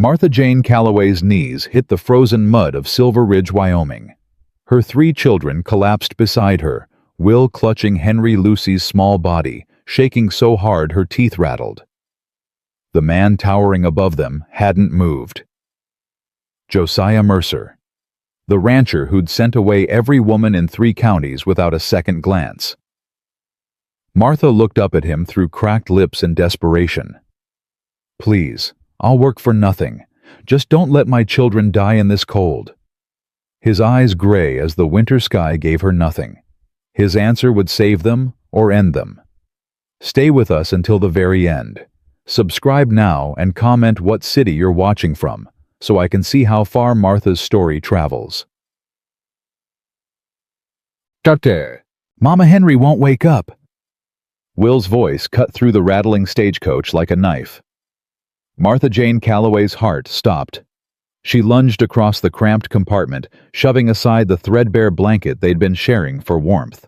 Martha Jane Calloway's knees hit the frozen mud of Silver Ridge, Wyoming. Her 3 children collapsed beside her, Will clutching Henry Lucy's small body, shaking so hard her teeth rattled. The man towering above them hadn't moved. Josiah Mercer, the rancher who'd sent away every woman in 3 counties without a second glance. Martha looked up at him through cracked lips in desperation. "Please, I'll work for nothing. Just don't let my children die in this cold." His eyes gray as the winter sky gave her nothing. His answer would save them or end them. Stay with us until the very end. Subscribe now and comment what city you're watching from, so I can see how far Martha's story travels. Doctor, Mama Henry won't wake up. Will's voice cut through the rattling stagecoach like a knife. Martha Jane Calloway's heart stopped. She lunged across the cramped compartment, shoving aside the threadbare blanket they'd been sharing for warmth.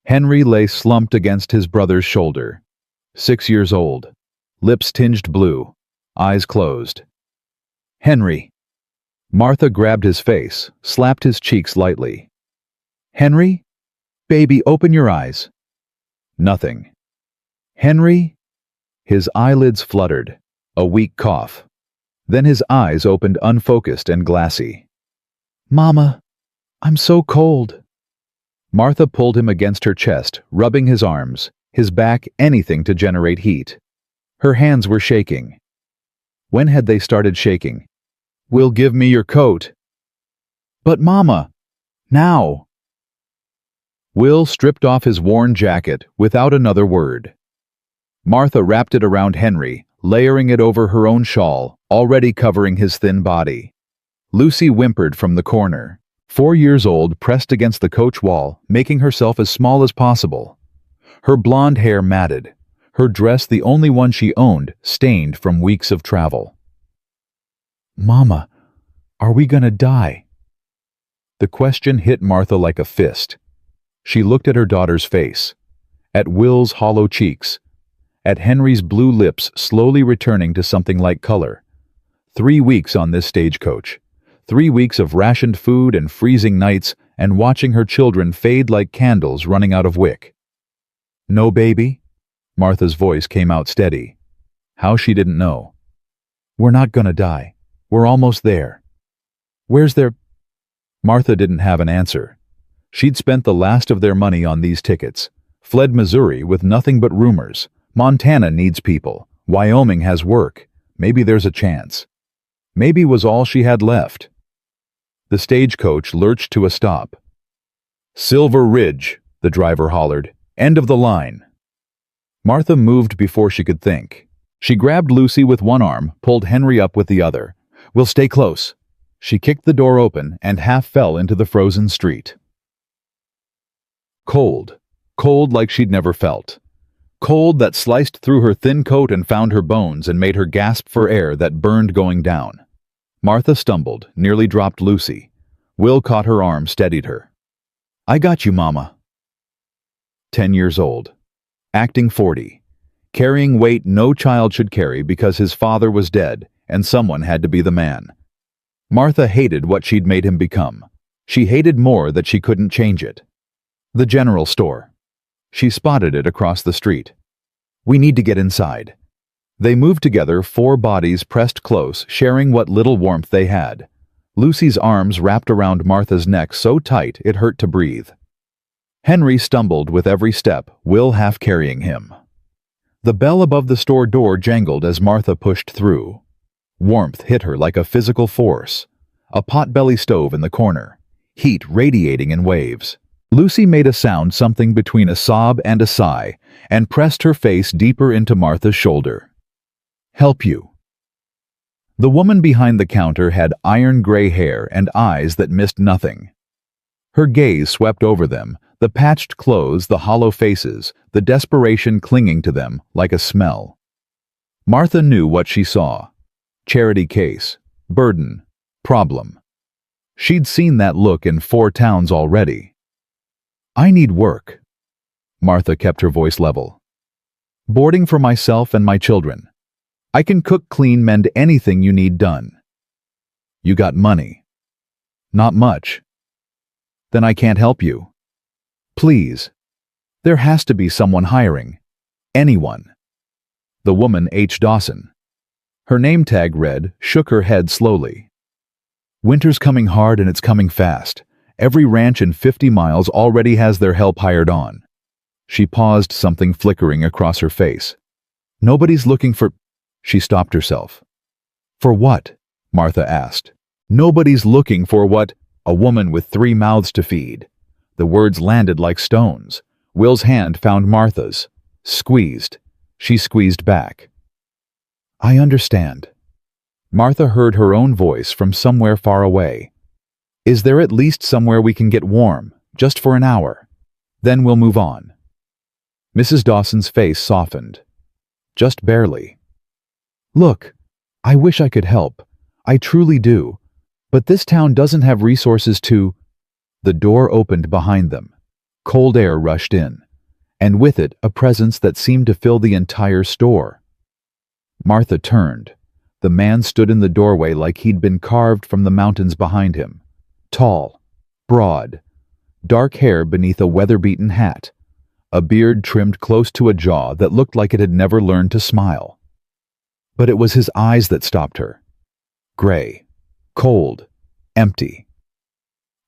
Henry lay slumped against his brother's shoulder. 6 years old, lips tinged blue, eyes closed. "Henry." Martha grabbed his face, slapped his cheeks lightly. "Henry? Baby, open your eyes." Nothing. "Henry?" His eyelids fluttered, a weak cough. Then his eyes opened unfocused and glassy. "Mama, I'm so cold." Martha pulled him against her chest, rubbing his arms, his back, anything to generate heat. Her hands were shaking. When had they started shaking? "Will, give me your coat." "But Mama, now." Will stripped off his worn jacket without another word. Martha wrapped it around Henry, layering it over her own shawl, already covering his thin body. Lucy whimpered from the corner, 4 years old, pressed against the coach wall, making herself as small as possible. Her blonde hair matted, her dress, the only one she owned, stained from weeks of travel. "Mama, are we gonna die?" The question hit Martha like a fist. She looked at her daughter's face, at Will's hollow cheeks, at Henry's blue lips slowly returning to something like color. 3 weeks on this stagecoach, 3 weeks of rationed food and freezing nights, and watching her children fade like candles running out of wick. "No, baby?" Martha's voice came out steady. How she didn't know. "We're not gonna die. We're almost there." "Where's their—" Martha didn't have an answer. She'd spent the last of their money on these tickets, fled Missouri with nothing but rumors. Montana needs people. Wyoming has work. Maybe there's a chance. Maybe was all she had left. The stagecoach lurched to a stop. "Silver Ridge," the driver hollered. "End of the line." Martha moved before she could think. She grabbed Lucy with one arm, pulled Henry up with the other. "We'll stay close." She kicked the door open and half fell into the frozen street. Cold. Cold like she'd never felt. Cold that sliced through her thin coat and found her bones and made her gasp for air that burned going down. Martha stumbled, nearly dropped Lucy. Will caught her arm, steadied her. "I got you, Mama." 10 years old. Acting 40. Carrying weight no child should carry because his father was dead and someone had to be the man. Martha hated what she'd made him become. She hated more that she couldn't change it. The general store. She spotted it across the street. "We need to get inside." They moved together, 4 bodies pressed close, sharing what little warmth they had. Lucy's arms wrapped around Martha's neck so tight it hurt to breathe. Henry stumbled with every step, Will half carrying him. The bell above the store door jangled as Martha pushed through. Warmth hit her like a physical force. A potbelly stove in the corner. Heat radiating in waves. Lucy made a sound something between a sob and a sigh, and pressed her face deeper into Martha's shoulder. "Help you." The woman behind the counter had iron-gray hair and eyes that missed nothing. Her gaze swept over them, the patched clothes, the hollow faces, the desperation clinging to them like a smell. Martha knew what she saw. Charity case, burden, problem. She'd seen that look in 4 towns already. "I need work." Martha kept her voice level. "Boarding for myself and my children. I can cook, clean, mend anything you need done. You got money. Not much. Then I can't help you. Please. There has to be someone hiring. Anyone. The woman H. Dawson. Her name tag read, shook her head slowly. Winter's coming hard and it's coming fast. Every ranch in 50 miles already has their help hired on. She paused, something flickering across her face. Nobody's looking for... She stopped herself. For what? Martha asked. Nobody's looking for what? A woman with 3 mouths to feed. The words landed like stones. Will's hand found Martha's. Squeezed. She squeezed back. I understand. Martha heard her own voice from somewhere far away. Is there at least somewhere we can get warm, just for an hour? Then we'll move on. Mrs. Dawson's face softened. Just barely. Look, I wish I could help. I truly do. But this town doesn't have resources to... The door opened behind them. Cold air rushed in, and with it a presence that seemed to fill the entire store. Martha turned. The man stood in the doorway like he'd been carved from the mountains behind him. Tall, broad, dark hair beneath a weather-beaten hat, a beard trimmed close to a jaw that looked like it had never learned to smile. But it was his eyes that stopped her. Gray, cold, empty.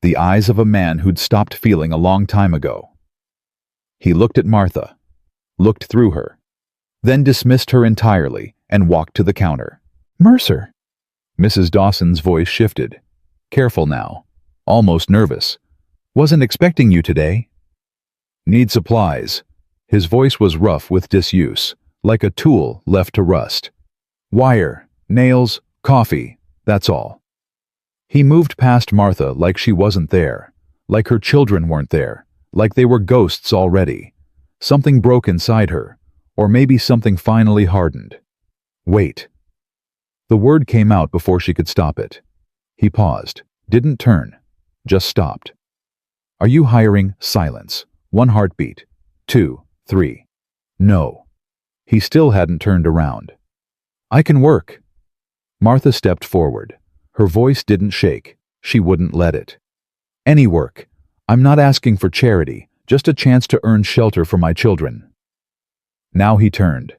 The eyes of a man who'd stopped feeling a long time ago. He looked at Martha, looked through her, then dismissed her entirely and walked to the counter. Mercer. Mrs. Dawson's voice shifted. Careful now. Almost nervous. Wasn't expecting you today. Need supplies. His voice was rough with disuse, like a tool left to rust. Wire, nails, coffee, that's all. He moved past Martha like she wasn't there, like her children weren't there, like they were ghosts already. Something broke inside her, or maybe something finally hardened. Wait. The word came out before she could stop it. He paused, didn't turn, just stopped. Are you hiring? Silence. 1 heartbeat. 2, 3. No. He still hadn't turned around. I can work. Martha stepped forward. Her voice didn't shake. She wouldn't let it. Any work. I'm not asking for charity, just a chance to earn shelter for my children. Now he turned.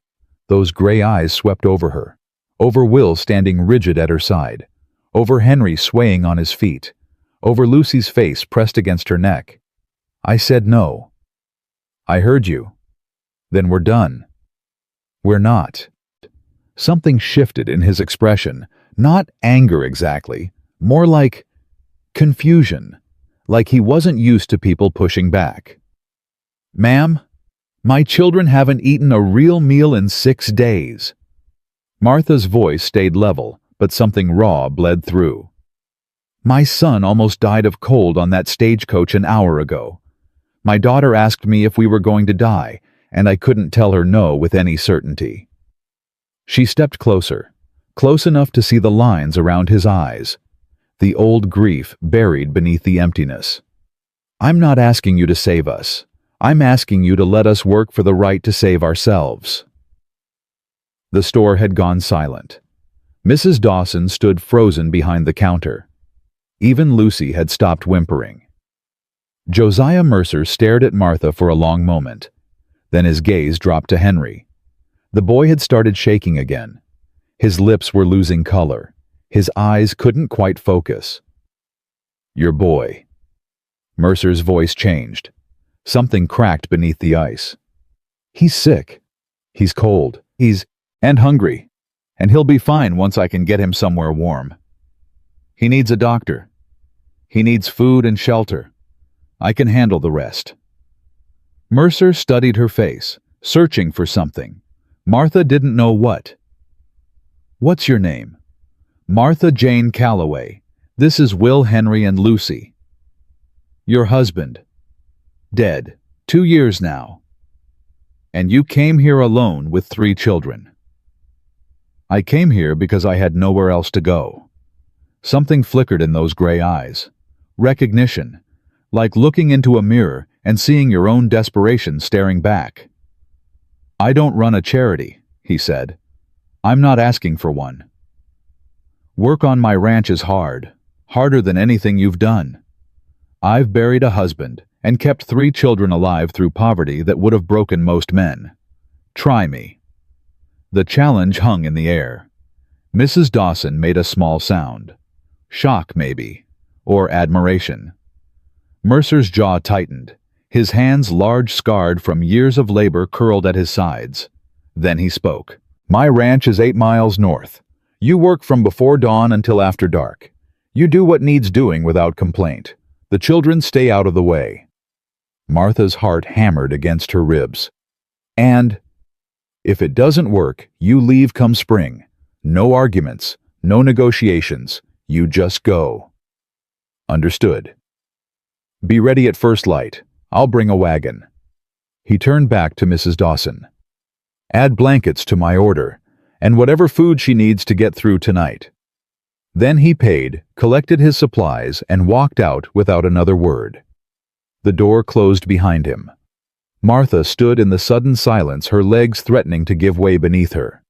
Those gray eyes swept over her, over Will standing rigid at her side, over Henry swaying on his feet, over Lucy's face pressed against her neck. I said no. I heard you. Then we're done. We're not. Something shifted in his expression, not anger exactly, more like confusion, like he wasn't used to people pushing back. Ma'am, my children haven't eaten a real meal in 6 days. Martha's voice stayed level, but something raw bled through. My son almost died of cold on that stagecoach an hour ago. My daughter asked me if we were going to die, and I couldn't tell her no with any certainty. She stepped closer, close enough to see the lines around his eyes, the old grief buried beneath the emptiness. I'm not asking you to save us. I'm asking you to let us work for the right to save ourselves. The store had gone silent. Mrs. Dawson stood frozen behind the counter. Even Lucy had stopped whimpering. Josiah Mercer stared at Martha for a long moment. Then his gaze dropped to Henry. The boy had started shaking again. His lips were losing color. His eyes couldn't quite focus. Your boy. Mercer's voice changed. Something cracked beneath the ice. He's sick. He's cold. And hungry. And he'll be fine once I can get him somewhere warm. He needs a doctor. He needs food and shelter. I can handle the rest. Mercer studied her face, searching for something. Martha didn't know what. What's your name? Martha Jane Calloway. This is Will, Henry, and Lucy. Your husband. Dead. 2 years now. And you came here alone with 3 children. I came here because I had nowhere else to go. Something flickered in those gray eyes. Recognition. Like looking into a mirror and seeing your own desperation staring back. I don't run a charity, he said. I'm not asking for one. Work on my ranch is hard, harder than anything you've done. I've buried a husband and kept 3 children alive through poverty that would have broken most men. Try me." The challenge hung in the air. Mrs. Dawson made a small sound. Shock, maybe, or admiration. Mercer's jaw tightened. His hands, large scarred from years of labor, curled at his sides. Then he spoke. "My ranch is 8 miles north. You work from before dawn until after dark. You do what needs doing without complaint. The children stay out of the way." Martha's heart hammered against her ribs. "And if it doesn't work, you leave come spring. No arguments, no negotiations. You just go." "Understood." "Be ready at first light. I'll bring a wagon." He turned back to Mrs. Dawson. "Add blankets to my order, and whatever food she needs to get through tonight." Then he paid, collected his supplies, and walked out without another word. The door closed behind him. Martha stood in the sudden silence, her legs threatening to give way beneath her.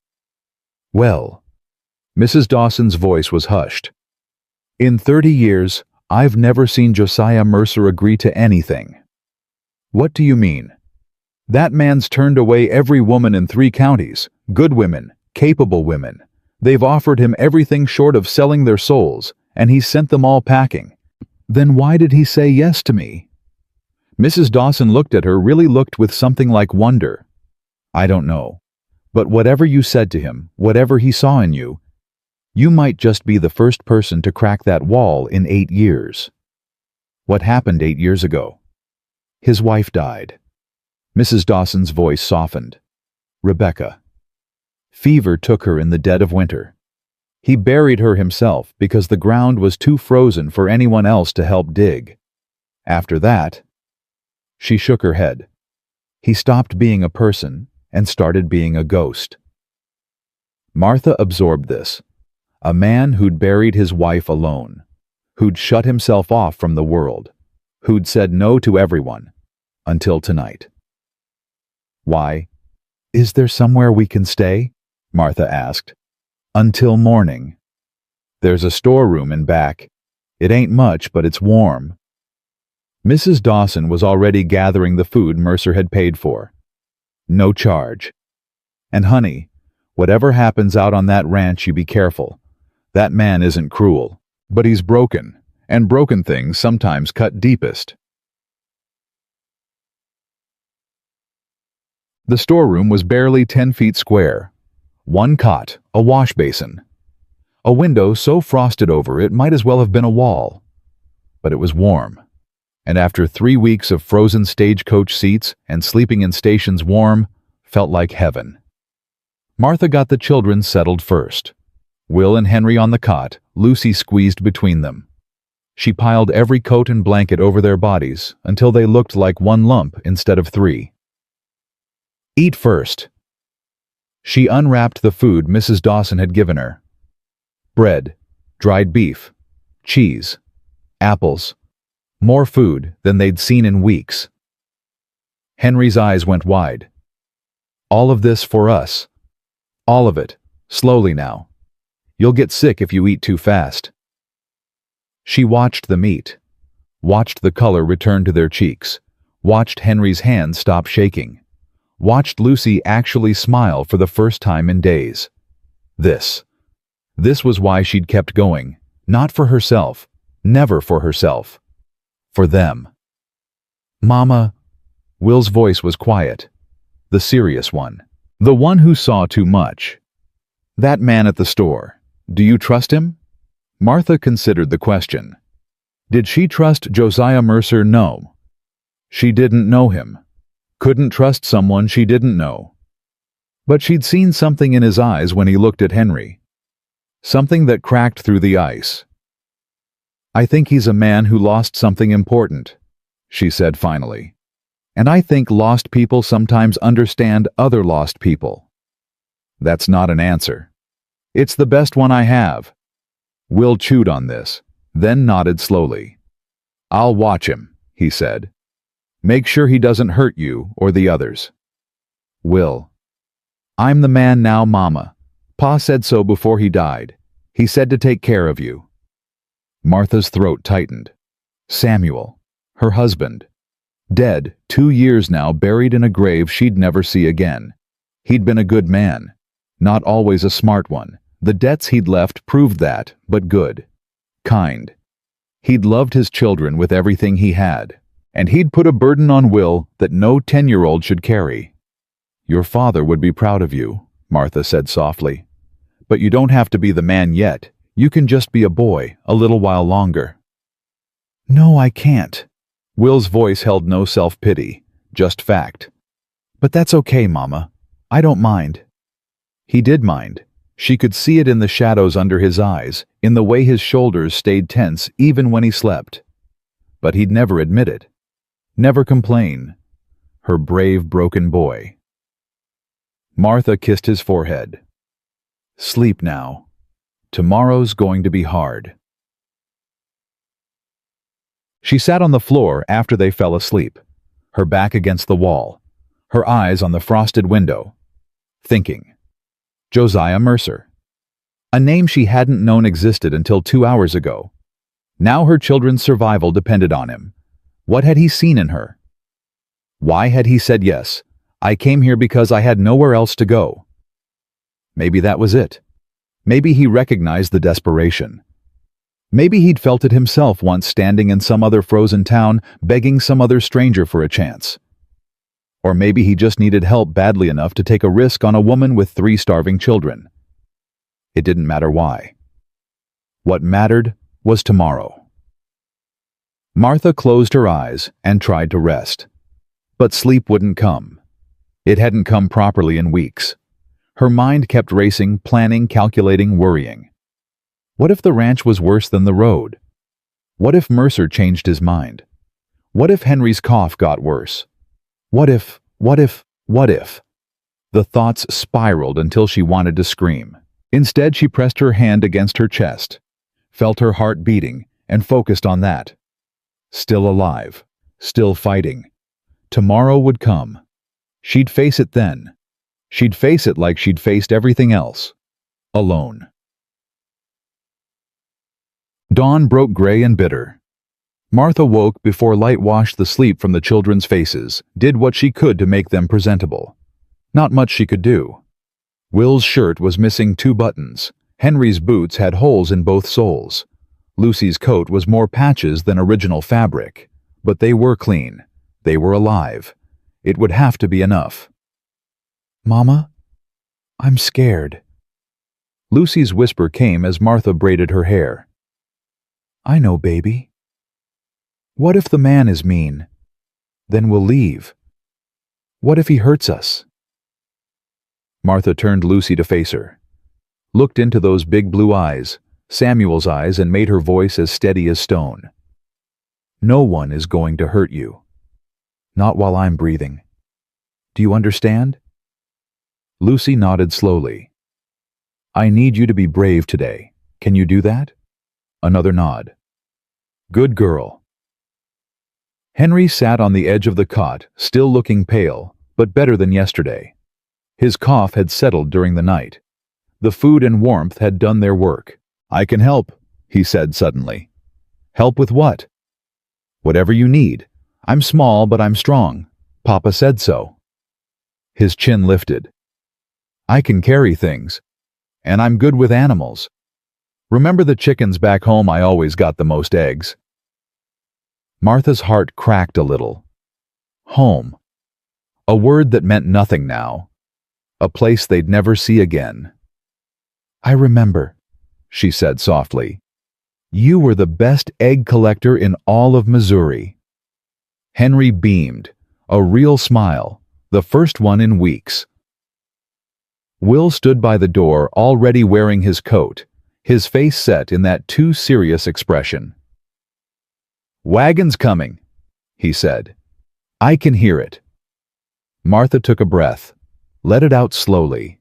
"Well," Mrs. Dawson's voice was hushed. "In 30 years, I've never seen Josiah Mercer agree to anything." "What do you mean?" "That man's turned away every woman in 3 counties, good women, capable women. They've offered him everything short of selling their souls, and he's sent them all packing." "Then why did he say yes to me?" Mrs. Dawson looked at her, really looked with something like wonder. "I don't know. But whatever you said to him, whatever he saw in you, you might just be the first person to crack that wall in 8 years. What happened 8 years ago?" "His wife died." Mrs. Dawson's voice softened. "Rebecca. Fever took her in the dead of winter. He buried her himself because the ground was too frozen for anyone else to help dig. After that," she shook her head, "he stopped being a person and started being a ghost." Martha absorbed this. A man who'd buried his wife alone, who'd shut himself off from the world, who'd said no to everyone, until tonight. "Why? Is there somewhere we can stay?" Martha asked. "Until morning. There's a storeroom in back. It ain't much, but it's warm." Mrs. Dawson was already gathering the food Mercer had paid for. "No charge. And honey, whatever happens out on that ranch, you be careful. That man isn't cruel, but he's broken, and broken things sometimes cut deepest." The storeroom was barely 10 feet square. 1 cot, a wash basin. A window so frosted over it might as well have been a wall. But it was warm, and after 3 weeks of frozen stagecoach seats and sleeping in stations warm, felt like heaven. Martha got the children settled first. Will and Henry on the cot, Lucy squeezed between them. She piled every coat and blanket over their bodies until they looked like 1 lump instead of 3. "Eat first." She unwrapped the food Mrs. Dawson had given her. Bread, dried beef, cheese, apples, more food than they'd seen in weeks. Henry's eyes went wide. "All of this for us. All of it, slowly now. You'll get sick if you eat too fast." She watched them eat, watched the color return to their cheeks, watched Henry's hand stop shaking, watched Lucy actually smile for the first time in days. This was why she'd kept going, not for herself, never for herself. For them. "Mama," Will's voice was quiet, the serious one, the one who saw too much. "That man at the store, do you trust him?" Martha considered the question. Did she trust Josiah Mercer? No. She didn't know him. Couldn't trust someone she didn't know. But she'd seen something in his eyes when he looked at Henry. Something that cracked through the ice. "I think he's a man who lost something important," she said finally. "And I think lost people sometimes understand other lost people." "That's not an answer." "It's the best one I have." Will chewed on this, then nodded slowly. "I'll watch him," he said. "Make sure he doesn't hurt you or the others." "Will." "I'm the man now, Mama. Pa said so before he died. He said to take care of you. Martha's throat tightened. Samuel, her husband, dead 2 years now, buried in a grave she'd never see again. He'd been a good man, not always a smart one. The debts he'd left proved that, but good, kind. He'd loved his children with everything he had, and he'd put a burden on Will that no 10-year-old should carry. Your father would be proud of you, Martha said softly. But you don't have to be the man yet. You can just be a boy a little while longer. No, I can't. Will's voice held no self-pity, just fact. But that's okay, Mama. I don't mind. He did mind. She could see it in the shadows under his eyes, in the way his shoulders stayed tense even when he slept. But he'd never admit it. Never complain. Her brave, broken boy. Martha kissed his forehead. Sleep now. Tomorrow's going to be hard. She sat on the floor after they fell asleep, her back against the wall, her eyes on the frosted window, thinking. Josiah Mercer. A name she hadn't known existed until 2 hours ago. Now her children's survival depended on him. What had he seen in her? Why had he said yes? I came here because I had nowhere else to go. Maybe that was it. Maybe he recognized the desperation. Maybe he'd felt it himself once standing in some other frozen town, begging some other stranger for a chance. Or maybe he just needed help badly enough to take a risk on a woman with 3 starving children. It didn't matter why. What mattered was tomorrow. Martha closed her eyes and tried to rest. But sleep wouldn't come. It hadn't come properly in weeks. Her mind kept racing, planning, calculating, worrying. What if the ranch was worse than the road? What if Mercer changed his mind? What if Henry's cough got worse? What if? The thoughts spiraled until she wanted to scream. Instead, she pressed her hand against her chest, felt her heart beating, and focused on that. Still alive, still fighting. Tomorrow would come. She'd face it then. She'd face it like she'd faced everything else. Alone. Dawn broke gray and bitter. Martha woke before light washed the sleep from the children's faces, did what she could to make them presentable. Not much she could do. Will's shirt was missing 2 buttons. Henry's boots had holes in both soles. Lucy's coat was more patches than original fabric. But they were clean. They were alive. It would have to be enough. Mama, I'm scared. Lucy's whisper came as Martha braided her hair. I know, baby. What if the man is mean? Then we'll leave. What if he hurts us? Martha turned Lucy to face her, looked into those big blue eyes, Samuel's eyes, and made her voice as steady as stone. No one is going to hurt you. Not while I'm breathing. Do you understand? Lucy nodded slowly. I need you to be brave today. Can you do that? Another nod. Good girl. Henry sat on the edge of the cot, still looking pale, but better than yesterday. His cough had settled during the night. The food and warmth had done their work. I can help, he said suddenly. Help with what? Whatever you need. I'm small, but I'm strong. Papa said so. His chin lifted. I can carry things. And I'm good with animals. Remember the chickens back home? I always got the most eggs. Martha's heart cracked a little. Home. A word that meant nothing now. A place they'd never see again. I remember, she said softly. You were the best egg collector in all of Missouri. Henry beamed, a real smile, the first one in weeks. Will stood by the door, already wearing his coat, his face set in that too serious expression. Wagon's coming, he said. I can hear it. Martha took a breath, let it out slowly.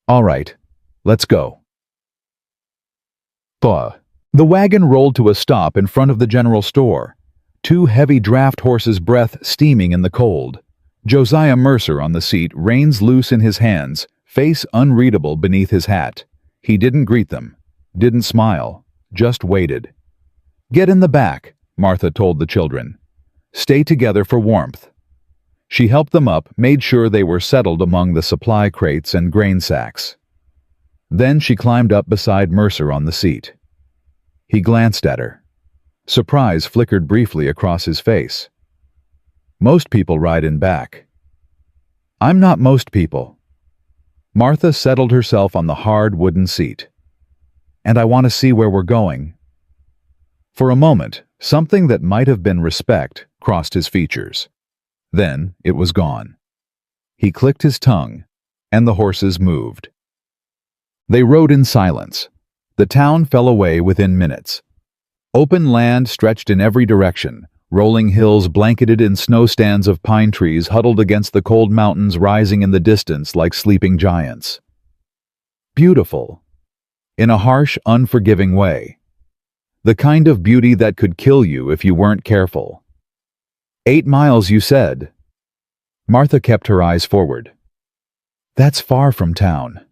All right, let's go. The wagon rolled to a stop in front of the general store. 2 heavy draft horses' breath steaming in the cold. Josiah Mercer on the seat, reins loose in his hands, face unreadable beneath his hat. He didn't greet them, didn't smile, just waited. "Get in the back," Martha told the children. "Stay together for warmth." She helped them up, made sure they were settled among the supply crates and grain sacks. Then she climbed up beside Mercer on the seat. He glanced at her. Surprise flickered briefly across his face. "Most people ride in back." "I'm not most people." Martha settled herself on the hard wooden seat. "And I want to see where we're going." For a moment, something that might have been respect crossed his features. Then it was gone. He clicked his tongue, and the horses moved. They rode in silence. The town fell away within minutes. Open land stretched in every direction, rolling hills blanketed in snow stands of pine trees huddled against the cold mountains rising in the distance like sleeping giants. Beautiful. In a harsh, unforgiving way. The kind of beauty that could kill you if you weren't careful. 8 miles, you said. Martha kept her eyes forward. That's far from town.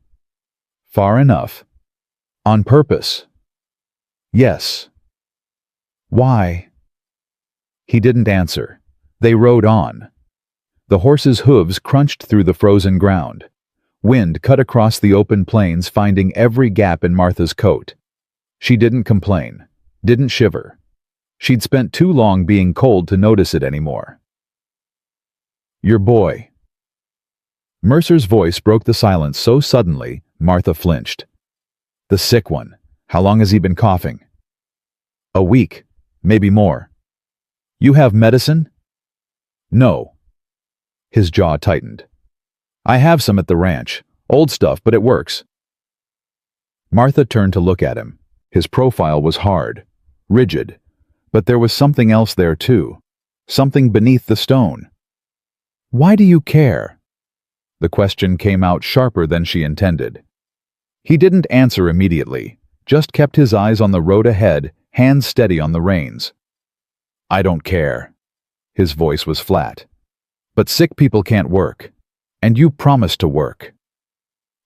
Far enough. On purpose. Yes. Why? He didn't answer. They rode on. The horses' hooves crunched through the frozen ground. Wind cut across the open plains, finding every gap in Martha's coat. She didn't complain, didn't shiver. She'd spent too long being cold to notice it anymore. Your boy. Mercer's voice broke the silence so suddenly, Martha flinched. The sick one. How long has he been coughing? A week, maybe more. You have medicine? No. His jaw tightened. I have some at the ranch. Old stuff, but it works. Martha turned to look at him. His profile was hard, rigid, but there was something else there too. Something beneath the stone. Why do you care? The question came out sharper than she intended. He didn't answer immediately, just kept his eyes on the road ahead, hands steady on the reins. I don't care. His voice was flat. But sick people can't work. And you promised to work.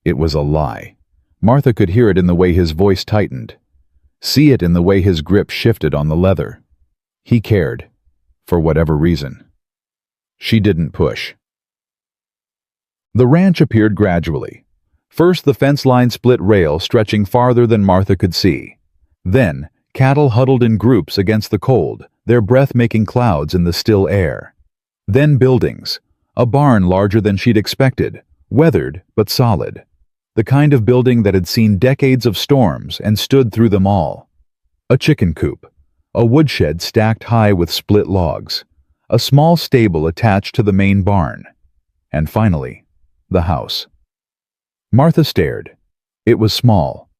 It was a lie. Martha could hear it in the way his voice tightened. See it in the way his grip shifted on the leather. He cared, for whatever reason. She didn't push. The ranch appeared gradually. First the fence line split rail stretching farther than Martha could see. Then, cattle huddled in groups against the cold, their breath making clouds in the still air. Then buildings. A barn larger than she'd expected, weathered but solid. The kind of building that had seen decades of storms and stood through them all. A chicken coop. A woodshed stacked high with split logs. A small stable attached to the main barn. And finally, the house. Martha stared. It was small.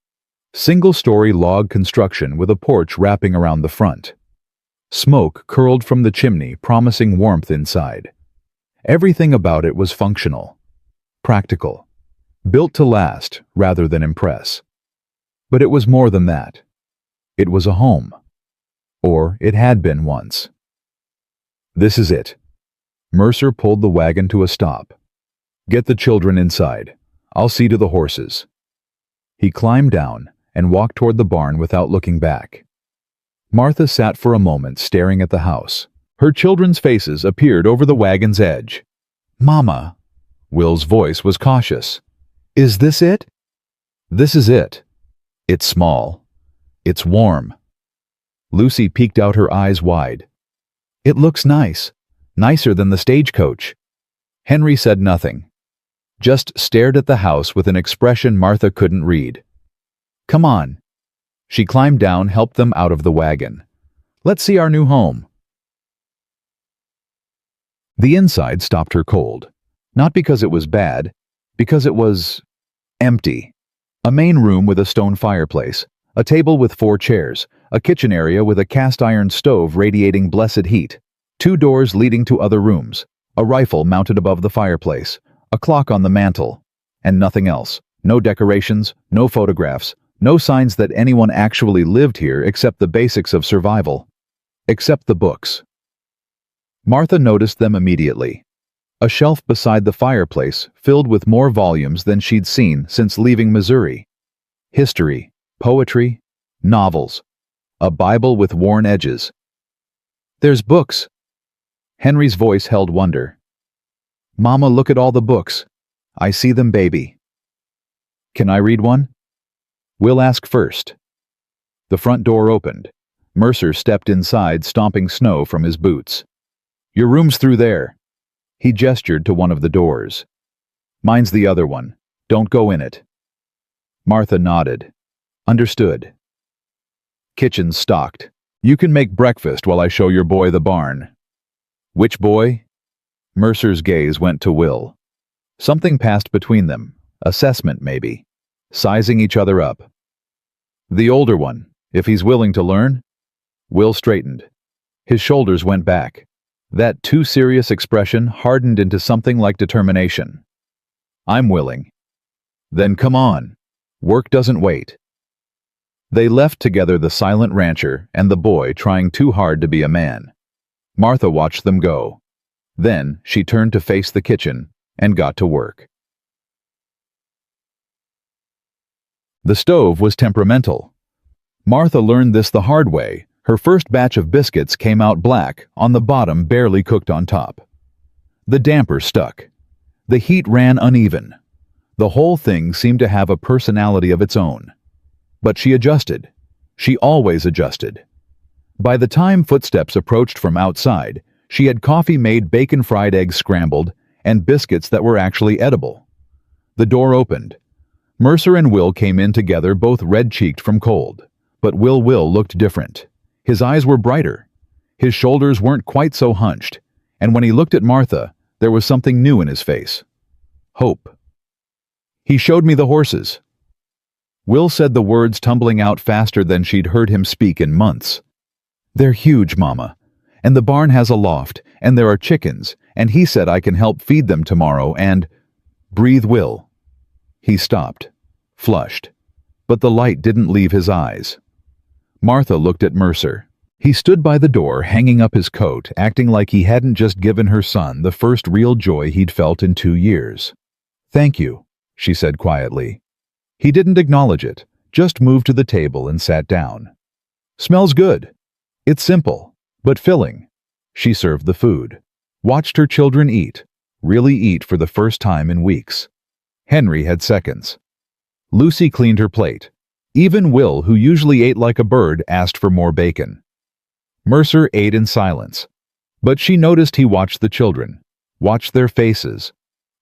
Single-story log construction with a porch wrapping around the front. Smoke curled from the chimney, promising warmth inside. Everything about it was functional, practical, built to last rather than impress. But it was more than that. It was a home. Or it had been once. This is it. Mercer pulled the wagon to a stop. Get the children inside. I'll see to the horses. He climbed down and walked toward the barn without looking back. Martha sat for a moment staring at the house. Her children's faces appeared over the wagon's edge. Mama. Will's voice was cautious. Is this it? This is it. It's small. It's warm. Lucy peeked out her eyes wide. It looks nice. Nicer than the stagecoach. Henry said nothing. Just stared at the house with an expression Martha couldn't read. Come on. She climbed down, helped them out of the wagon. Let's see our new home. The inside stopped her cold. Not because it was bad, because it was empty. A main room with a stone fireplace, a table with 4 chairs, a kitchen area with a cast-iron stove radiating blessed heat, 2 doors leading to other rooms, a rifle mounted above the fireplace, a clock on the mantel, and nothing else. No decorations, no photographs, no signs that anyone actually lived here except the basics of survival. Except the books. Martha noticed them immediately. A shelf beside the fireplace filled with more volumes than she'd seen since leaving Missouri. History, poetry, novels. A Bible with worn edges. "There's books." Henry's voice held wonder. "Mama, look at all the books. I see them, baby." "Can I read one?" "We'll ask first." The front door opened. Mercer stepped inside, stomping snow from his boots. "Your room's through there." He gestured to one of the doors. "Mine's the other one. Don't go in it." Martha nodded. "Understood." Kitchen stocked. "You can make breakfast while I show your boy the barn." "Which boy?" Mercer's gaze went to Will. Something passed between them. Assessment, maybe. Sizing each other up. "The older one, if he's willing to learn." Will straightened. His shoulders went back. That too serious expression hardened into something like determination. "I'm willing." "Then come on. Work doesn't wait." They left together, the silent rancher and the boy trying too hard to be a man. Martha watched them go. Then she turned to face the kitchen and got to work. The stove was temperamental. Martha learned this the hard way. Her first batch of biscuits came out black, on the bottom barely cooked on top. The damper stuck. The heat ran uneven. The whole thing seemed to have a personality of its own. But she adjusted. She always adjusted. By the time footsteps approached from outside, she had coffee-made bacon-fried eggs scrambled and biscuits that were actually edible. The door opened. Mercer and Will came in together, both red-cheeked from cold. But Will looked different. His eyes were brighter. His shoulders weren't quite so hunched, and when he looked at Martha, there was something new in his face. Hope. "He showed me the horses." Will said the words tumbling out faster than she'd heard him speak in months. "They're huge, Mama. And the barn has a loft, and there are chickens, and he said I can help feed them tomorrow, and—" "Breathe, Will." He stopped, flushed, but the light didn't leave his eyes. Martha looked at Mercer. He stood by the door, hanging up his coat, acting like he hadn't just given her son the first real joy he'd felt in 2 years. "Thank you," she said quietly. He didn't acknowledge it, just moved to the table and sat down. "Smells good. It's simple, but filling." She served the food. Watched her children eat, really eat for the first time in weeks. Henry had seconds. Lucy cleaned her plate. Even Will, who usually ate like a bird, asked for more bacon. Mercer ate in silence. But she noticed he watched the children, watched their faces.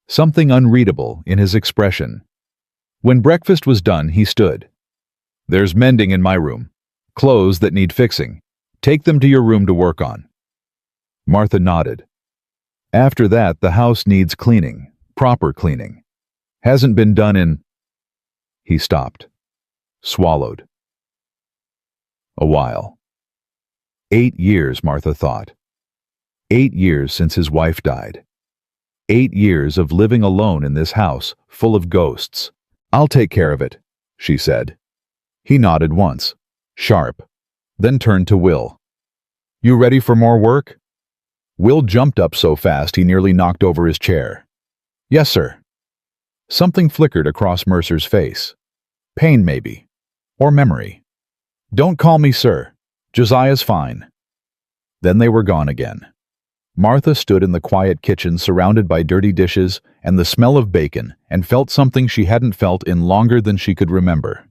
Something unreadable in his expression. When breakfast was done, he stood. "There's mending in my room. Clothes that need fixing. Take them to your room to work on." Martha nodded. "After that, the house needs cleaning, proper cleaning. Hasn't been done in—" He stopped. Swallowed. A while. 8 years, Martha thought. 8 years since his wife died. 8 years of living alone in this house, full of ghosts. "I'll take care of it," she said. He nodded once, sharp, then turned to Will. "You ready for more work?" Will jumped up so fast he nearly knocked over his chair. "Yes, sir." Something flickered across Mercer's face. Pain, maybe. Or memory. "Don't call me sir. Josiah's fine." Then they were gone again. Martha stood in the quiet kitchen surrounded by dirty dishes and the smell of bacon and felt something she hadn't felt in longer than she could remember.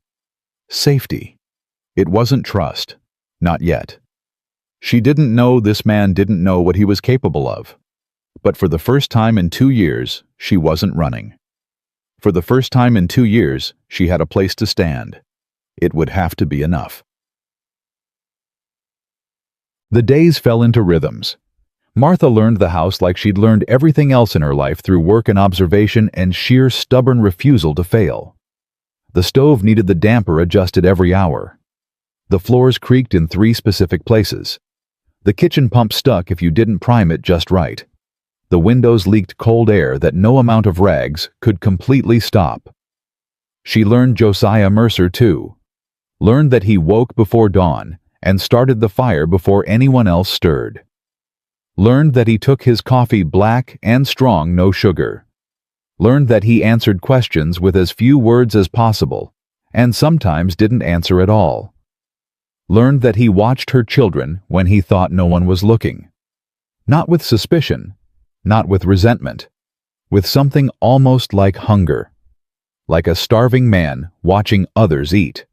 Safety. It wasn't trust. Not yet. She didn't know this man didn't know what he was capable of. But for the first time in 2 years, she wasn't running. For the first time in 2 years, she had a place to stand. It would have to be enough. The days fell into rhythms. Martha learned the house like she'd learned everything else in her life through work and observation and sheer stubborn refusal to fail. The stove needed the damper adjusted every hour. The floors creaked in 3 specific places. The kitchen pump stuck if you didn't prime it just right. The windows leaked cold air that no amount of rags could completely stop. She learned Josiah Mercer too. Learned that he woke before dawn and started the fire before anyone else stirred. Learned that he took his coffee black and strong, no sugar. Learned that he answered questions with as few words as possible, and sometimes didn't answer at all. Learned that he watched her children when he thought no one was looking. Not with suspicion, not with resentment, with something almost like hunger, like a starving man watching others eat.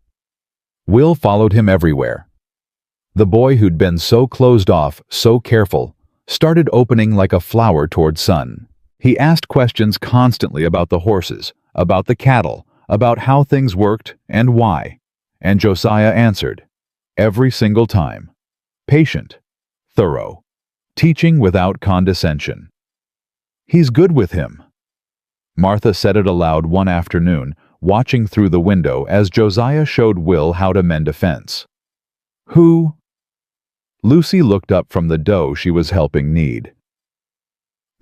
Will followed him everywhere. The boy who'd been so closed off, so careful, started opening like a flower toward sun. He asked questions constantly about the horses, about the cattle, about how things worked and why. And Josiah answered, every single time. Patient, thorough, teaching without condescension. He's good with him. Martha said it aloud one afternoon, watching through the window as Josiah showed Will how to mend a fence. Who? Lucy looked up from the dough she was helping knead.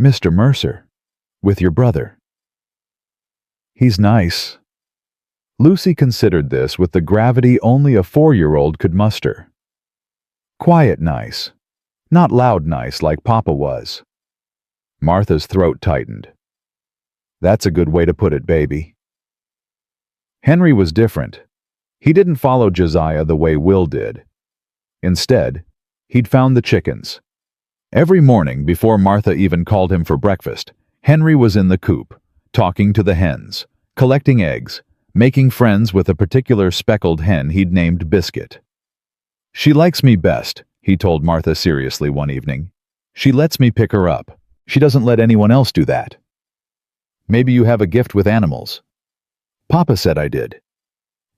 Mr. Mercer, with your brother. He's nice. Lucy considered this with the gravity only a 4-year-old could muster. Quiet nice, not loud nice like Papa was. Martha's throat tightened. That's a good way to put it, baby. Henry was different. He didn't follow Josiah the way Will did. Instead, he'd found the chickens. Every morning, before Martha even called him for breakfast, Henry was in the coop, talking to the hens, collecting eggs, making friends with a particular speckled hen he'd named Biscuit. She likes me best, he told Martha seriously one evening. She lets me pick her up. She doesn't let anyone else do that. Maybe you have a gift with animals. Papa said I did.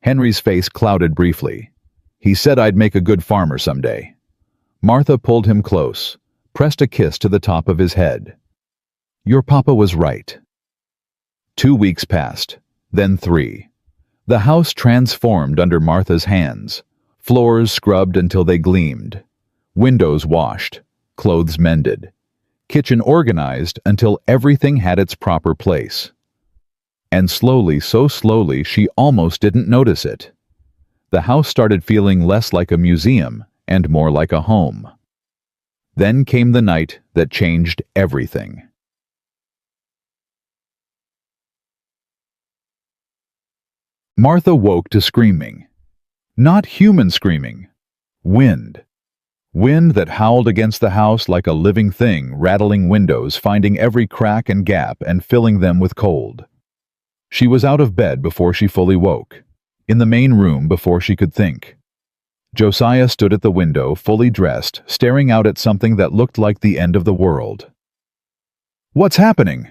Henry's face clouded briefly. He said I'd make a good farmer someday. Martha pulled him close, pressed a kiss to the top of his head. Your papa was right. 2 weeks passed, then 3. The house transformed under Martha's hands, floors scrubbed until they gleamed, windows washed, clothes mended, kitchen organized until everything had its proper place. And slowly, so slowly, she almost didn't notice it. The house started feeling less like a museum and more like a home. Then came the night that changed everything. Martha woke to screaming. Not human screaming. Wind. Wind that howled against the house like a living thing, rattling windows, finding every crack and gap and filling them with cold. She was out of bed before she fully woke, in the main room before she could think. Josiah stood at the window, fully dressed, staring out at something that looked like the end of the world. What's happening?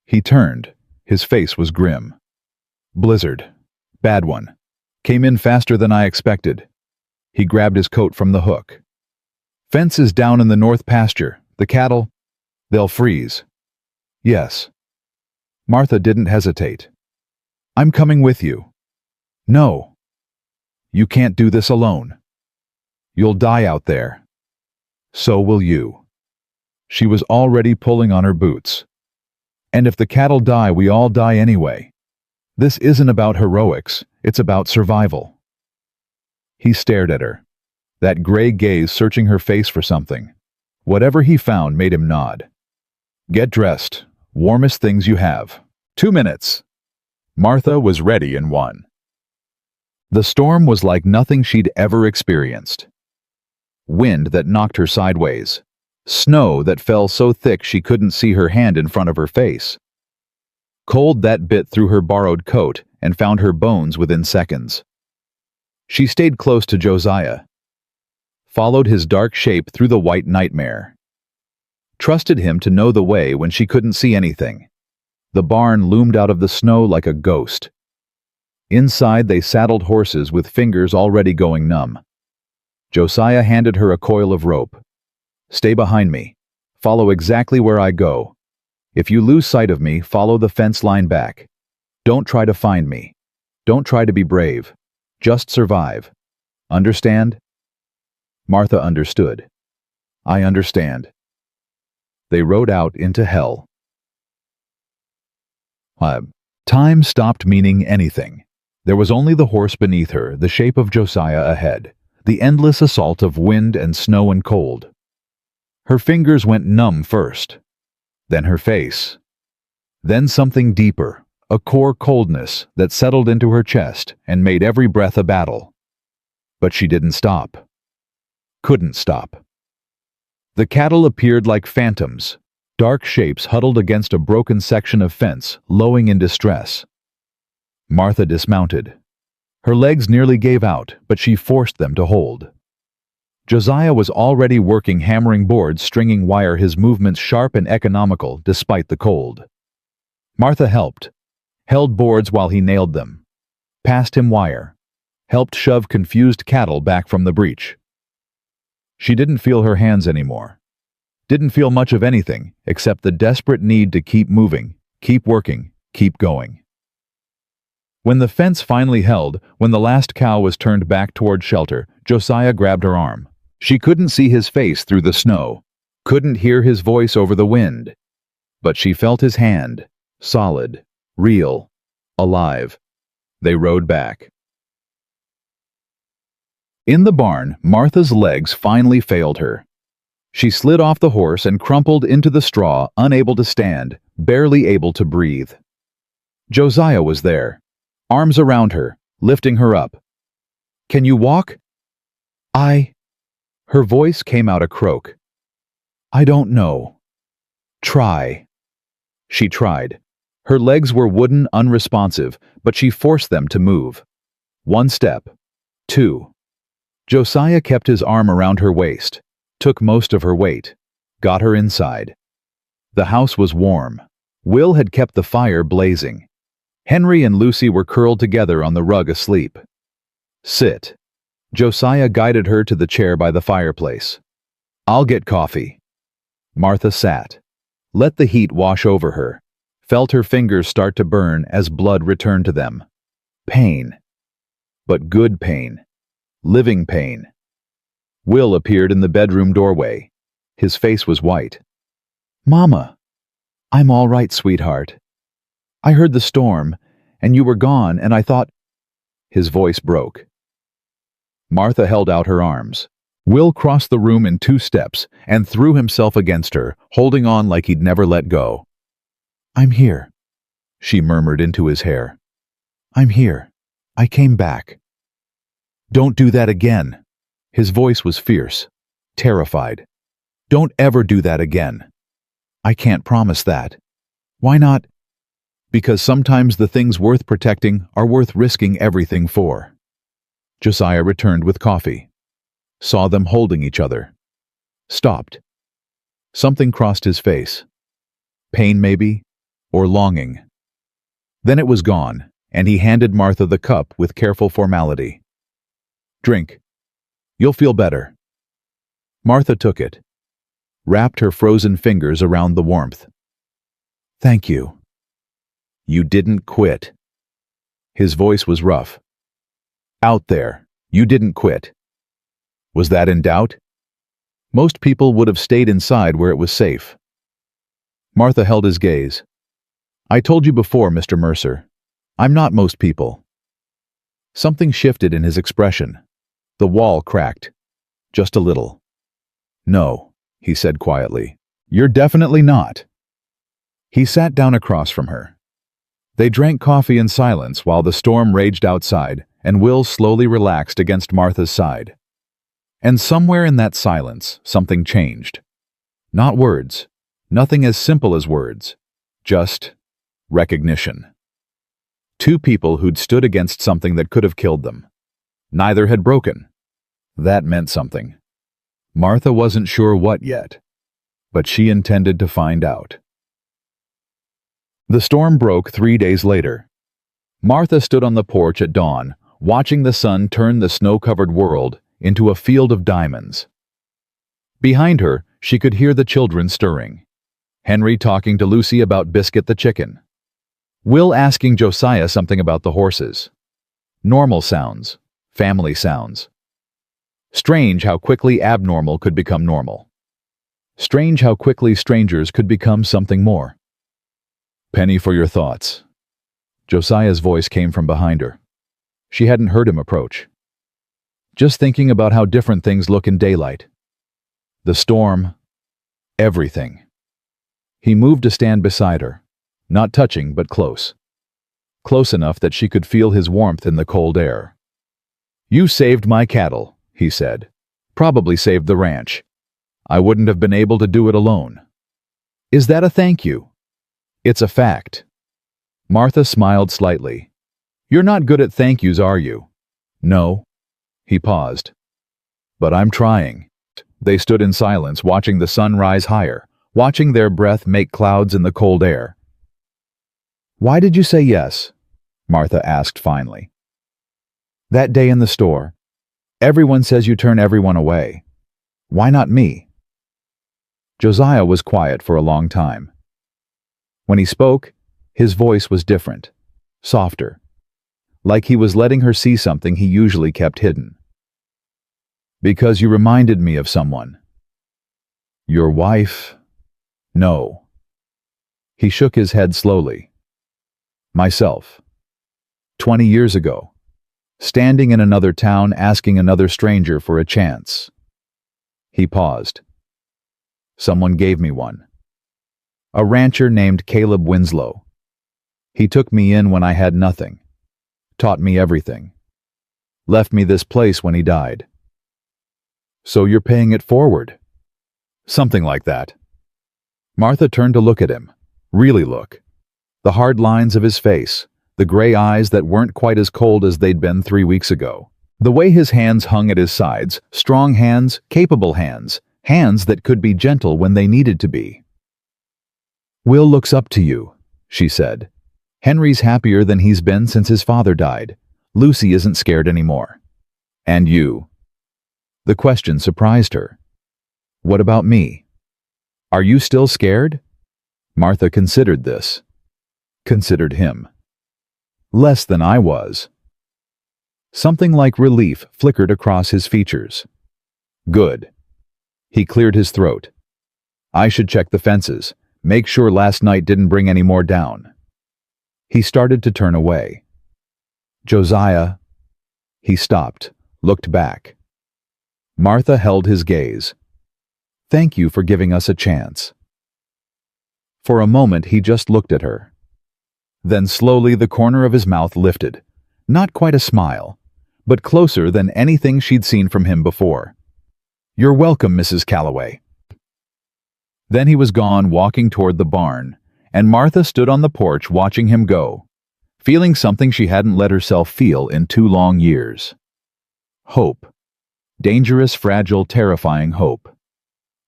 He turned. His face was grim. Blizzard. Bad one. Came in faster than I expected. He grabbed his coat from the hook. Fence is down in the north pasture. The cattle, they'll freeze. Yes. Martha didn't hesitate. I'm coming with you. No. You can't do this alone. You'll die out there. So will you. She was already pulling on her boots. And if the cattle die, we all die anyway. This isn't about heroics, it's about survival. He stared at her, that gray gaze searching her face for something. Whatever he found made him nod. Get dressed, warmest things you have. 2 minutes. Martha was ready in 1. The storm was like nothing she'd ever experienced. Wind that knocked her sideways. Snow that fell so thick she couldn't see her hand in front of her face. Cold that bit through her borrowed coat and found her bones within seconds. She stayed close to Josiah, followed his dark shape through the white nightmare. Trusted him to know the way when she couldn't see anything. The barn loomed out of the snow like a ghost. Inside they saddled horses with fingers already going numb. Josiah handed her a coil of rope. Stay behind me. Follow exactly where I go. If you lose sight of me, follow the fence line back. Don't try to find me. Don't try to be brave. Just survive. Understand? Martha understood. I understand. They rode out into hell. Time stopped meaning anything. There was only the horse beneath her, the shape of Josiah ahead, the endless assault of wind and snow and cold. Her fingers went numb first, then her face, then something deeper, a core coldness that settled into her chest and made every breath a battle. But she didn't stop. Couldn't stop. The cattle appeared like phantoms, dark shapes huddled against a broken section of fence, lowing in distress. Martha dismounted. Her legs nearly gave out, but she forced them to hold. Josiah was already working hammering boards, stringing wire, his movements sharp and economical despite the cold. Martha helped, held boards while he nailed them, passed him wire, helped shove confused cattle back from the breach. She didn't feel her hands anymore. Didn't feel much of anything except the desperate need to keep moving, keep working, keep going. When the fence finally held, when the last cow was turned back toward shelter, Josiah grabbed her arm. She couldn't see his face through the snow, couldn't hear his voice over the wind, but she felt his hand, solid, real, alive. They rode back. In the barn, Martha's legs finally failed her. She slid off the horse and crumpled into the straw, unable to stand, barely able to breathe. Josiah was there, arms around her, lifting her up. "Can you walk?" Her voice came out a croak. "I don't know. Try." She tried. Her legs were wooden, unresponsive, but she forced them to move. 1 step. 2. Josiah kept his arm around her waist, took most of her weight, got her inside. The house was warm. Will had kept the fire blazing. Henry and Lucy were curled together on the rug asleep. "Sit." Josiah guided her to the chair by the fireplace. "I'll get coffee." Martha sat, let the heat wash over her, felt her fingers start to burn as blood returned to them. Pain. But good pain. Living pain. Will appeared in the bedroom doorway. His face was white. "Mama." "I'm all right, sweetheart. I heard the storm, and you were gone, and I thought—" His voice broke. Martha held out her arms. Will crossed the room in 2 steps and threw himself against her, holding on like he'd never let go. "I'm here," she murmured into his hair. "I'm here. I came back." "Don't do that again." His voice was fierce, terrified. "Don't ever do that again." "I can't promise that." "Why not?" "Because sometimes the things worth protecting are worth risking everything for." Josiah returned with coffee. Saw them holding each other. Stopped. Something crossed his face. Pain, maybe, or longing. Then it was gone, and he handed Martha the cup with careful formality. "Drink. You'll feel better." Martha took it, wrapped her frozen fingers around the warmth. "Thank you." "You didn't quit." His voice was rough. "Out there, you didn't quit." Was that in doubt? Most people would have stayed inside where it was safe. Martha held his gaze. "I told you before, Mr. Mercer. I'm not most people." Something shifted in his expression. The wall cracked. Just a little. "No," he said quietly. "You're definitely not." He sat down across from her. They drank coffee in silence while the storm raged outside, and Will slowly relaxed against Martha's side. And somewhere in that silence, something changed. Not words, nothing as simple as words, just recognition. 2 people who'd stood against something that could have killed them. Neither had broken. That meant something. Martha wasn't sure what yet, but she intended to find out. The storm broke 3 days later. Martha stood on the porch at dawn, watching the sun turn the snow-covered world into a field of diamonds. Behind her, she could hear the children stirring. Henry talking to Lucy about Biscuit the chicken. Will asking Josiah something about the horses. Normal sounds, family sounds. Strange how quickly abnormal could become normal. Strange how quickly strangers could become something more. "Penny for your thoughts." Josiah's voice came from behind her. She hadn't heard him approach. "Just thinking about how different things look in daylight. The storm, Everything. He moved to stand beside her, not touching but close. Close enough that she could feel his warmth in the cold air. "You saved my cattle," he said. "Probably saved the ranch. I wouldn't have been able to do it alone." "Is that a thank you?" "It's a fact." Martha smiled slightly. "You're not good at thank yous, are you?" "No." He paused. "But I'm trying." They stood in silence, watching the sun rise higher, watching their breath make clouds in the cold air. "Why did you say yes?" Martha asked finally. "That day in the store. Everyone says you turn everyone away. Why not me?" Josiah was quiet for a long time. When he spoke, his voice was different, softer, like he was letting her see something he usually kept hidden. "Because you reminded me of someone." "Your wife?" "No." He shook his head slowly. "Myself. 20 years ago. Standing in another town asking another stranger for a chance." He paused. "Someone gave me one. A rancher named Caleb Winslow. He took me in when I had nothing. Taught me everything. Left me this place when he died." "So you're paying it forward?" "Something like that." Martha turned to look at him. Really look. The hard lines of his face, the gray eyes that weren't quite as cold as they'd been 3 weeks ago. The way his hands hung at his sides, strong hands, capable hands, hands that could be gentle when they needed to be. "Will looks up to you," she said. "Henry's happier than he's been since his father died. Lucy isn't scared anymore. And you?" The question surprised her. "What about me? Are you still scared?" Martha considered this. Considered him. "Less than I was." Something like relief flickered across his features. "Good." He cleared his throat. "I should check the fences, make sure last night didn't bring any more down." He started to turn away. "Josiah." He stopped, looked back. Martha held his gaze. "Thank you for giving us a chance." For a moment he just looked at her. Then slowly the corner of his mouth lifted. Not quite a smile, but closer than anything she'd seen from him before. "You're welcome, Mrs. Calloway." Then he was gone, walking toward the barn, and Martha stood on the porch watching him go, feeling something she hadn't let herself feel in 2 long years. Hope. Dangerous, fragile, terrifying hope.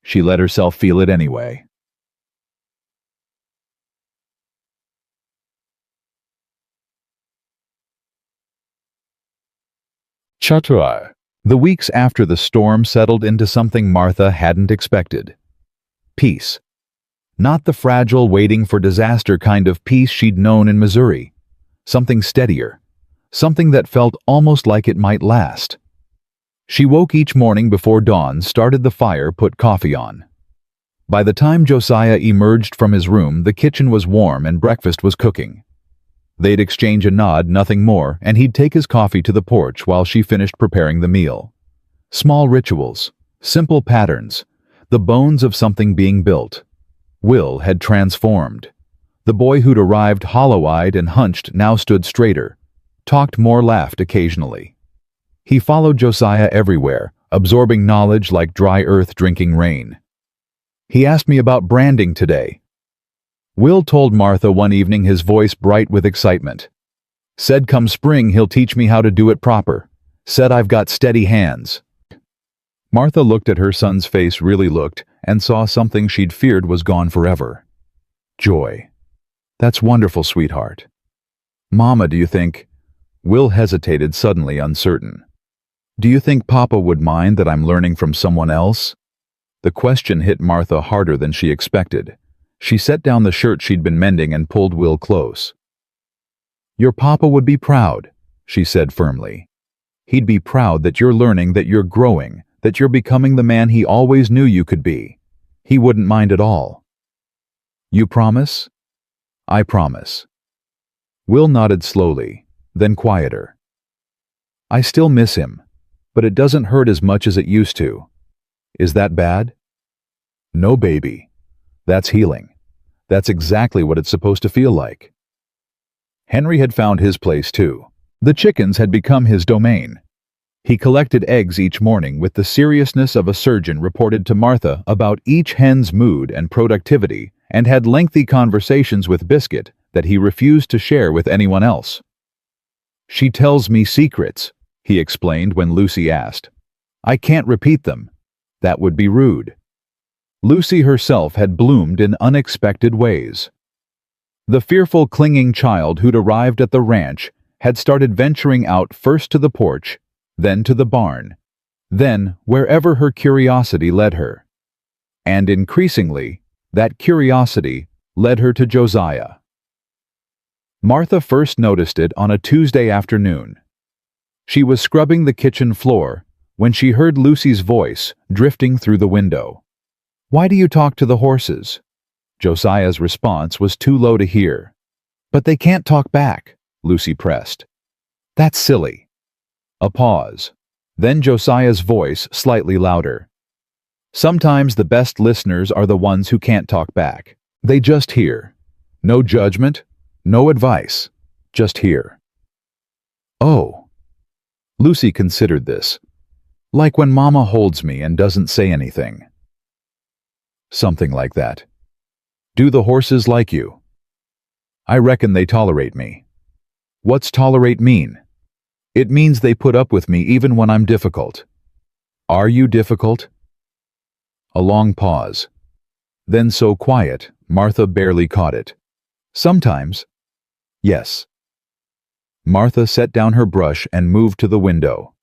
She let herself feel it anyway. Chaturai. The weeks after the storm settled into something Martha hadn't expected. Peace. Not the fragile, waiting for disaster kind of peace she'd known in Missouri. Something steadier. Something that felt almost like it might last. She woke each morning before dawn, started the fire, put coffee on. By the time Josiah emerged from his room, the kitchen was warm and breakfast was cooking. They'd exchange a nod, nothing more, and he'd take his coffee to the porch while she finished preparing the meal. Small rituals, simple patterns, the bones of something being built. Will had transformed. The boy who'd arrived hollow-eyed and hunched now stood straighter, talked more, laughed occasionally. He followed Josiah everywhere, absorbing knowledge like dry earth drinking rain. "He asked me about branding today." Will told Martha one evening, his voice bright with excitement. "Said come spring he'll teach me how to do it proper. Said I've got steady hands." Martha looked at her son's face, really looked, and saw something she'd feared was gone forever. Joy. "That's wonderful, sweetheart." "Mama, do you think—" Will hesitated, suddenly uncertain. "Do you think Papa would mind that I'm learning from someone else?" The question hit Martha harder than she expected. She set down the shirt she'd been mending and pulled Will close. "Your Papa would be proud," she said firmly. "He'd be proud that you're learning, that you're growing, that you're becoming the man he always knew you could be. He wouldn't mind at all." "You promise?" "I promise." Will nodded slowly, then quieter. "I still miss him, but it doesn't hurt as much as it used to. Is that bad?" No, baby. That's healing. That's exactly what it's supposed to feel like. Henry had found his place too. The chickens had become his domain. He collected eggs each morning with the seriousness of a surgeon, reported to Martha about each hen's mood and productivity, and had lengthy conversations with Biscuit that he refused to share with anyone else. "She tells me secrets," he explained when Lucy asked. "I can't repeat them. That would be rude." Lucy herself had bloomed in unexpected ways. The fearful, clinging child who'd arrived at the ranch had started venturing out first to the porch, then to the barn, then wherever her curiosity led her. And increasingly, that curiosity led her to Josiah. Martha first noticed it on a Tuesday afternoon. She was scrubbing the kitchen floor when she heard Lucy's voice drifting through the window. "Why do you talk to the horses?" Josiah's response was too low to hear. "But they can't talk back," Lucy pressed. "That's silly." A pause. Then Josiah's voice slightly louder. "Sometimes the best listeners are the ones who can't talk back. They just hear. No judgment, no advice. Just hear." "Oh." Lucy considered this. "Like when Mama holds me and doesn't say anything." "Something like that. Do the horses like you?" "I reckon they tolerate me." "What's tolerate mean?" "It means they put up with me even when I'm difficult." "Are you difficult?" A long pause. Then so quiet, Martha barely caught it. "Sometimes." "Yes." Martha set down her brush and moved to the window.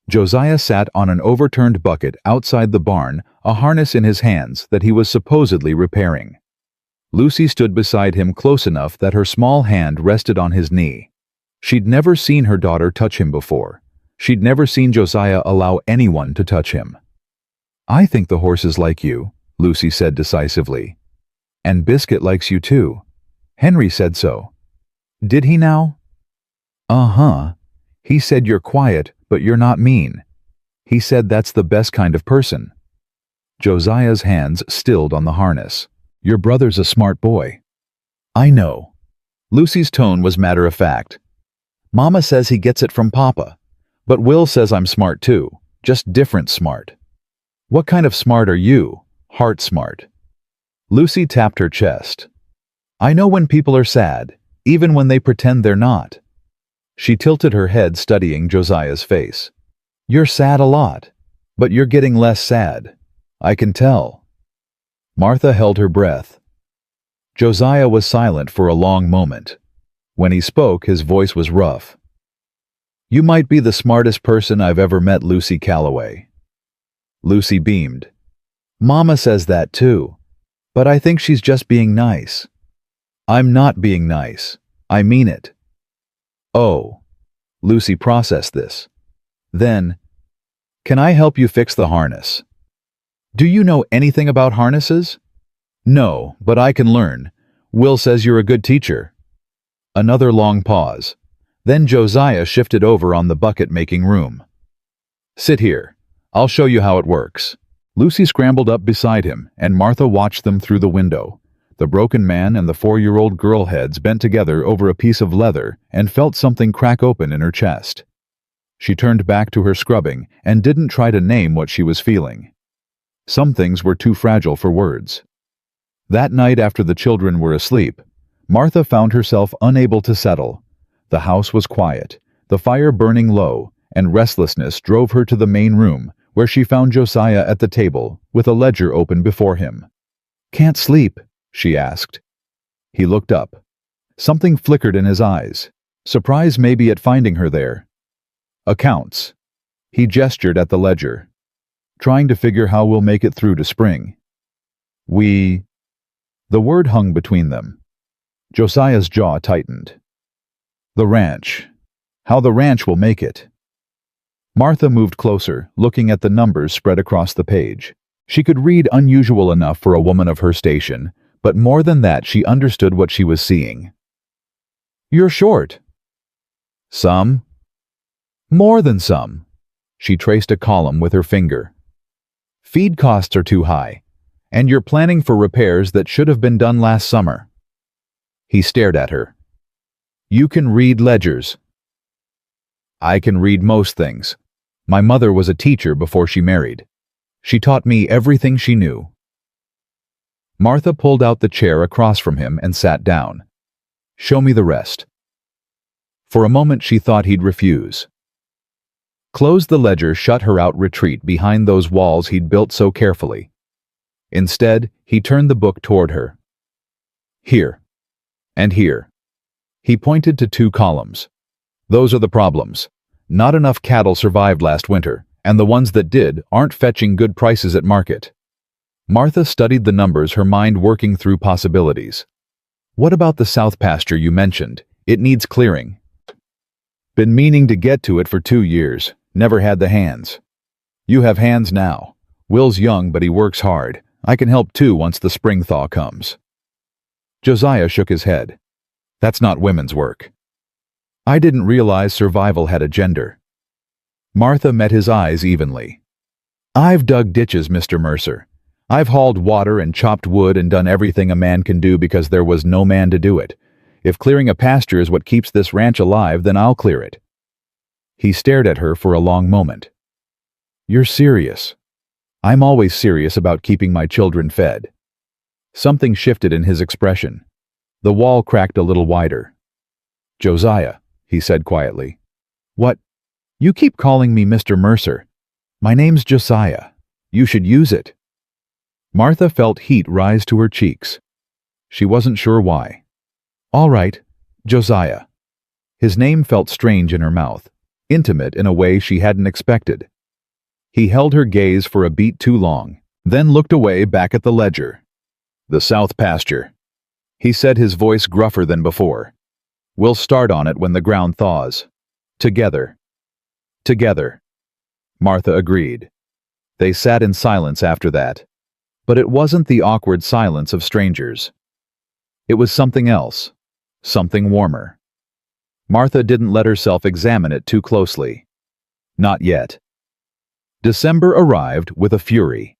Josiah sat on an overturned bucket outside the barn, a harness in his hands that he was supposedly repairing. Lucy stood beside him close enough that her small hand rested on his knee. She'd never seen her daughter touch him before. She'd never seen Josiah allow anyone to touch him. "I think the horses like you," Lucy said decisively. "And Biscuit likes you too. Henry said so." "Did he now?" "Uh-huh. He said you're quiet, but you're not mean. He said that's the best kind of person." Josiah's hands stilled on the harness. "Your brother's a smart boy." "I know." Lucy's tone was matter-of-fact. "Mama says he gets it from Papa, but Will says I'm smart too, just different smart." "What kind of smart are you? Heart smart?" Lucy tapped her chest. "I know when people are sad, even when they pretend they're not." She tilted her head, studying Josiah's face. "You're sad a lot, but you're getting less sad. I can tell." Martha held her breath. Josiah was silent for a long moment. When he spoke, his voice was rough. "You might be the smartest person I've ever met, Lucy Calloway." Lucy beamed. "Mama says that too, but I think she's just being nice." "I'm not being nice. I mean it." "Oh." Lucy processed this. Then, "Can I help you fix the harness?" "Do you know anything about harnesses?" "No, but I can learn. Will says you're a good teacher." Another long pause. Then Josiah shifted over on the bucket-making room. "Sit here. I'll show you how it works." Lucy scrambled up beside him, and Martha watched them through the window. The broken man and the 4-year-old girl heads bent together over a piece of leather and felt something crack open in her chest. She turned back to her scrubbing and didn't try to name what she was feeling. Some things were too fragile for words. That night, after the children were asleep, Martha found herself unable to settle. The house was quiet, the fire burning low, and restlessness drove her to the main room, where she found Josiah at the table, with a ledger open before him. "Can't sleep?" she asked. He looked up. Something flickered in his eyes, surprise maybe at finding her there. "Accounts." He gestured at the ledger. "Trying to figure how we'll make it through to spring." "We..." The word hung between them. Josiah's jaw tightened. "The ranch. How the ranch will make it." Martha moved closer, looking at the numbers spread across the page. She could read unusual enough for a woman of her station, but more than that, she understood what she was seeing. "You're short." "Some?" "More than some." She traced a column with her finger. "Feed costs are too high. And you're planning for repairs that should have been done last summer. He stared at her. You can read ledgers. I can read most things. My mother was a teacher before she married. She taught me everything she knew. Martha pulled out the chair across from him and sat down. Show me the rest. For a moment she thought he'd refuse. Close the ledger shut her out retreat behind those walls he'd built so carefully. Instead, he turned the book toward her. Here. And here. He pointed to 2 columns. Those are the problems. Not enough cattle survived last winter, and the ones that did aren't fetching good prices at market. Martha studied the numbers, her mind working through possibilities. What about the south pasture you mentioned? It needs clearing. Been meaning to get to it for 2 years. Never had the hands. You have hands now. Will's young, but he works hard. I can help too once the spring thaw comes. Josiah shook his head. That's not women's work. I didn't realize survival had a gender. Martha met his eyes evenly. I've dug ditches, Mr. Mercer. I've hauled water and chopped wood and done everything a man can do because there was no man to do it. If clearing a pasture is what keeps this ranch alive, then I'll clear it. He stared at her for a long moment. You're serious. I'm always serious about keeping my children fed. Something shifted in his expression. The wall cracked a little wider. Josiah, he said quietly. What? You keep calling me Mr. Mercer. My name's Josiah. You should use it. Martha felt heat rise to her cheeks. She wasn't sure why. All right, Josiah. His name felt strange in her mouth, intimate in a way she hadn't expected. He held her gaze for a beat too long, then looked away back at the ledger. The south pasture. He said, his voice gruffer than before. We'll start on it when the ground thaws. Together. Together. Martha agreed. They sat in silence after that. But it wasn't the awkward silence of strangers. It was something else. Something warmer. Martha didn't let herself examine it too closely. Not yet. December arrived with a fury.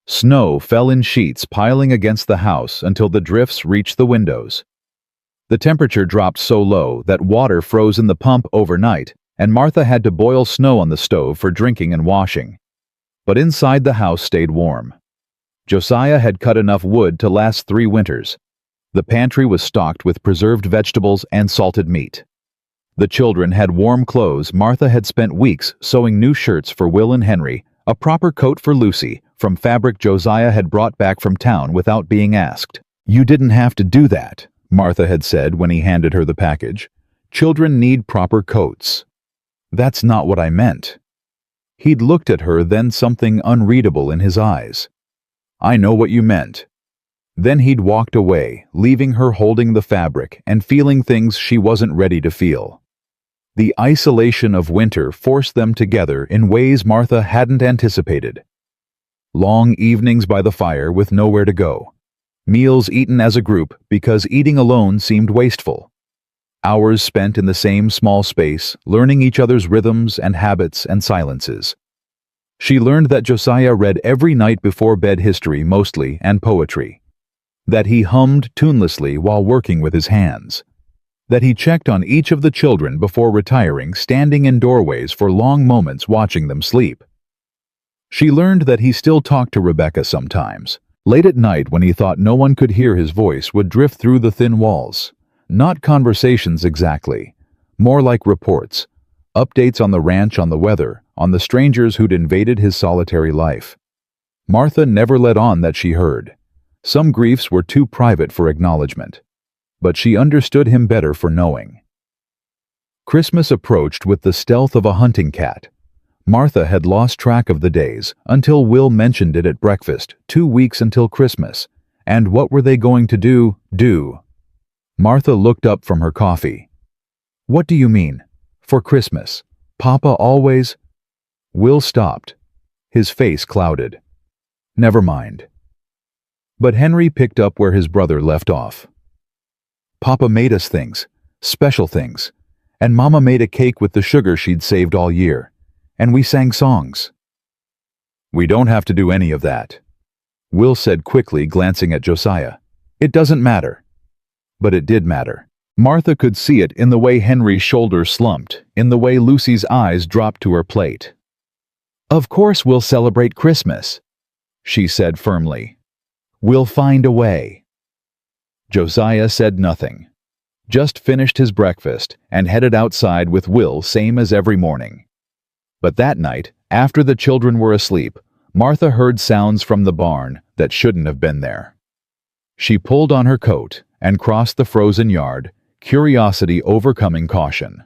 Snow fell in sheets piling against the house until the drifts reached the windows. The temperature dropped so low that water froze in the pump overnight, and Martha had to boil snow on the stove for drinking and washing. But inside the house stayed warm. Josiah had cut enough wood to last 3 winters. The pantry was stocked with preserved vegetables and salted meat. The children had warm clothes. Martha had spent weeks sewing new shirts for Will and Henry, a proper coat for Lucy, from fabric Josiah had brought back from town without being asked. You didn't have to do that, Martha had said when he handed her the package. Children need proper coats. That's not what I meant. He'd looked at her, then something unreadable in his eyes. I know what you meant. Then he'd walked away, leaving her holding the fabric and feeling things she wasn't ready to feel. The isolation of winter forced them together in ways Martha hadn't anticipated. Long evenings by the fire with nowhere to go. Meals eaten as a group because eating alone seemed wasteful. Hours spent in the same small space, learning each other's rhythms and habits and silences. She learned that Josiah read every night before bed history mostly and poetry. That he hummed tunelessly while working with his hands. That he checked on each of the children before retiring, standing in doorways for long moments watching them sleep. She learned that he still talked to Rebecca sometimes. Late at night when he thought no one could hear his voice would drift through the thin walls. Not conversations exactly. More like reports. Updates on the ranch, on the weather, on the strangers who'd invaded his solitary life. Martha never let on that she heard. Some griefs were too private for acknowledgement. But she understood him better for knowing. Christmas approached with the stealth of a hunting cat. Martha had lost track of the days until Will mentioned it at breakfast, 2 weeks until Christmas. And what were they going to do? Martha looked up from her coffee. What do you mean? For Christmas? Papa always... Will stopped. His face clouded. Never mind. But Henry picked up where his brother left off. Papa made us things, special things, and Mama made a cake with the sugar she'd saved all year, and we sang songs. We don't have to do any of that. Will said quickly, glancing at Josiah. "It doesn't matter." But it did matter. Martha could see it in the way Henry's shoulders slumped, in the way Lucy's eyes dropped to her plate. "Of course we'll celebrate Christmas," she said firmly. "We'll find a way." Josiah said nothing, just finished his breakfast and headed outside with Will, same as every morning. But that night, after the children were asleep, Martha heard sounds from the barn that shouldn't have been there. She pulled on her coat and crossed the frozen yard, curiosity overcoming caution.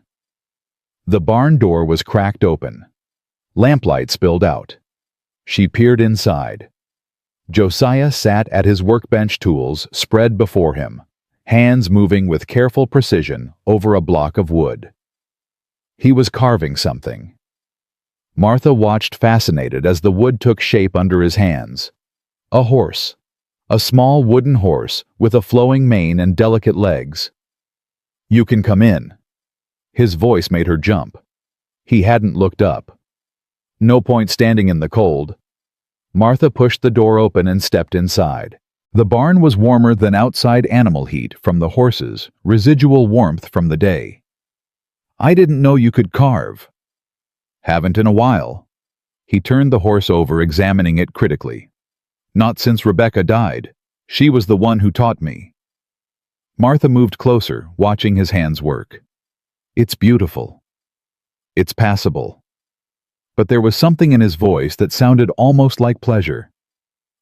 The barn door was cracked open. Lamplight spilled out. She peered inside. Josiah sat at his workbench, tools spread before him, hands moving with careful precision over a block of wood. He was carving something. Martha watched fascinated as the wood took shape under his hands. A horse. A small wooden horse with a flowing mane and delicate legs. "You can come in." His voice made her jump. He hadn't looked up. No point standing in the cold. Martha pushed the door open and stepped inside. The barn was warmer than outside animal heat from the horses, residual warmth from the day. "I didn't know you could carve." "Haven't in a while." He turned the horse over, examining it critically. "Not since Rebecca died. She was the one who taught me." Martha moved closer, watching his hands work. "It's beautiful. It's passable." But there was something in his voice that sounded almost like pleasure.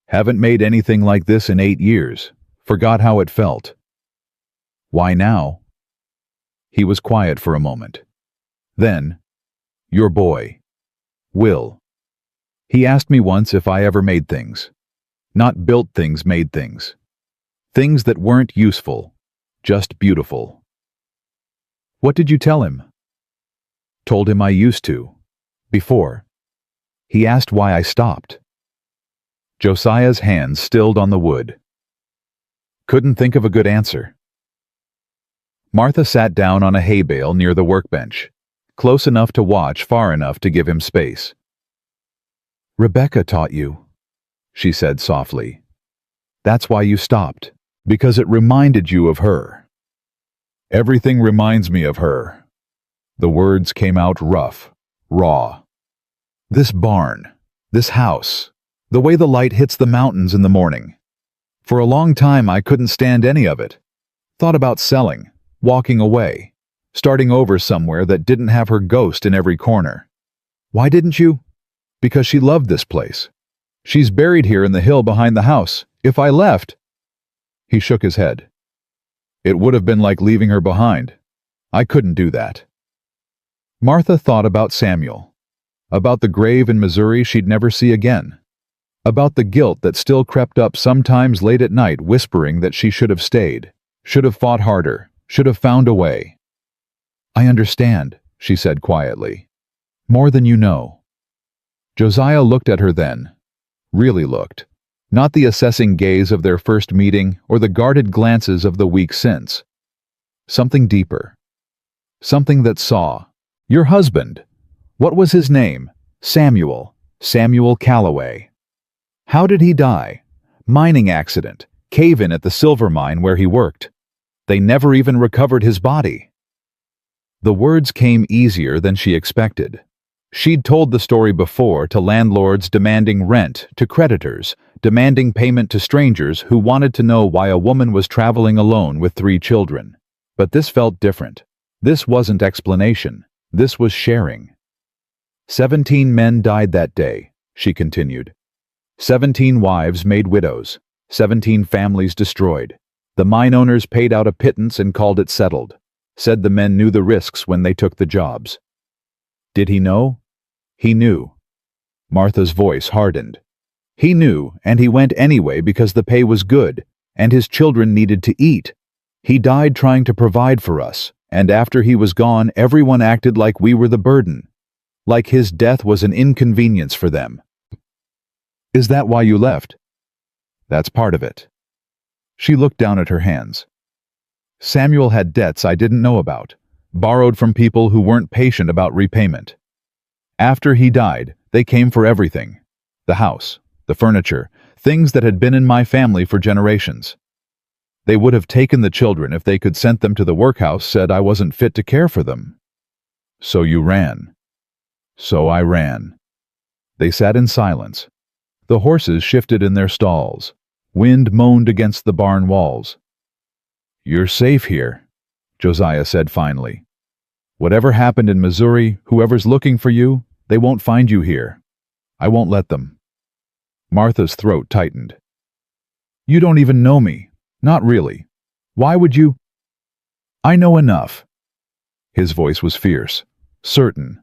"Haven't made anything like this in 8 years. Forgot how it felt." "Why now?" He was quiet for a moment. Then, "Your boy, Will. He asked me once if I ever made things. Not built things, made things. Things that weren't useful, just beautiful." "What did you tell him?" "Told him I used to. Before. He asked why I stopped." Josiah's hands stilled on the wood. Couldn't think of a good answer. Martha sat down on a hay bale near the workbench, close enough to watch, far enough to give him space. "Rebecca taught you," she said softly. "That's why you stopped, because it reminded you of her." "Everything reminds me of her." The words came out rough, raw. "This barn, this house, the way the light hits the mountains in the morning. For a long time I couldn't stand any of it. Thought about selling, walking away, starting over somewhere that didn't have her ghost in every corner." "Why didn't you?" "Because she loved this place. She's buried here in the hill behind the house. If I left—" He shook his head. "It would have been like leaving her behind. I couldn't do that." Martha thought about Samuel, about the grave in Missouri she'd never see again, about the guilt that still crept up sometimes late at night, whispering that she should have stayed, should have fought harder, should have found a way. "I understand," she said quietly. "More than you know." Josiah looked at her then. Really looked. Not the assessing gaze of their first meeting or the guarded glances of the week since. Something deeper. Something that saw. "Your husband. What was his name?" "Samuel. Samuel Calloway." "How did he die?" "Mining accident. Cave-in at the silver mine where he worked. They never even recovered his body." The words came easier than she expected. She'd told the story before to landlords demanding rent, to creditors, demanding payment to strangers who wanted to know why a woman was traveling alone with 3 children. But this felt different. This wasn't explanation. This was sharing. 17 men died that day, she continued. 17 wives made widows. 17 families destroyed. The mine owners paid out a pittance and called it settled. Said the men knew the risks when they took the jobs. Did he know? He knew. Martha's voice hardened. He knew, and he went anyway because the pay was good, and his children needed to eat. He died trying to provide for us, and after he was gone, everyone acted like we were the burden. Like his death was an inconvenience for them. Is that why you left? That's part of it. She looked down at her hands. Samuel had debts I didn't know about, borrowed from people who weren't patient about repayment. After he died, they came for everything. The house, the furniture, things that had been in my family for generations. They would have taken the children if they could sent them to the workhouse, said I wasn't fit to care for them. So you ran. So I ran. They sat in silence. The horses shifted in their stalls. Wind moaned against the barn walls. You're safe here, Josiah said finally. Whatever happened in Missouri, whoever's looking for you, they won't find you here. I won't let them. Martha's throat tightened. You don't even know me. Not really. Why would you? I know enough. His voice was fierce, certain.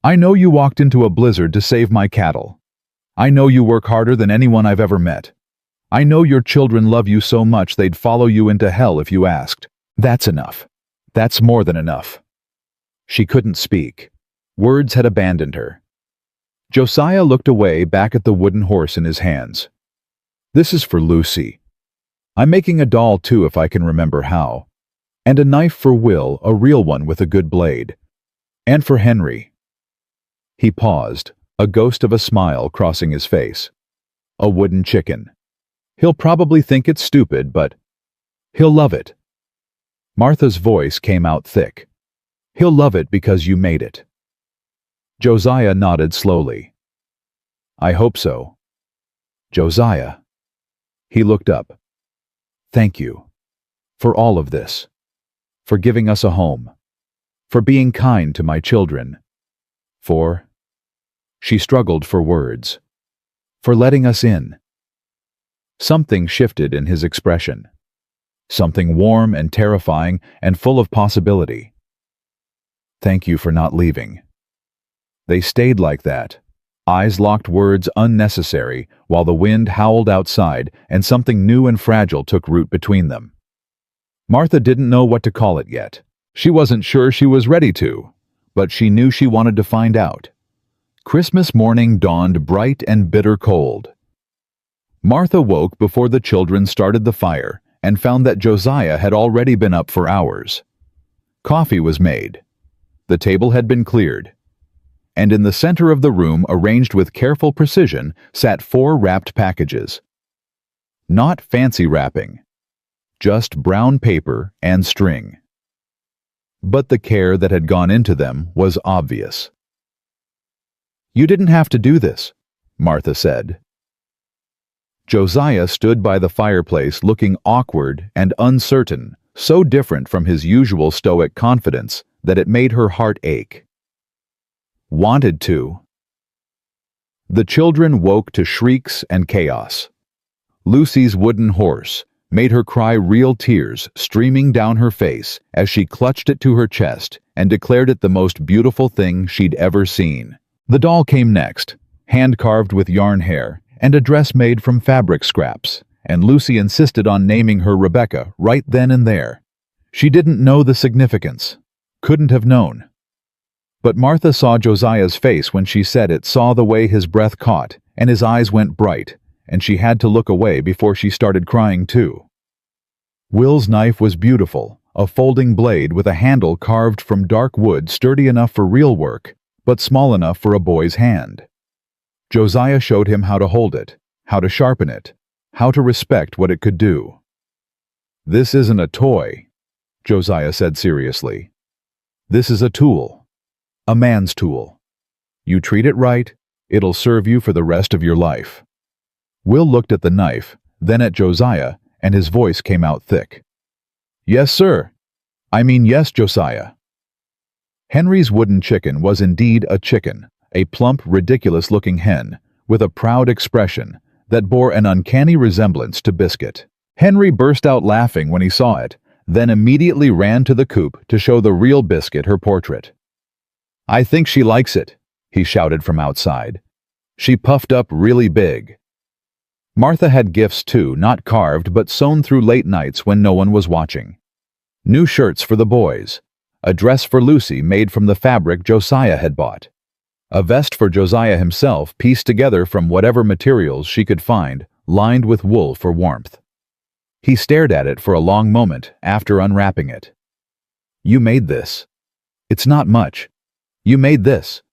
I know you walked into a blizzard to save my cattle. I know you work harder than anyone I've ever met. I know your children love you so much they'd follow you into hell if you asked. That's enough. That's more than enough. She couldn't speak. Words had abandoned her. Josiah looked away back at the wooden horse in his hands. This is for Lucy. I'm making a doll too if I can remember how. And a knife for Will, a real one with a good blade. And for Henry. He paused, a ghost of a smile crossing his face. A wooden chicken. He'll probably think it's stupid, but he'll love it. Martha's voice came out thick. He'll love it because you made it. Josiah nodded slowly. I hope so. Josiah. He looked up. Thank you. For all of this. For giving us a home. For being kind to my children. For... She struggled for words. For letting us in. Something shifted in his expression. Something warm and terrifying and full of possibility. Thank you for not leaving. They stayed like that, eyes locked, words unnecessary, while the wind howled outside and something new and fragile took root between them. Martha didn't know what to call it yet. She wasn't sure she was ready to, but she knew she wanted to find out. Christmas morning dawned bright and bitter cold. Martha woke before the children started the fire and found that Josiah had already been up for hours. Coffee was made. The table had been cleared. And in the center of the room, arranged with careful precision, sat 4 wrapped packages. Not fancy wrapping. Just brown paper and string. But the care that had gone into them was obvious. You didn't have to do this, Martha said. Josiah stood by the fireplace looking awkward and uncertain, so different from his usual stoic confidence that it made her heart ache. Wanted to. The children woke to shrieks and chaos. Lucy's wooden horse made her cry, real tears streaming down her face as she clutched it to her chest and declared it the most beautiful thing she'd ever seen. The doll came next, hand-carved with yarn hair, and a dress made from fabric scraps, and Lucy insisted on naming her Rebecca right then and there. She didn't know the significance, couldn't have known. But Martha saw Josiah's face when she said it, saw the way his breath caught, and his eyes went bright, and she had to look away before she started crying too. Will's knife was beautiful, a folding blade with a handle carved from dark wood, sturdy enough for real work, but small enough for a boy's hand. Josiah showed him how to hold it, how to sharpen it, how to respect what it could do. This isn't a toy, Josiah said seriously. This is a tool, a man's tool. You treat it right, it'll serve you for the rest of your life. Will looked at the knife, then at Josiah, and his voice came out thick. Yes, sir. I mean yes, Josiah. Henry's wooden chicken was indeed a chicken, a plump, ridiculous-looking hen, with a proud expression that bore an uncanny resemblance to Biscuit. Henry burst out laughing when he saw it, then immediately ran to the coop to show the real Biscuit her portrait. I think she likes it, he shouted from outside. She puffed up really big. Martha had gifts too, not carved but sewn through late nights when no one was watching. New shirts for the boys, a dress for Lucy made from the fabric Josiah had bought, a vest for Josiah himself pieced together from whatever materials she could find, lined with wool for warmth. He stared at it for a long moment after unwrapping it. You made this. It's not much. You made this.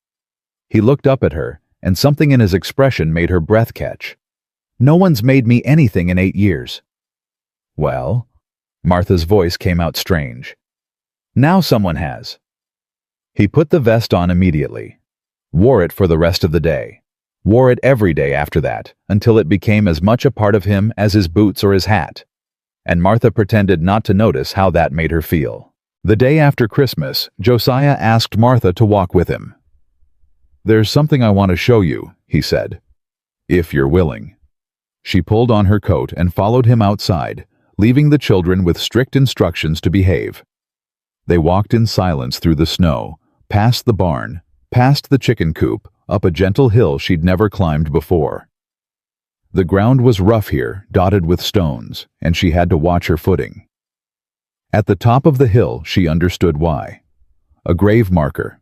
He looked up at her, and something in his expression made her breath catch. No one's made me anything in 8 years. Well, Martha's voice came out strange. Now someone has. He put the vest on immediately. Wore it for the rest of the day. Wore it every day after that, until it became as much a part of him as his boots or his hat. And Martha pretended not to notice how that made her feel. The day after Christmas, Josiah asked Martha to walk with him. "There's something I want to show you," he said. "If you're willing." She pulled on her coat and followed him outside, leaving the children with strict instructions to behave. They walked in silence through the snow, past the barn, past the chicken coop, up a gentle hill she'd never climbed before. The ground was rough here, dotted with stones, and she had to watch her footing. At the top of the hill, she understood why. A grave marker.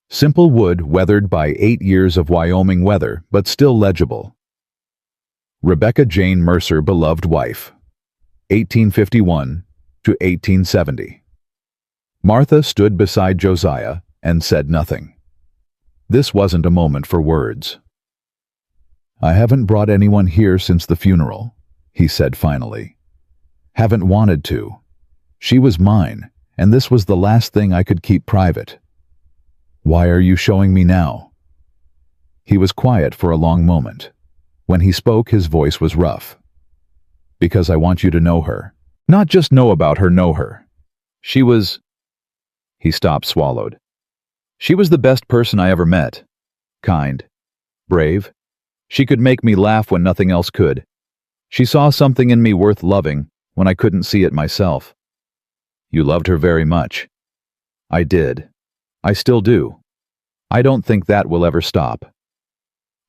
Simple wood weathered by 8 years of Wyoming weather, but still legible. Rebecca Jane Mercer, beloved wife, 1851 to 1870. Martha stood beside Josiah and said nothing. This wasn't a moment for words. "I haven't brought anyone here since the funeral," he said finally. "Haven't wanted to. She was mine, and this was the last thing I could keep private. Why are you showing me now?" He was quiet for a long moment. When he spoke, his voice was rough. "Because I want you to know her. Not just know about her, know her. She was—" He stopped, swallowed. "She was the best person I ever met. Kind. Brave. She could make me laugh when nothing else could. She saw something in me worth loving when I couldn't see it myself. You loved her very much." "I did. I still do. I don't think that will ever stop."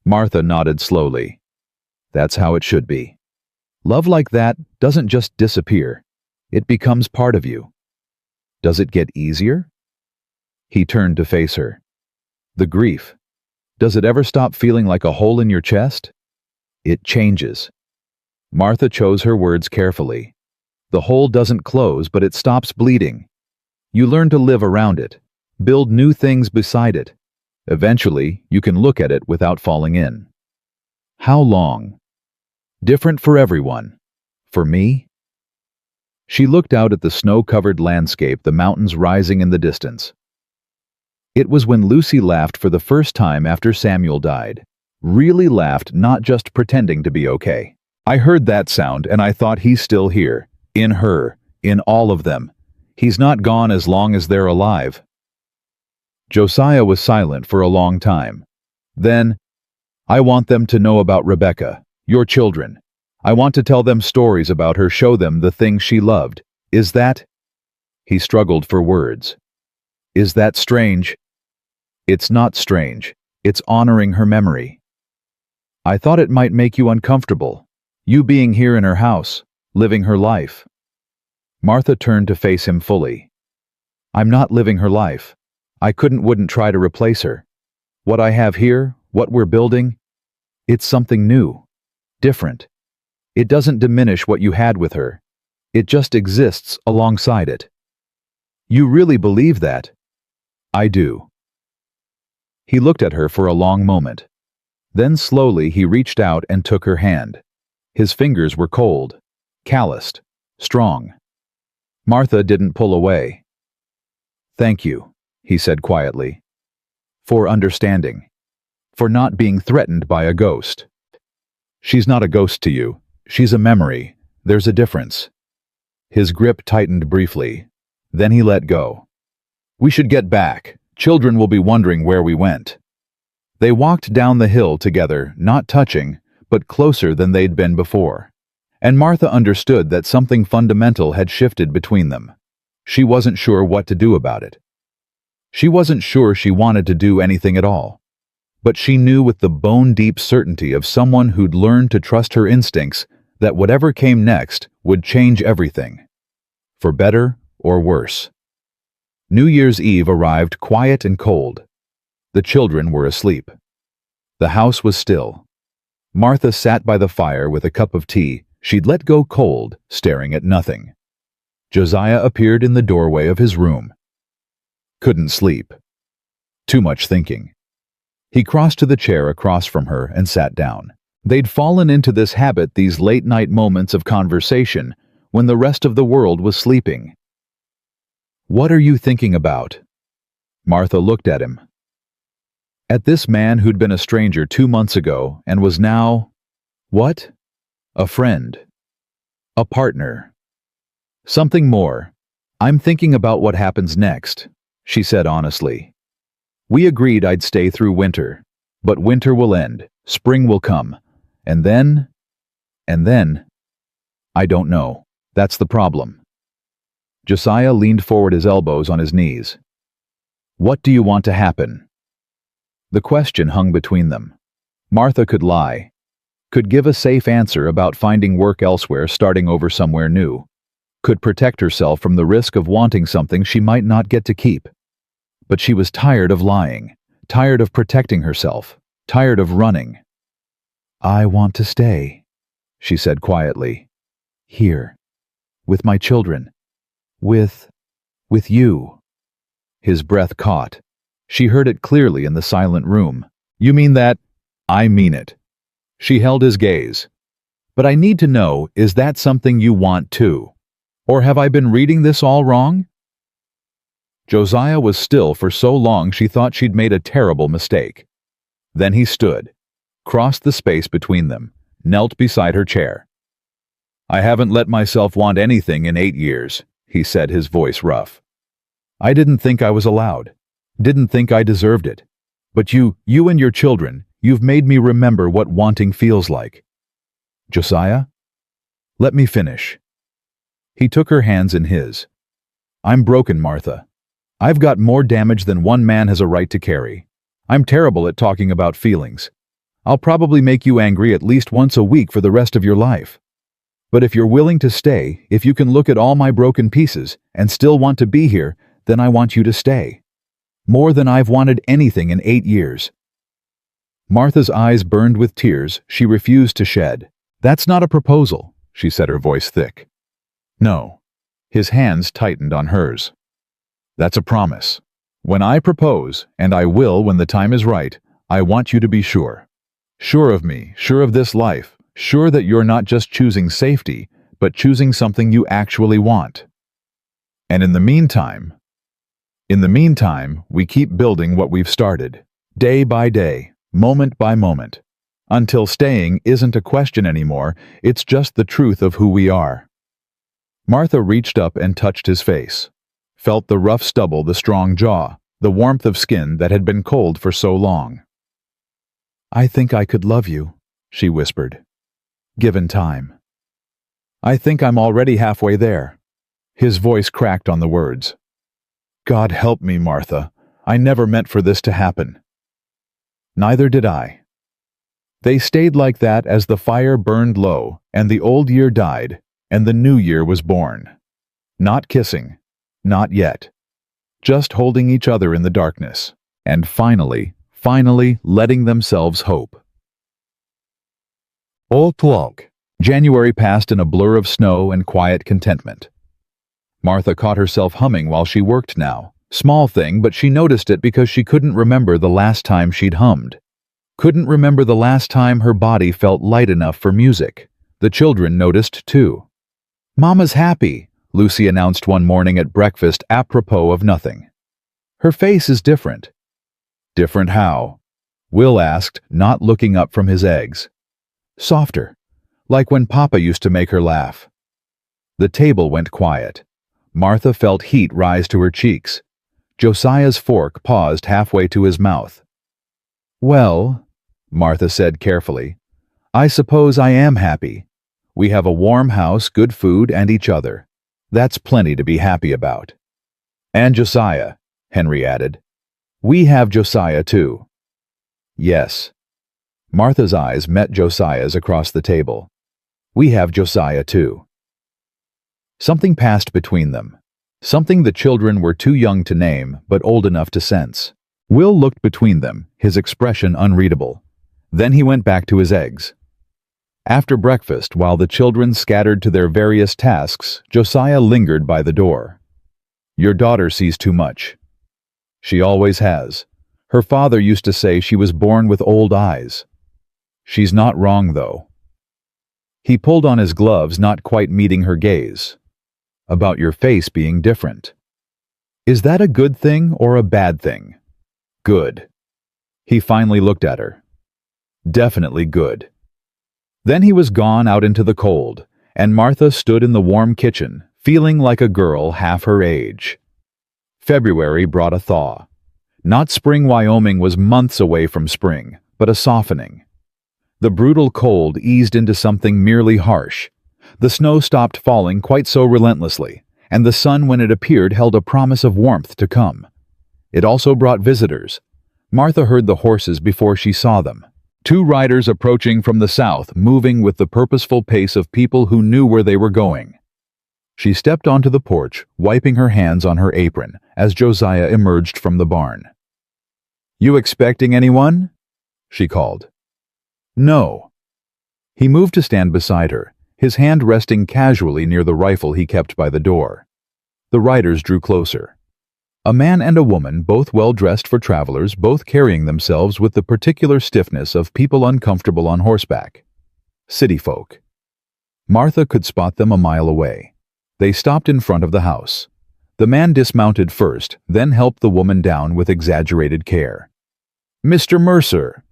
Martha nodded slowly. "That's how it should be. Love like that doesn't just disappear. It becomes part of you. Does it get easier?" He turned to face her. "The grief. Does it ever stop feeling like a hole in your chest?" "It changes." Martha chose her words carefully. "The hole doesn't close, but it stops bleeding. You learn to live around it, build new things beside it. Eventually, you can look at it without falling in." "How long?" "Different for everyone. For me?" She looked out at the snow-covered landscape, the mountains rising in the distance. It was when Lucy laughed for the first time after Samuel died. Really laughed, not just pretending to be okay. "I heard that sound and I thought he's still here. In her. In all of them. He's not gone as long as they're alive." Josiah was silent for a long time. Then, "I want them to know about Rebecca, your children. I want to tell them stories about her, show them the things she loved. Is that—" He struggled for words. "Is that strange?" "It's not strange. It's honoring her memory." "I thought it might make you uncomfortable. You being here in her house, living her life." Martha turned to face him fully. "I'm not living her life. I wouldn't try to replace her. What I have here, what we're building, it's something new, different. It doesn't diminish what you had with her. It just exists alongside it." "You really believe that?" "I do." He looked at her for a long moment. Then slowly he reached out and took her hand. His fingers were cold, calloused, strong. Martha didn't pull away. "Thank you," he said quietly. "For understanding. For not being threatened by a ghost. She's not a ghost to you. She's a memory. There's a difference." His grip tightened briefly. Then he let go. "We should get back. Children will be wondering where we went." They walked down the hill together, not touching, but closer than they'd been before. And Martha understood that something fundamental had shifted between them. She wasn't sure what to do about it. She wasn't sure she wanted to do anything at all. But she knew with the bone-deep certainty of someone who'd learned to trust her instincts that whatever came next would change everything. For better or worse. New Year's Eve arrived quiet and cold. The children were asleep. The house was still. Martha sat by the fire with a cup of tea she'd let go cold, staring at nothing. Josiah appeared in the doorway of his room. Couldn't sleep. Too much thinking. He crossed to the chair across from her and sat down. They'd fallen into this habit, these late-night moments of conversation, when the rest of the world was sleeping. "What are you thinking about?" Martha looked at him. At this man who'd been a stranger 2 months ago and was now... what? A friend. A partner. Something more. "I'm thinking about what happens next," she said honestly. "We agreed I'd stay through winter, but winter will end, spring will come, and then... I don't know. That's the problem." Josiah leaned forward, his elbows on his knees. "What do you want to happen?" The question hung between them. Martha could lie, could give a safe answer about finding work elsewhere, starting over somewhere new, could protect herself from the risk of wanting something she might not get to keep. But she was tired of lying, tired of protecting herself, tired of running. "I want to stay," she said quietly. "Here. With my children. With you." His breath caught. She heard it clearly in the silent room. "You mean that?" "I mean it." She held his gaze. "But I need to know, is that something you want too? Or have I been reading this all wrong?" Josiah was still for so long she thought she'd made a terrible mistake. Then he stood, crossed the space between them, knelt beside her chair. "I haven't let myself want anything in 8 years, he said, his voice rough. "I didn't think I was allowed. Didn't think I deserved it. But you and your children, you've made me remember what wanting feels like." "Josiah? Let me finish." He took her hands in his. "I'm broken, Martha. I've got more damage than one man has a right to carry. I'm terrible at talking about feelings. I'll probably make you angry at least once a week for the rest of your life. But if you're willing to stay, if you can look at all my broken pieces and still want to be here, then I want you to stay. More than I've wanted anything in 8 years. Martha's eyes burned with tears she refused to shed. "That's not a proposal," she said, her voice thick. "No." His hands tightened on hers. "That's a promise. When I propose, and I will when the time is right, I want you to be sure. Sure of me, sure of this life, sure that you're not just choosing safety, but choosing something you actually want. And in the meantime, we keep building what we've started, day by day, moment by moment, until staying isn't a question anymore, it's just the truth of who we are." Martha reached up and touched his face, felt the rough stubble, the strong jaw, the warmth of skin that had been cold for so long. "I think I could love you," she whispered, "given time. I think I'm already halfway there." His voice cracked on the words. "God help me, Martha. I never meant for this to happen." "Neither did I." They stayed like that as the fire burned low, and the old year died, and the new year was born. Not kissing. Not yet. Just holding each other in the darkness. And finally letting themselves hope. Old Tlog. January passed in a blur of snow and quiet contentment. Martha caught herself humming while she worked now. Small thing, but she noticed it because she couldn't remember the last time she'd hummed. Couldn't remember the last time her body felt light enough for music. The children noticed too. "Mama's happy," Lucy announced one morning at breakfast apropos of nothing. "Her face is different." "Different how?" Will asked, not looking up from his eggs. "Softer, like when Papa used to make her laugh." The table went quiet. Martha felt heat rise to her cheeks. Josiah's fork paused halfway to his mouth. "Well," Martha said carefully, "I suppose I am happy. We have a warm house, good food, and each other. That's plenty to be happy about." "And Josiah," Henry added. "We have Josiah too." "Yes." Martha's eyes met Josiah's across the table. "We have Josiah too." Something passed between them. Something the children were too young to name, but old enough to sense. Will looked between them, his expression unreadable. Then he went back to his eggs. After breakfast, while the children scattered to their various tasks, Josiah lingered by the door. "Your daughter sees too much." "She always has. Her father used to say she was born with old eyes." She's not wrong, though. He pulled on his gloves, not quite meeting her gaze. About your face being different. Is that a good thing or a bad thing? Good. He finally looked at her. Definitely good. Then he was gone out into the cold, and Martha stood in the warm kitchen, feeling like a girl half her age. February brought a thaw. Not spring. Wyoming was months away from spring, but a softening. The brutal cold eased into something merely harsh. The snow stopped falling quite so relentlessly, and the sun, when it appeared, held a promise of warmth to come. It also brought visitors. Martha heard the horses before she saw them. 2 riders approaching from the south, moving with the purposeful pace of people who knew where they were going. She stepped onto the porch, wiping her hands on her apron, as Josiah emerged from the barn. "You expecting anyone?" she called. "No." He moved to stand beside her, his hand resting casually near the rifle he kept by the door. The riders drew closer. A man and a woman, both well-dressed for travelers, both carrying themselves with the particular stiffness of people uncomfortable on horseback. City folk. Martha could spot them a mile away. They stopped in front of the house. The man dismounted first, then helped the woman down with exaggerated care. "Mr. Mercer."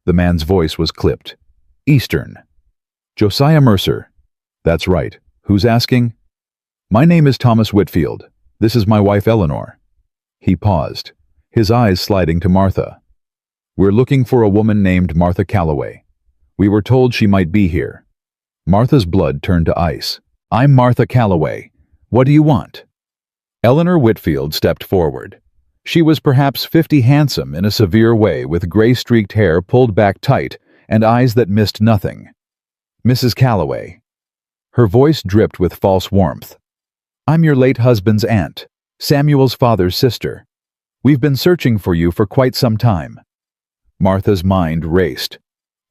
The man's voice was clipped. "Eastern." "Josiah Mercer." "That's right. Who's asking?" "My name is Thomas Whitfield. This is my wife Eleanor." He paused, his eyes sliding to Martha. "We're looking for a woman named Martha Calloway. We were told she might be here." Martha's blood turned to ice. "I'm Martha Calloway. What do you want?" Eleanor Whitfield stepped forward. She was perhaps 50, handsome in a severe way, with gray-streaked hair pulled back tight and eyes that missed nothing. "Mrs. Calloway." Her voice dripped with false warmth. "I'm your late husband's aunt, Samuel's father's sister. We've been searching for you for quite some time." Martha's mind raced.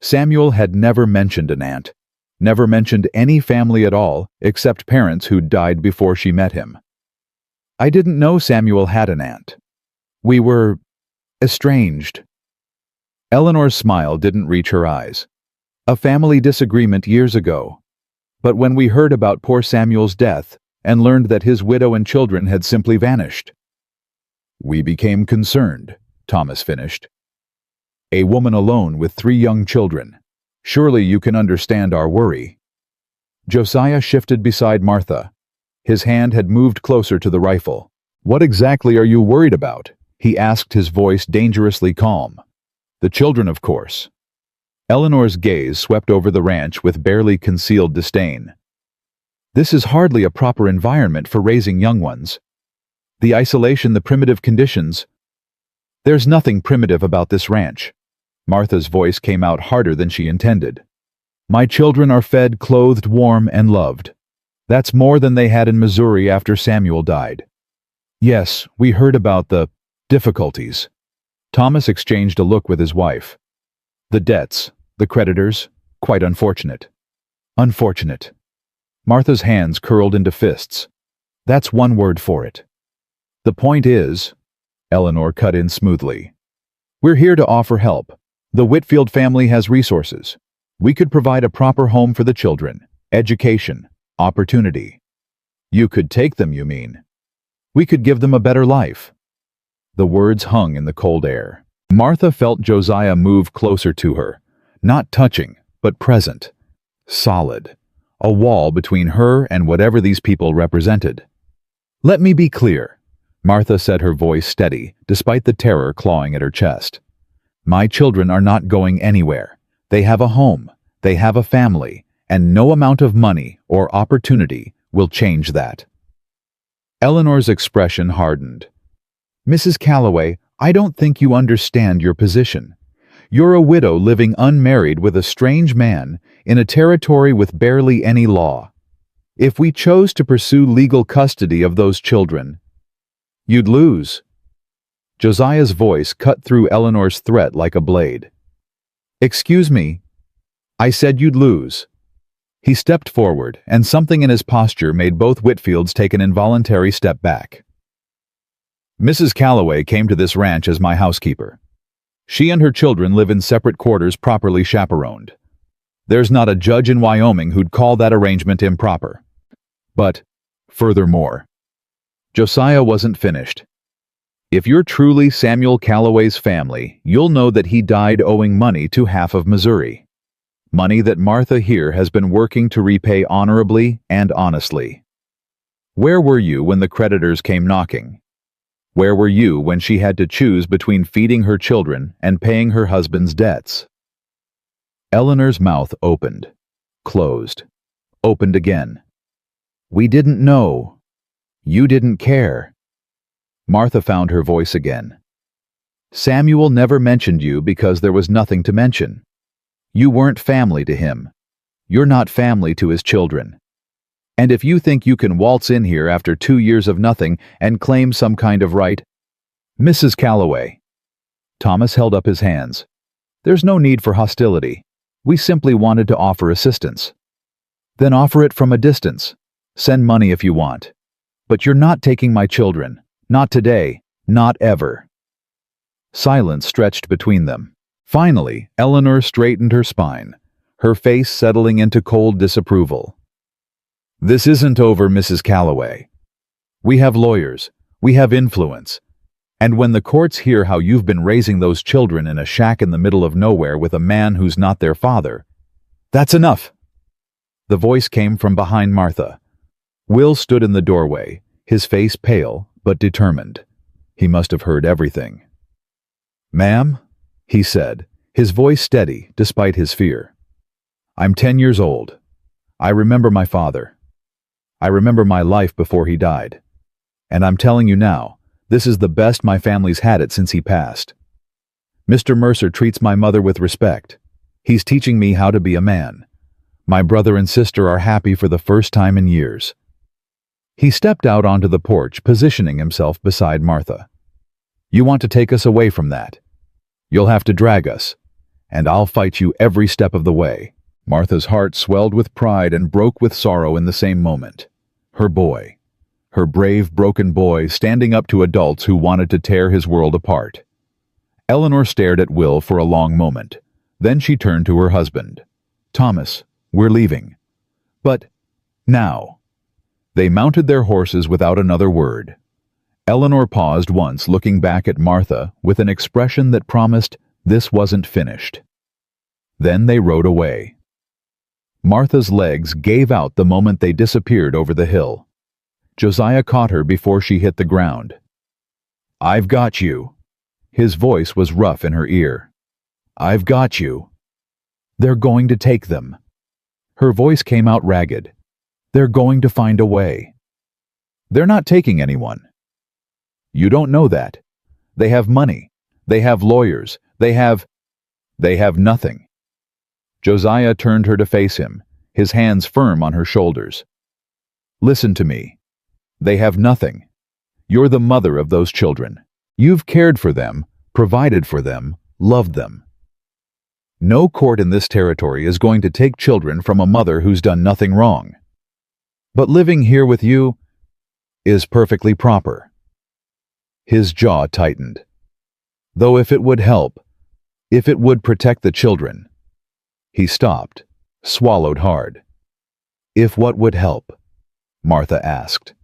Samuel had never mentioned an aunt, never mentioned any family at all, except parents who'd died before she met him. "I didn't know Samuel had an aunt. We were estranged." Eleanor's smile didn't reach her eyes. "A family disagreement years ago. But when we heard about poor Samuel's death and learned that his widow and children had simply vanished." "We became concerned," Thomas finished. "A woman alone with 3 young children. Surely you can understand our worry." Josiah shifted beside Martha. His hand had moved closer to the rifle. "What exactly are you worried about?" he asked, his voice dangerously calm. "The children, of course." Eleanor's gaze swept over the ranch with barely concealed disdain. "This is hardly a proper environment for raising young ones. The isolation, the primitive conditions." "There's nothing primitive about this ranch." Martha's voice came out harder than she intended. "My children are fed, clothed, warm, and loved. That's more than they had in Missouri after Samuel died. Yes, we heard about the difficulties." Thomas exchanged a look with his wife. "The debts, the creditors, quite unfortunate." "Unfortunate." Martha's hands curled into fists. "That's one word for it." "The point is," Eleanor cut in smoothly, "we're here to offer help. The Whitfield family has resources. We could provide a proper home for the children, education, opportunity." "You could take them, you mean?" "We could give them a better life." The words hung in the cold air. Martha felt Josiah move closer to her, not touching, but present. Solid. A wall between her and whatever these people represented. "Let me be clear," Martha said, her voice steady, despite the terror clawing at her chest. "My children are not going anywhere. They have a home, they have a family, and no amount of money or opportunity will change that." Eleanor's expression hardened. "Mrs. Calloway, I don't think you understand your position. You're a widow living unmarried with a strange man in a territory with barely any law. If we chose to pursue legal custody of those children, you'd lose." Josiah's voice cut through Eleanor's threat like a blade. "Excuse me. I said you'd lose." He stepped forward, and something in his posture made both Whitfields take an involuntary step back. "Mrs. Calloway came to this ranch as my housekeeper. She and her children live in separate quarters properly chaperoned. There's not a judge in Wyoming who'd call that arrangement improper. But, furthermore, Josiah wasn't finished. If you're truly Samuel Calloway's family, you'll know that he died owing money to half of Missouri. Money that Martha here has been working to repay honorably and honestly. Where were you when the creditors came knocking? Where were you when she had to choose between feeding her children and paying her husband's debts? Eleanor's mouth opened, closed, opened again. We didn't know. You didn't care. Martha found her voice again. Samuel never mentioned you because there was nothing to mention. You weren't family to him. You're not family to his children. And if you think you can waltz in here after 2 years of nothing and claim some kind of right, Mrs. Calloway. Thomas held up his hands. There's no need for hostility. We simply wanted to offer assistance. Then offer it from a distance. Send money if you want. But you're not taking my children. Not today. Not ever. Silence stretched between them. Finally, Eleanor straightened her spine, her face settling into cold disapproval. This isn't over, Mrs. Calloway. We have lawyers. We have influence. And when the courts hear how you've been raising those children in a shack in the middle of nowhere with a man who's not their father, that's enough. The voice came from behind Martha. Will stood in the doorway, his face pale but determined. He must have heard everything. Ma'am, he said, his voice steady despite his fear. I'm 10 years old. I remember my father. I remember my life before he died. And I'm telling you now, this is the best my family's had it since he passed. Mr. Mercer treats my mother with respect. He's teaching me how to be a man. My brother and sister are happy for the first time in years. He stepped out onto the porch, positioning himself beside Martha. You want to take us away from that? You'll have to drag us, and I'll fight you every step of the way. Martha's heart swelled with pride and broke with sorrow in the same moment. Her boy. Her brave, broken boy standing up to adults who wanted to tear his world apart. Eleanor stared at Will for a long moment. Then she turned to her husband. Thomas, we're leaving. But now. They mounted their horses without another word. Eleanor paused once, looking back at Martha with an expression that promised this wasn't finished. Then they rode away. Martha's legs gave out the moment they disappeared over the hill. Josiah caught her before she hit the ground. I've got you. His voice was rough in her ear. I've got you. They're going to take them. Her voice came out ragged. They're going to find a way. They're not taking anyone. You don't know that. They have money. They have lawyers. They have nothing. Josiah turned her to face him, his hands firm on her shoulders. Listen to me. They have nothing. You're the mother of those children. You've cared for them, provided for them, loved them. No court in this territory is going to take children from a mother who's done nothing wrong. But living here with you is perfectly proper. His jaw tightened. Though if it would help, if it would protect the children. He stopped, swallowed hard. If what would help? Martha asked.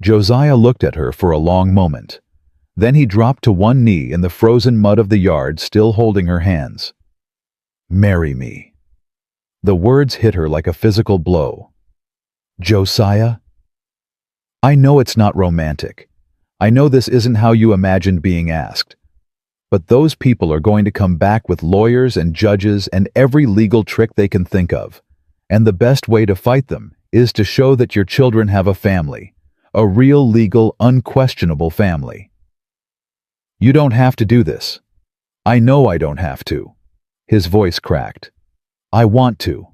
Josiah looked at her for a long moment. Then he dropped to one knee in the frozen mud of the yard, still holding her hands. Marry me. The words hit her like a physical blow. Josiah? I know it's not romantic. I know this isn't how you imagined being asked. But those people are going to come back with lawyers and judges and every legal trick they can think of. And the best way to fight them is to show that your children have a family. A real, legal, unquestionable family. You don't have to do this. I know I don't have to. His voice cracked. I want to.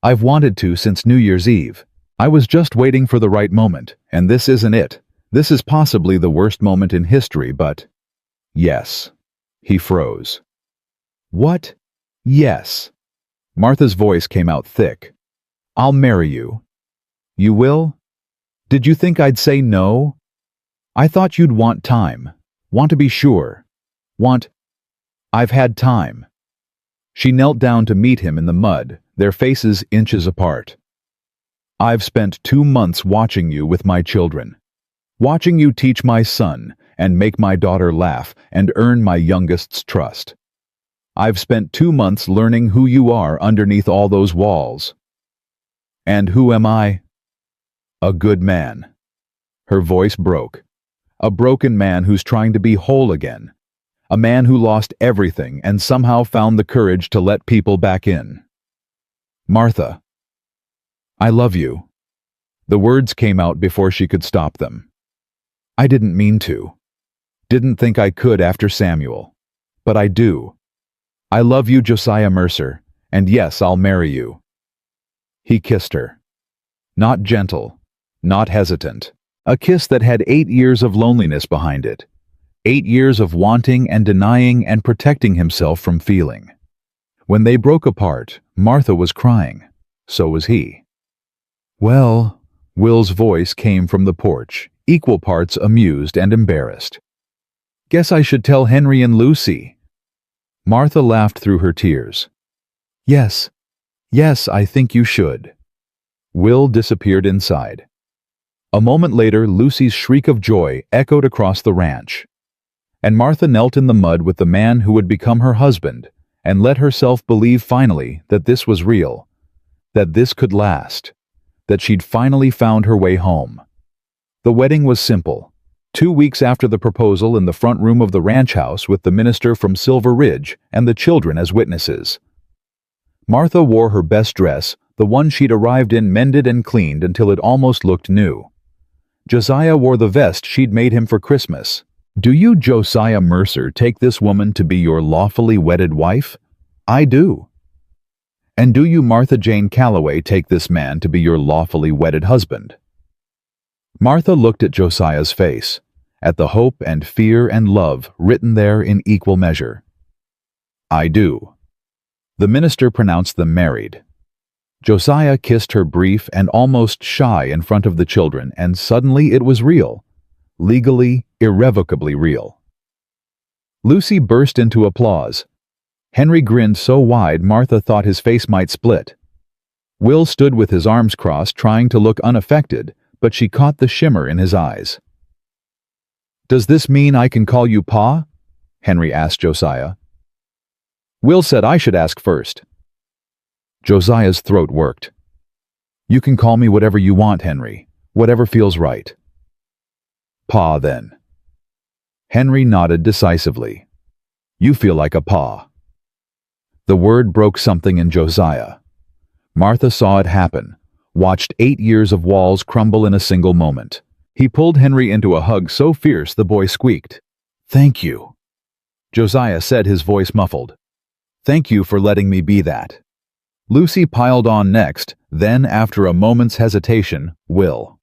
I've wanted to since New Year's Eve. I was just waiting for the right moment, and this isn't it. This is possibly the worst moment in history, but... Yes. He froze. What? Yes. Martha's voice came out thick. I'll marry you. You will? Did you think I'd say no? I thought you'd want time. Want to be sure. Want I've had time. She knelt down to meet him in the mud, their faces inches apart. I've spent 2 months watching you with my children. Watching you teach my son and make my daughter laugh and earn my youngest's trust. I've spent 2 months learning who you are underneath all those walls. And who am I? A good man. Her voice broke. A broken man who's trying to be whole again. A man who lost everything and somehow found the courage to let people back in. Martha. I love you. The words came out before she could stop them. I didn't mean to. Didn't think I could after Samuel. But I do. I love you, Josiah Mercer, and yes, I'll marry you. He kissed her. Not gentle, not hesitant. A kiss that had 8 years of loneliness behind it. 8 years of wanting and denying and protecting himself from feeling. When they broke apart, Martha was crying. So was he. Well, Will's voice came from the porch, equal parts amused and embarrassed. Guess I should tell Henry and Lucy. Martha laughed through her tears. Yes, I think you should. Will disappeared inside. A moment later, Lucy's shriek of joy echoed across the ranch. And Martha knelt in the mud with the man who would become her husband and let herself believe finally that this was real, that this could last, that she'd finally found her way home. The wedding was simple. 2 weeks after the proposal in the front room of the ranch house with the minister from Silver Ridge and the children as witnesses. Martha wore her best dress, the one she'd arrived in mended and cleaned until it almost looked new. Josiah wore the vest she'd made him for Christmas. Do you, Josiah Mercer, take this woman to be your lawfully wedded wife? I do. And do you, Martha Jane Calloway, take this man to be your lawfully wedded husband? Martha looked at Josiah's face, at the hope and fear and love written there in equal measure. I do. The minister pronounced them married. Josiah kissed her brief and almost shy in front of the children, and suddenly it was real. Legally, irrevocably real. Lucy burst into applause. Henry grinned so wide Martha thought his face might split. Will stood with his arms crossed, trying to look unaffected, but she caught the shimmer in his eyes. Does this mean I can call you Pa? Henry asked Josiah. Will said I should ask first. Josiah's throat worked. You can call me whatever you want, Henry. Whatever feels right. Pa, then. Henry nodded decisively. You feel like a pa. The word broke something in Josiah. Martha saw it happen, watched 8 years of walls crumble in a single moment. He pulled Henry into a hug so fierce the boy squeaked. Thank you. Josiah said, his voice muffled. Thank you for letting me be that. Lucy piled on next, then after a moment's hesitation, Will.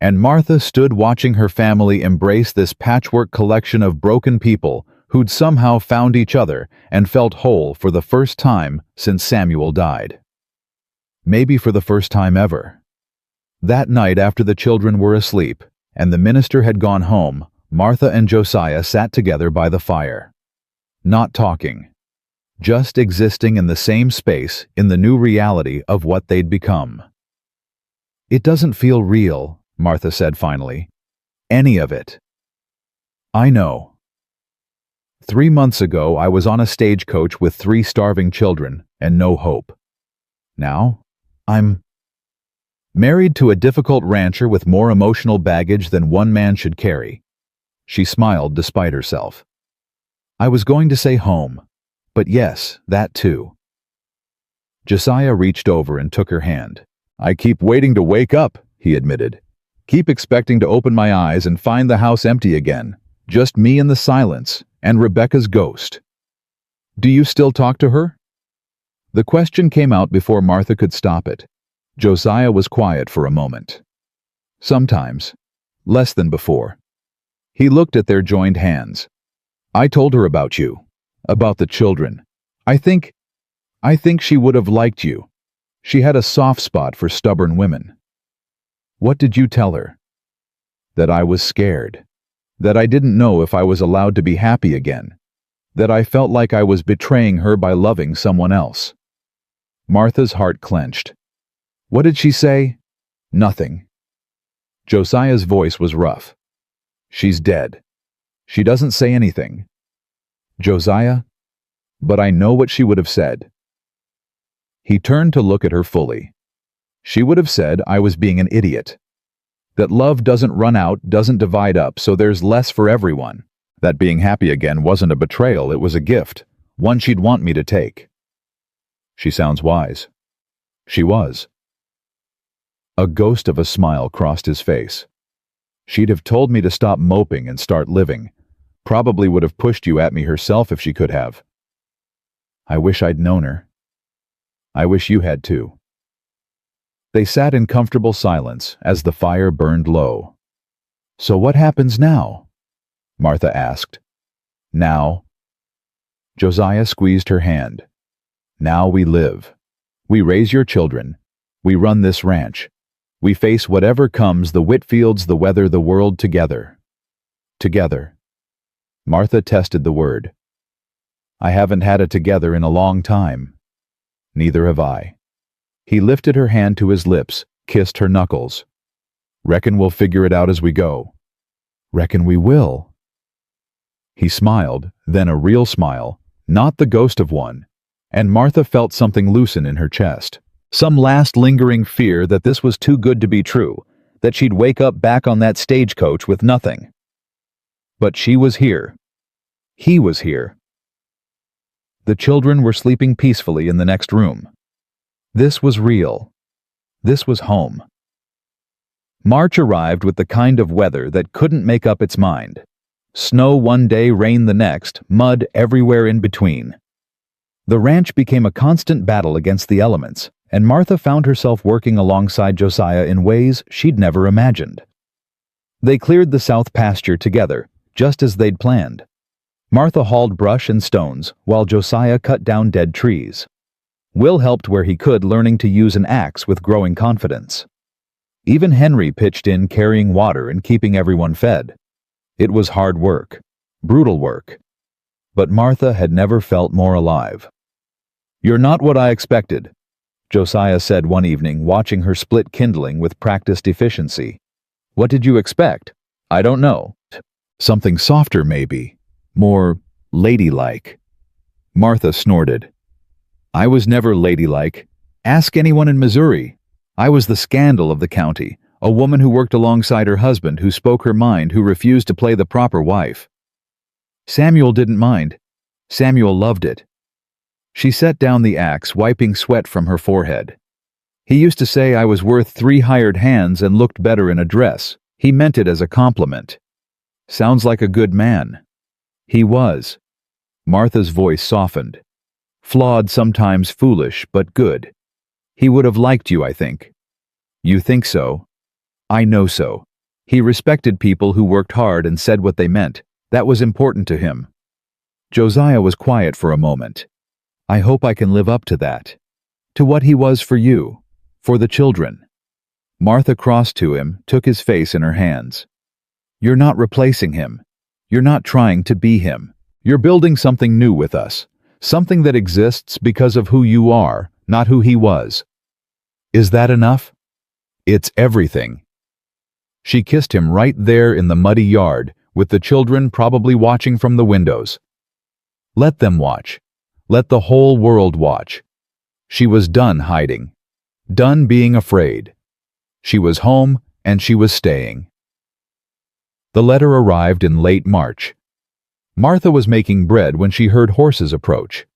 And Martha stood watching her family embrace this patchwork collection of broken people who'd somehow found each other and felt whole for the first time since Samuel died. Maybe for the first time ever. That night after the children were asleep and the minister had gone home, Martha and Josiah sat together by the fire. Not talking. Just existing in the same space in the new reality of what they'd become. It doesn't feel real, Martha said finally. Any of it. I know. 3 months ago I was on a stagecoach with 3 starving children and no hope. Now, I'm married to a difficult rancher with more emotional baggage than one man should carry. She smiled despite herself. I was going to say home, but yes, that too. Josiah reached over and took her hand. I keep waiting to wake up, he admitted. Keep expecting to open my eyes and find the house empty again. Just me in the silence, and Rebecca's ghost. Do you still talk to her? The question came out before Martha could stop it. Josiah was quiet for a moment. Sometimes. Less than before. He looked at their joined hands. I told her about you. About the children. I think she would have liked you. She had a soft spot for stubborn women. What did you tell her? That I was scared. That I didn't know if I was allowed to be happy again. that I felt like I was betraying her by loving someone else. Martha's heart clenched. What did she say? Nothing. Josiah's voice was rough. She's dead. She doesn't say anything. Josiah? But I know what she would have said. He turned to look at her fully. She would have said I was being an idiot. That love doesn't run out, doesn't divide up, so there's less for everyone. That being happy again wasn't a betrayal, it was a gift, one she'd want me to take. She sounds wise. She was. A ghost of a smile crossed his face. She'd have told me to stop moping and start living. Probably would have pushed you at me herself if she could have. I wish I'd known her. I wish you had too. They sat in comfortable silence as the fire burned low. So what happens now? Martha asked. Now? Josiah squeezed her hand. Now we live. We raise your children. We run this ranch. We face whatever comes, the Whitfields, the weather, the world together. Together. Martha tested the word. I haven't had a together in a long time. Neither have I. He lifted her hand to his lips, kissed her knuckles. Reckon we'll figure it out as we go. Reckon we will. He smiled, then a real smile, not the ghost of one, and Martha felt something loosen in her chest. Some last lingering fear that this was too good to be true, that she'd wake up back on that stagecoach with nothing. But she was here. He was here. The children were sleeping peacefully in the next room. This was real. This was home. March arrived with the kind of weather that couldn't make up its mind. Snow one day, rain the next, mud everywhere in between. The ranch became a constant battle against the elements, and Martha found herself working alongside Josiah in ways she'd never imagined. They cleared the south pasture together, just as they'd planned. Martha hauled brush and stones, while Josiah cut down dead trees. Will helped where he could, learning to use an axe with growing confidence. Even Henry pitched in, carrying water and keeping everyone fed. It was hard work, brutal work. But Martha had never felt more alive. You're not what I expected, Josiah said one evening, watching her split kindling with practiced efficiency. What did you expect? I don't know. Something softer, maybe. More ladylike. Martha snorted. I was never ladylike. Ask anyone in Missouri. I was the scandal of the county, a woman who worked alongside her husband, who spoke her mind, who refused to play the proper wife. Samuel didn't mind. Samuel loved it. She set down the axe, wiping sweat from her forehead. He used to say I was worth 3 hired hands and looked better in a dress. He meant it as a compliment. Sounds like a good man. He was. Martha's voice softened. Flawed, sometimes foolish, but good. He would have liked you, I think. You think so? I know so. He respected people who worked hard and said what they meant. That was important to him. Josiah was quiet for a moment. I hope I can live up to that. To what he was for you. For the children. Martha crossed to him, took his face in her hands. You're not replacing him. You're not trying to be him. You're building something new with us. Something that exists because of who you are, not who he was. Is that enough? It's everything. She kissed him right there in the muddy yard, with the children probably watching from the windows. Let them watch. Let the whole world watch. She was done hiding. Done being afraid. She was home, and she was staying. The letter arrived in late March. Martha was making bread when she heard horses approach.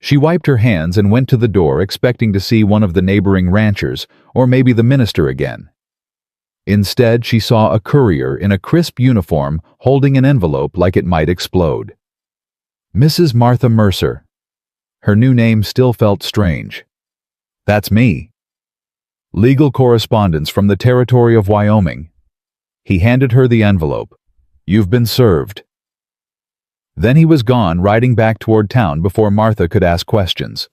She wiped her hands and went to the door, expecting to see one of the neighboring ranchers, or maybe the minister again. Instead, she saw a courier in a crisp uniform holding an envelope like it might explode. Mrs. Martha Mercer. Her new name still felt strange. That's me. Legal correspondence from the territory of Wyoming. He handed her the envelope. You've been served. Then he was gone, riding back toward town before Martha could ask questions.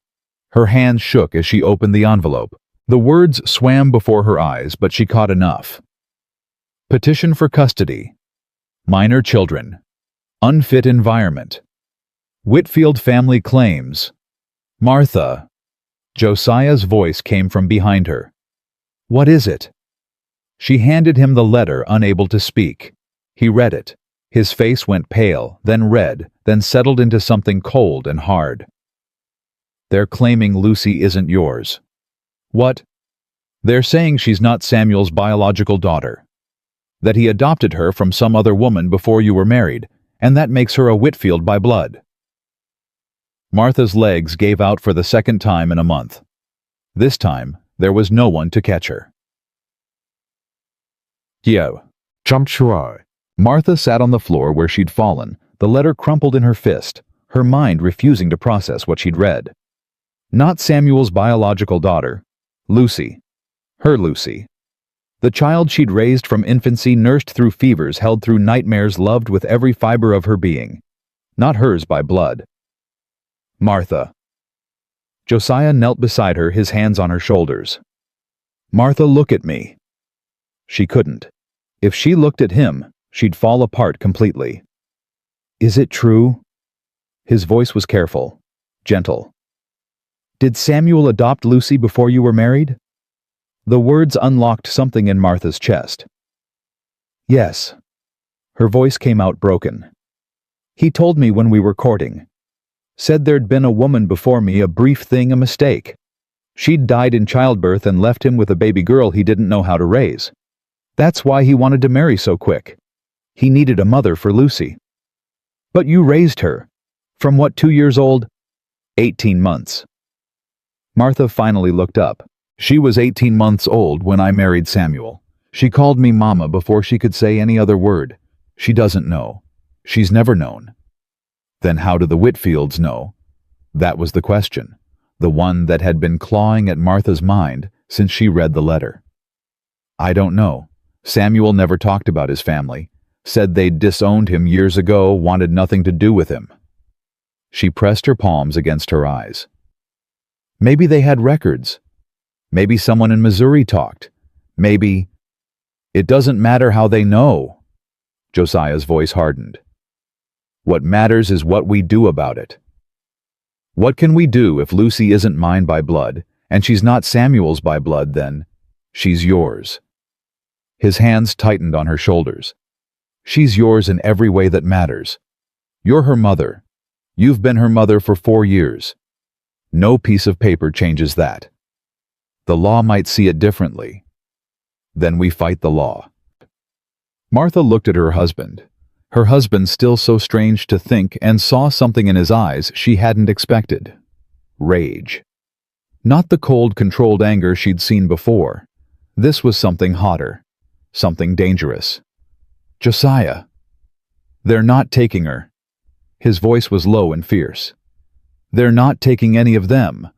Her hands shook as she opened the envelope. The words swam before her eyes, but she caught enough. Petition for custody. Minor children. Unfit environment. Whitfield family claims. Martha. Josiah's voice came from behind her. What is it? She handed him the letter, unable to speak. He read it. His face went pale, then red, then settled into something cold and hard. They're claiming Lucy isn't yours. What? They're saying she's not Samuel's biological daughter. That he adopted her from some other woman before you were married, and that makes her a Whitfield by blood. Martha's legs gave out for the second time in a month. This time, there was no one to catch her. Yo. Jumpshua. Martha sat on the floor where she'd fallen, the letter crumpled in her fist, her mind refusing to process what she'd read. Not Samuel's biological daughter. Lucy. Her Lucy. The child she'd raised from infancy, nursed through fevers, held through nightmares, loved with every fiber of her being. Not hers by blood. Martha. Josiah knelt beside her, his hands on her shoulders. Martha, look at me. She couldn't. If she looked at him, she'd fall apart completely. Is it true? His voice was careful, gentle. Did Samuel adopt Lucy before you were married? The words unlocked something in Martha's chest. Yes. Her voice came out broken. He told me when we were courting. Said there'd been a woman before me, a brief thing, a mistake. She'd died in childbirth and left him with a baby girl he didn't know how to raise. That's why he wanted to marry so quick. He needed a mother for Lucy. But you raised her. From what, 2 years old? 18 months. Martha finally looked up. She was 18 months old when I married Samuel. She called me Mama before she could say any other word. She doesn't know. She's never known. Then how do the Whitfields know? That was the question, the one that had been clawing at Martha's mind since she read the letter. I don't know. Samuel never talked about his family, said they'd disowned him years ago, wanted nothing to do with him. She pressed her palms against her eyes. Maybe they had records. Maybe someone in Missouri talked. Maybe... It doesn't matter how they know. Josiah's voice hardened. What matters is what we do about it. What can we do if Lucy isn't mine by blood, and she's not Samuel's by blood, then? She's yours. His hands tightened on her shoulders. She's yours in every way that matters. You're her mother. You've been her mother for 4 years. No piece of paper changes that. The law might see it differently. Then we fight the law. Martha looked at her husband still so strange to think, and saw something in his eyes she hadn't expected. Rage. Not the cold, controlled anger she'd seen before. This was something hotter, something dangerous. Josiah. They're not taking her. His voice was low and fierce. They're not taking any of them.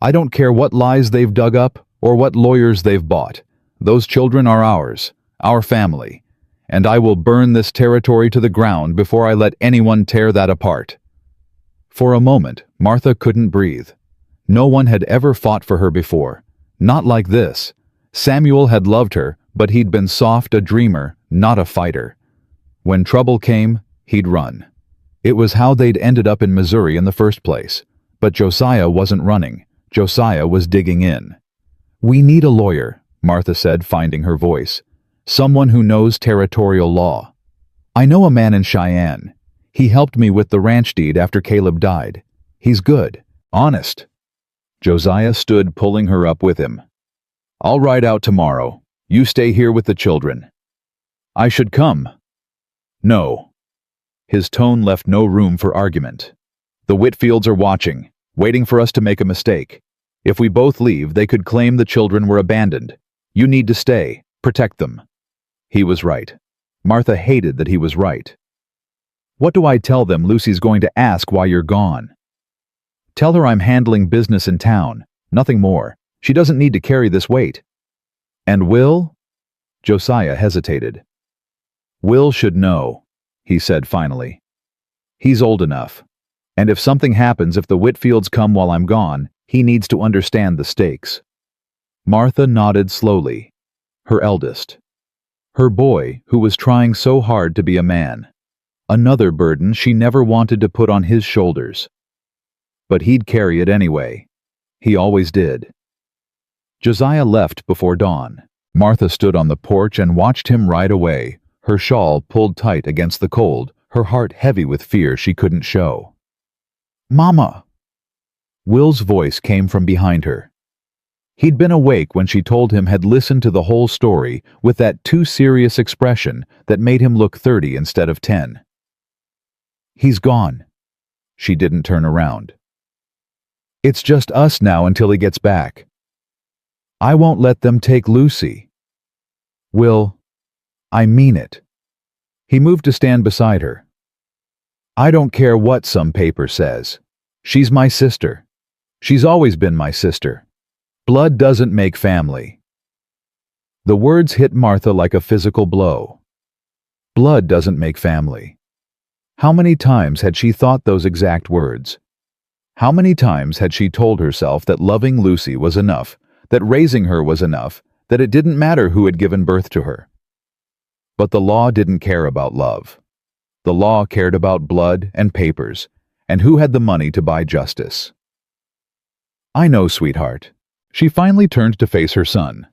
I don't care what lies they've dug up or what lawyers they've bought. Those children are ours, our family. And I will burn this territory to the ground before I let anyone tear that apart. For a moment, Martha couldn't breathe. No one had ever fought for her before. Not like this. Samuel had loved her, but he'd been soft, a dreamer, not a fighter. When trouble came, he'd run. It was how they'd ended up in Missouri in the first place. But Josiah wasn't running. Josiah was digging in. We need a lawyer, Martha said, finding her voice. Someone who knows territorial law. I know a man in Cheyenne. He helped me with the ranch deed after Caleb died. He's good, honest. Josiah stood, pulling her up with him. I'll ride out tomorrow. You stay here with the children. I should come. No. His tone left no room for argument. The Whitfields are watching, waiting for us to make a mistake. If we both leave, they could claim the children were abandoned. You need to stay, protect them. He was right. Martha hated that he was right. What do I tell them? Lucy's going to ask why you're gone. Tell her I'm handling business in town, nothing more. She doesn't need to carry this weight. And Will? Josiah hesitated. Will should know, he said finally. He's old enough. And if something happens, if the Whitfields come while I'm gone, he needs to understand the stakes. Martha nodded slowly. Her eldest. Her boy, who was trying so hard to be a man. another burden she never wanted to put on his shoulders. But he'd carry it anyway. He always did. Josiah left before dawn. Martha stood on the porch and watched him ride away, her shawl pulled tight against the cold, her heart heavy with fear she couldn't show. "Mama!" Will's voice came from behind her. He'd been awake when she told him had listened to the whole story with that too serious expression that made him look 30 instead of 10. "He's gone." She didn't turn around. "It's just us now until he gets back. I won't let them take Lucy." "Will, I mean it." He moved to stand beside her. "I don't care what some paper says. She's my sister. She's always been my sister. Blood doesn't make family." The words hit Martha like a physical blow. Blood doesn't make family. How many times had she thought those exact words? How many times had she told herself that loving Lucy was enough, that raising her was enough, that it didn't matter who had given birth to her? But the law didn't care about love. The law cared about blood and papers, and who had the money to buy justice. "I know, sweetheart." She finally turned to face her son.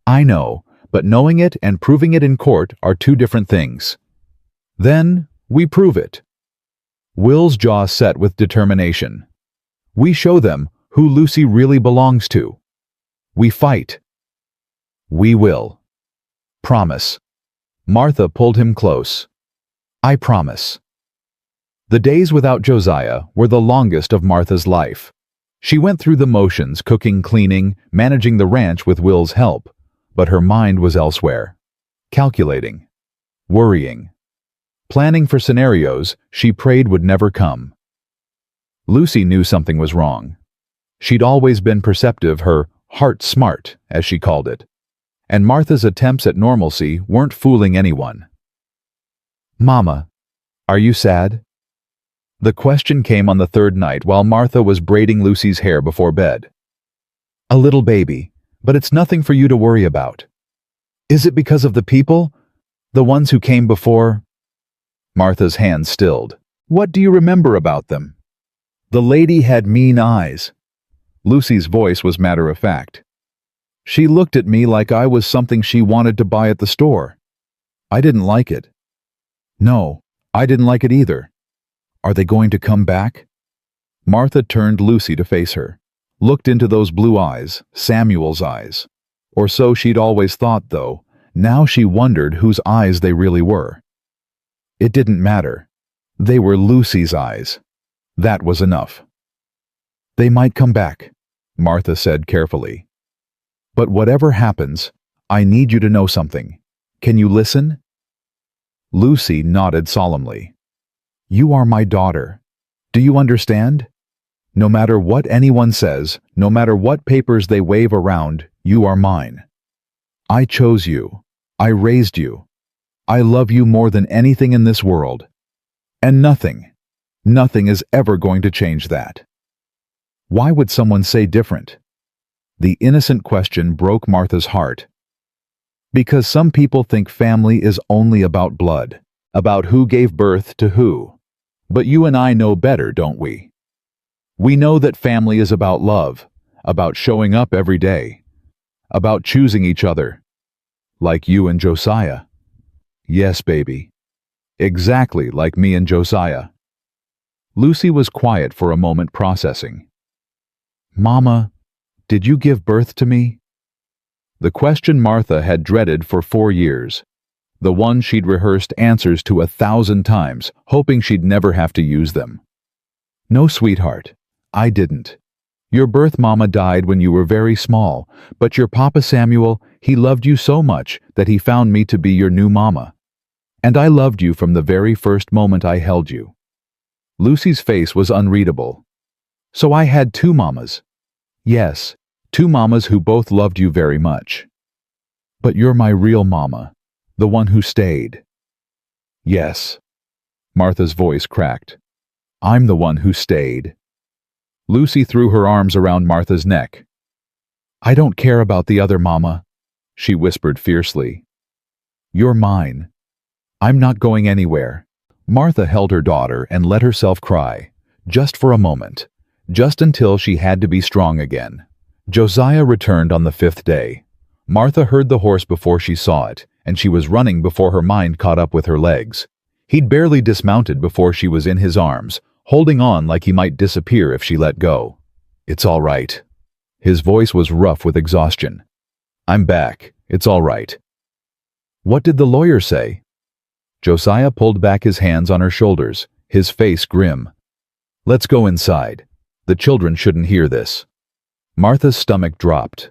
"I know, but knowing it and proving it in court are two different things. Then we prove it." Will's jaw set with determination. "We show them who Lucy really belongs to. We fight. We will. Promise." Martha pulled him close. "I promise." The days without Josiah were the longest of Martha's life. She went through the motions, cooking, cleaning, managing the ranch with Will's help, but her mind was elsewhere. Calculating. Worrying. Planning for scenarios she prayed would never come. Lucy knew something was wrong. She'd always been perceptive, her heart smart, as she called it, and Martha's attempts at normalcy weren't fooling anyone. "Mama, are you sad?" The question came on the third night while Martha was braiding Lucy's hair before bed. "A little baby, but it's nothing for you to worry about." "Is it because of the people? The ones who came before?" Martha's hand stilled. "What do you remember about them?" "The lady had mean eyes." Lucy's voice was matter-of-fact. "She looked at me like I was something she wanted to buy at the store. I didn't like it." "No, I didn't like it either." "Are they going to come back?" Martha turned Lucy to face her, looked into those blue eyes, Samuel's eyes. Or so she'd always thought, though. Now she wondered whose eyes they really were. It didn't matter. They were Lucy's eyes. That was enough. "They might come back," Martha said carefully. "But whatever happens, I need you to know something. Can you listen?" Lucy nodded solemnly. "You are my daughter. Do you understand? No matter what anyone says, no matter what papers they wave around, you are mine. I chose you. I raised you. I love you more than anything in this world. And nothing is ever going to change that." Why would someone say different? The innocent question broke Martha's heart. Because some people think family is only about blood, about who gave birth to who. But you and I know better, don't we? We know that family is about love, about showing up every day, about choosing each other. Like you and Josiah. Yes, baby. Exactly like me and Josiah. Lucy was quiet for a moment, processing. "Mama, did you give birth to me?" The question Martha had dreaded for 4 years. The one she'd rehearsed answers to 1,000 times, hoping she'd never have to use them. "No, sweetheart, I didn't. Your birth mama died when you were very small, but your Papa Samuel, he loved you so much that he found me to be your new mama. And I loved you from the very first moment I held you." Lucy's face was unreadable. "So I had 2 mamas." "Yes, 2 mamas who both loved you very much. But you're my real mama. The one who stayed." "Yes." Martha's voice cracked. "I'm the one who stayed." Lucy threw her arms around Martha's neck. "I don't care about the other mama," she whispered fiercely. "You're mine. I'm not going anywhere. Martha held her daughter and let herself cry, just for a moment, just until she had to be strong again. Josiah returned on the 5th day. Martha heard the horse before she saw it, and she was running before her mind caught up with her legs. He'd barely dismounted before she was in his arms, holding on like he might disappear if she let go. "It's all right." His voice was rough with exhaustion. "I'm back. It's all right." "What did the lawyer say?" Josiah pulled back his hands on her shoulders, his face grim. "Let's go inside. The children shouldn't hear this." Martha's stomach dropped.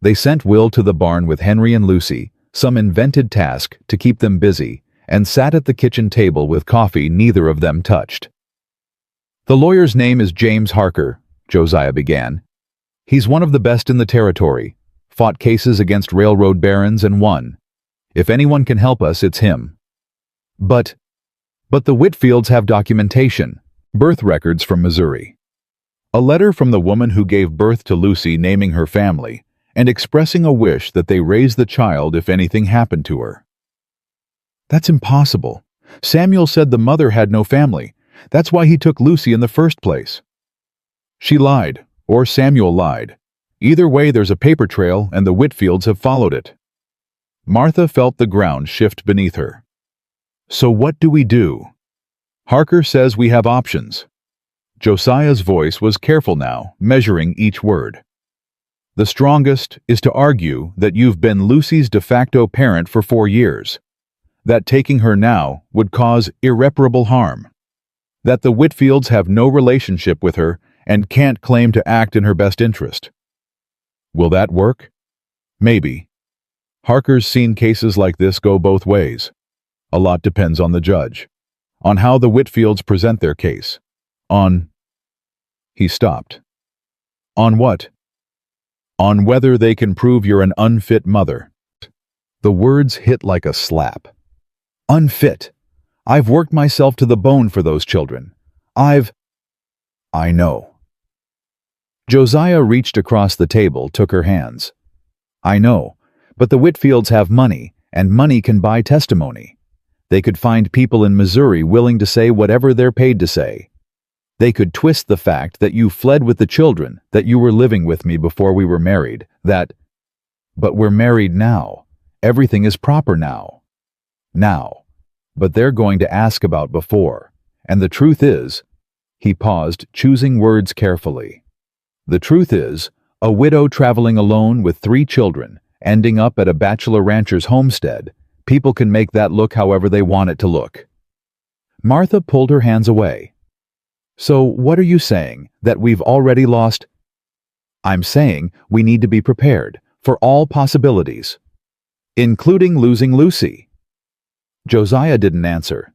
They sent Will to the barn with Henry and Lucy, some invented task to keep them busy, and sat at the kitchen table with coffee neither of them touched. "The lawyer's name is James Harker," Josiah began. "He's one of the best in the territory, fought cases against railroad barons and won. If anyone can help us, it's him." But the Whitfields have documentation, birth records from Missouri. A letter from the woman who gave birth to Lucy naming her family and expressing a wish that they raise the child if anything happened to her. "That's impossible. Samuel said the mother had no family. That's why he took Lucy in the first place." "She lied, or Samuel lied. Either way, there's a paper trail and the Whitfields have followed it." Martha felt the ground shift beneath her. "So what do we do?" "Harker says we have options." Josiah's voice was careful now, measuring each word. "The strongest is to argue that you've been Lucy's de facto parent for 4 years, that taking her now would cause irreparable harm, that the Whitfields have no relationship with her and can't claim to act in her best interest." Will that work? Maybe. Harker's seen cases like this go both ways. A lot depends on the judge, on how the Whitfields present their case, on... He stopped. "On what?" "On whether they can prove you're an unfit mother." The words hit like a slap. "Unfit. I've worked myself to the bone for those children. I know." Josiah reached across the table, took her hands. "I know, but the Whitfields have money, and money can buy testimony. They could find people in Missouri willing to say whatever they're paid to say. They could twist the fact that you fled with the children, that you were living with me before we were married, that... But we're married now. Everything is proper now. Now. But they're going to ask about before. And the truth is..." He paused, choosing words carefully. "The truth is, a widow traveling alone with 3 children, ending up at a bachelor rancher's homestead, people can make that look however they want it to look." Martha pulled her hands away. "So what are you saying, that we've already lost?" "I'm saying we need to be prepared for all possibilities, including losing Lucy." Josiah didn't answer.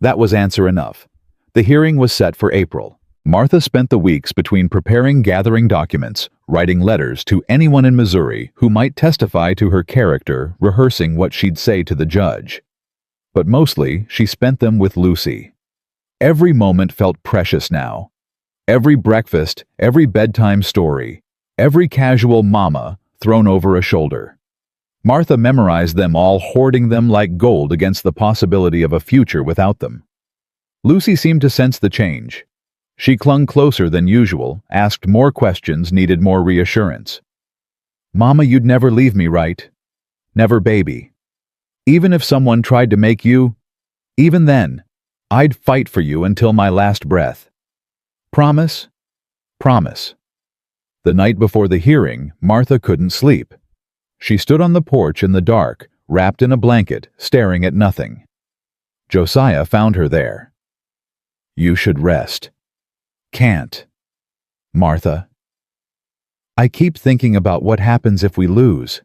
That was answer enough. The hearing was set for April. Martha spent the weeks between gathering documents, writing letters to anyone in Missouri who might testify to her character, rehearsing what she'd say to the judge. But mostly, she spent them with Lucy. Every moment felt precious now. Every breakfast, every bedtime story, every casual mama thrown over a shoulder. Martha memorized them all, hoarding them like gold against the possibility of a future without them. Lucy seemed to sense the change. She clung closer than usual, asked more questions, needed more reassurance. "Mama, you'd never leave me, right? Never, baby. Even if someone tried to make you, even then, I'd fight for you until my last breath. Promise? Promise." The night before the hearing, Martha couldn't sleep. She stood on the porch in the dark, wrapped in a blanket, staring at nothing. Josiah found her there. "You should rest." "Can't. Martha. I keep thinking about what happens if we lose."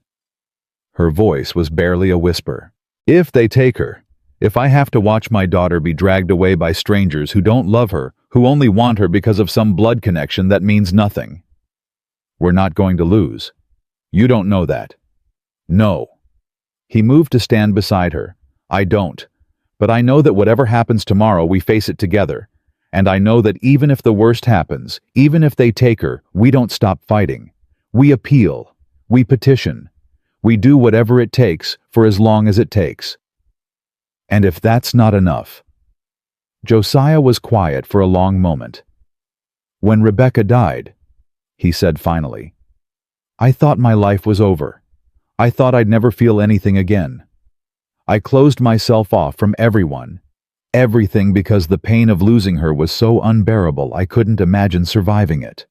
Her voice was barely a whisper. "If they take her, if I have to watch my daughter be dragged away by strangers who don't love her, who only want her because of some blood connection that means nothing. We're not going to lose. You don't know that." "No." He moved to stand beside her. "I don't. But I know that whatever happens tomorrow, we face it together. And I know that even if the worst happens, even if they take her, we don't stop fighting. We appeal. We petition. We do whatever it takes for as long as it takes. And if that's not enough, Josiah was quiet for a long moment. "When Rebecca died," he said finally, "I thought my life was over. I thought I'd never feel anything again. I closed myself off from everyone, everything, because the pain of losing her was so unbearable I couldn't imagine surviving it.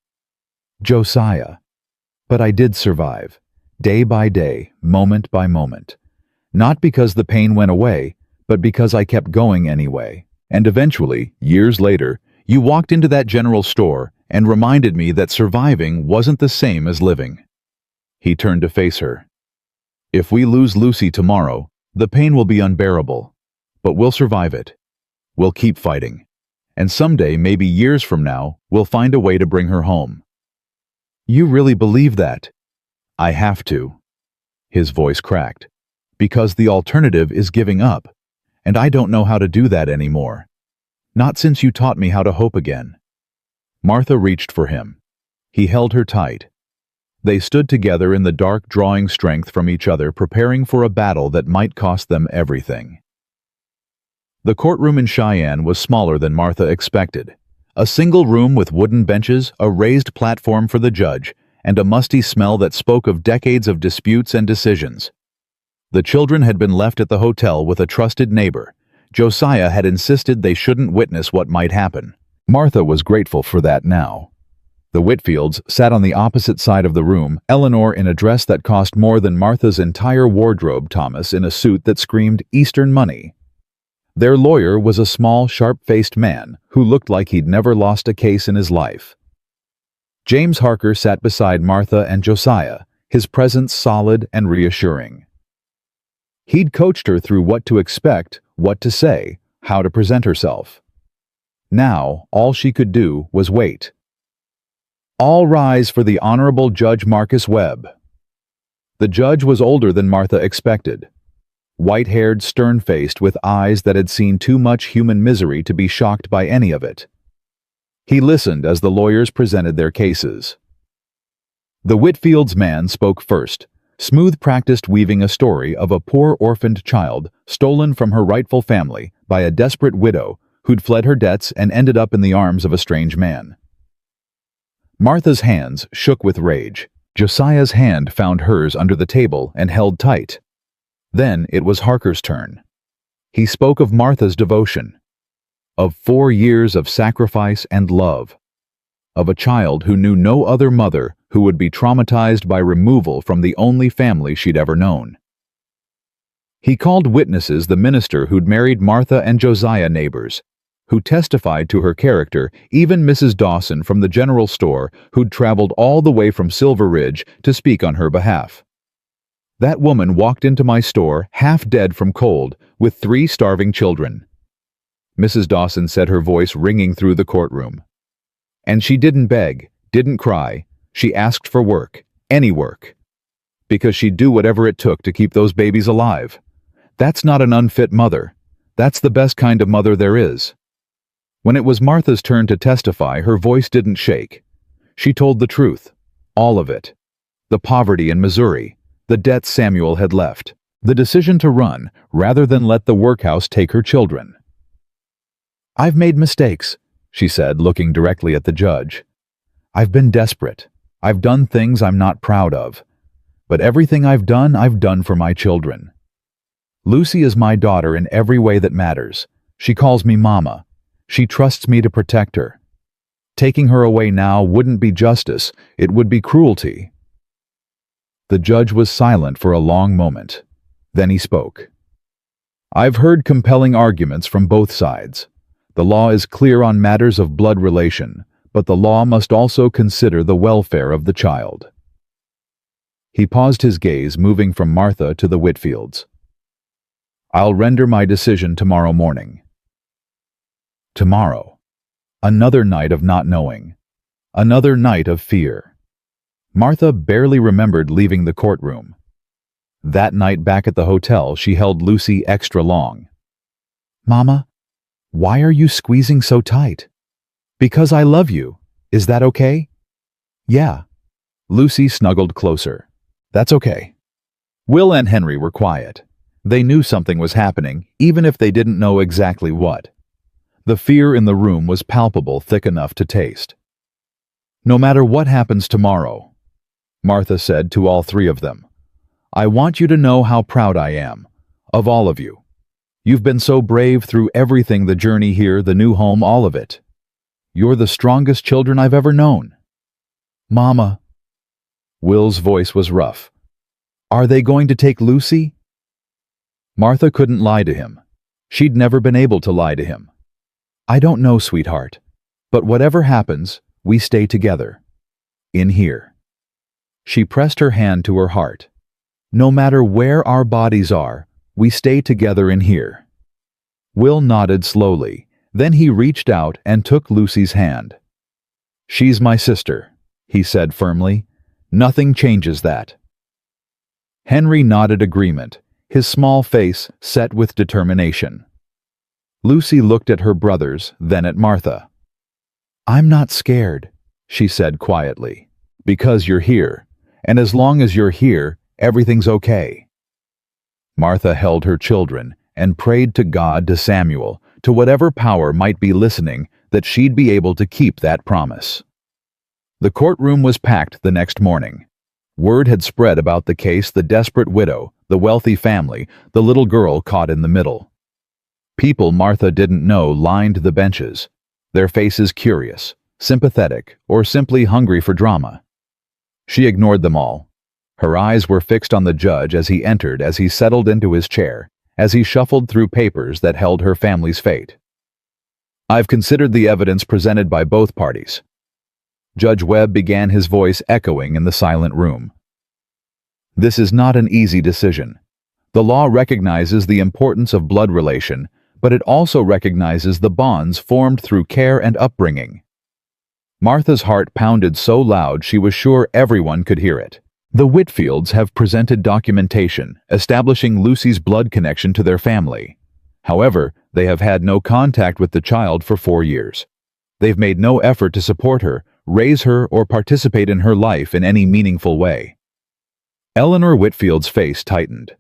Josiah. But I did survive, day by day, moment by moment. Not because the pain went away, but because I kept going anyway. And eventually, years later, you walked into that general store and reminded me that surviving wasn't the same as living." He turned to face her. "If we lose Lucy tomorrow, the pain will be unbearable. But we'll survive it. We'll keep fighting. And someday, maybe years from now, we'll find a way to bring her home." "You really believe that?" "I have to." His voice cracked. "Because the alternative is giving up. And I don't know how to do that anymore. Not since you taught me how to hope again." Martha reached for him. He held her tight. They stood together in the dark, drawing strength from each other, preparing for a battle that might cost them everything. The courtroom in Cheyenne was smaller than Martha expected. A single room with wooden benches, a raised platform for the judge, and a musty smell that spoke of decades of disputes and decisions. The children had been left at the hotel with a trusted neighbor. Josiah had insisted they shouldn't witness what might happen. Martha was grateful for that now. The Whitfields sat on the opposite side of the room, Eleanor in a dress that cost more than Martha's entire wardrobe, Thomas in a suit that screamed Eastern money. Their lawyer was a small, sharp-faced man who looked like he'd never lost a case in his life. James Harker sat beside Martha and Josiah, his presence solid and reassuring. He'd coached her through what to expect, what to say, how to present herself. Now, all she could do was wait. "All rise for the Honorable Judge Marcus Webb." The judge was older than Martha expected. White-haired, stern-faced, with eyes that had seen too much human misery to be shocked by any of it. He listened as the lawyers presented their cases. The Whitfields' man spoke first, smooth-practiced, weaving a story of a poor orphaned child stolen from her rightful family by a desperate widow who'd fled her debts and ended up in the arms of a strange man. Martha's hands shook with rage. Josiah's hand found hers under the table and held tight. Then it was Harker's turn. He spoke of Martha's devotion, of 4 years of sacrifice and love, of a child who knew no other mother who would be traumatized by removal from the only family she'd ever known. He called witnesses the minister who'd married Martha and Josiah, neighbors, who testified to her character, even Mrs. Dawson from the general store who'd traveled all the way from Silver Ridge to speak on her behalf. That woman walked into my store, half dead from cold, with 3 starving children. Mrs. Dawson said, her voice ringing through the courtroom. And she didn't beg, didn't cry. She asked for work, any work. Because she'd do whatever it took to keep those babies alive. That's not an unfit mother. That's the best kind of mother there is. When it was Martha's turn to testify, her voice didn't shake. She told the truth, all of it. The poverty in Missouri, the debts Samuel had left, the decision to run rather than let the workhouse take her children. "I've made mistakes," she said, looking directly at the judge. "I've been desperate. I've done things I'm not proud of. But everything I've done for my children. Lucy is my daughter in every way that matters. She calls me Mama. She trusts me to protect her. Taking her away now wouldn't be justice, it would be cruelty." The judge was silent for a long moment. Then he spoke. "I've heard compelling arguments from both sides. The law is clear on matters of blood relation, but the law must also consider the welfare of the child." He paused, his gaze moving from Martha to the Whitfields. "I'll render my decision tomorrow morning." Tomorrow. Another night of not knowing. Another night of fear. Martha barely remembered leaving the courtroom. That night back at the hotel, she held Lucy extra long. "Mama, why are you squeezing so tight?" "Because I love you. Is that okay?" "Yeah." Lucy snuggled closer. "That's okay." Will and Henry were quiet. They knew something was happening, even if they didn't know exactly what. The fear in the room was palpable, thick enough to taste. "No matter what happens tomorrow," Martha said to all three of them, "I want you to know how proud I am of all of you. You've been so brave through everything, the journey here, the new home, all of it. You're the strongest children I've ever known." "Mama." Will's voice was rough. "Are they going to take Lucy?" Martha couldn't lie to him. She'd never been able to lie to him. "I don't know, sweetheart. But whatever happens, we stay together. In here." She pressed her hand to her heart. "No matter where our bodies are, we stay together in here." Will nodded slowly. Then he reached out and took Lucy's hand. "She's my sister," he said firmly. "Nothing changes that." Henry nodded agreement, his small face set with determination. Lucy looked at her brothers, then at Martha. "I'm not scared," she said quietly, "because you're here, and as long as you're here, everything's okay." Martha held her children and prayed to God, to Samuel, to whatever power might be listening, that she'd be able to keep that promise. The courtroom was packed the next morning. Word had spread about the case, the desperate widow, the wealthy family, the little girl caught in the middle. People Martha didn't know lined the benches, their faces curious, sympathetic, or simply hungry for drama. She ignored them all. Her eyes were fixed on the judge as he entered, as he settled into his chair, as he shuffled through papers that held her family's fate. "I've considered the evidence presented by both parties." Judge Webb began, his voice echoing in the silent room. "This is not an easy decision. The law recognizes the importance of blood relation, but it also recognizes the bonds formed through care and upbringing." Martha's heart pounded so loud she was sure everyone could hear it. "The Whitfields have presented documentation establishing Lucy's blood connection to their family. However, they have had no contact with the child for 4 years. They've made no effort to support her, raise her, or participate in her life in any meaningful way." Eleanor Whitfield's face tightened.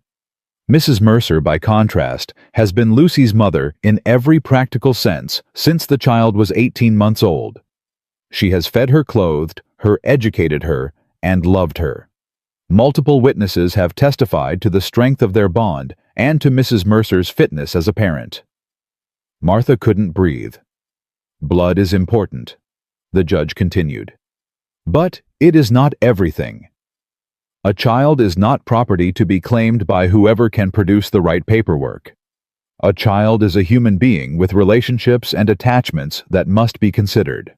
Mrs. Mercer, by contrast, has been Lucy's mother in every practical sense since the child was 18 months old. She has fed her, clothed her, educated her, and loved her. Multiple witnesses have testified to the strength of their bond and to Mrs. Mercer's fitness as a parent. Martha couldn't breathe. "Blood is important," the judge continued. "But it is not everything. A child is not property to be claimed by whoever can produce the right paperwork. A child is a human being with relationships and attachments that must be considered."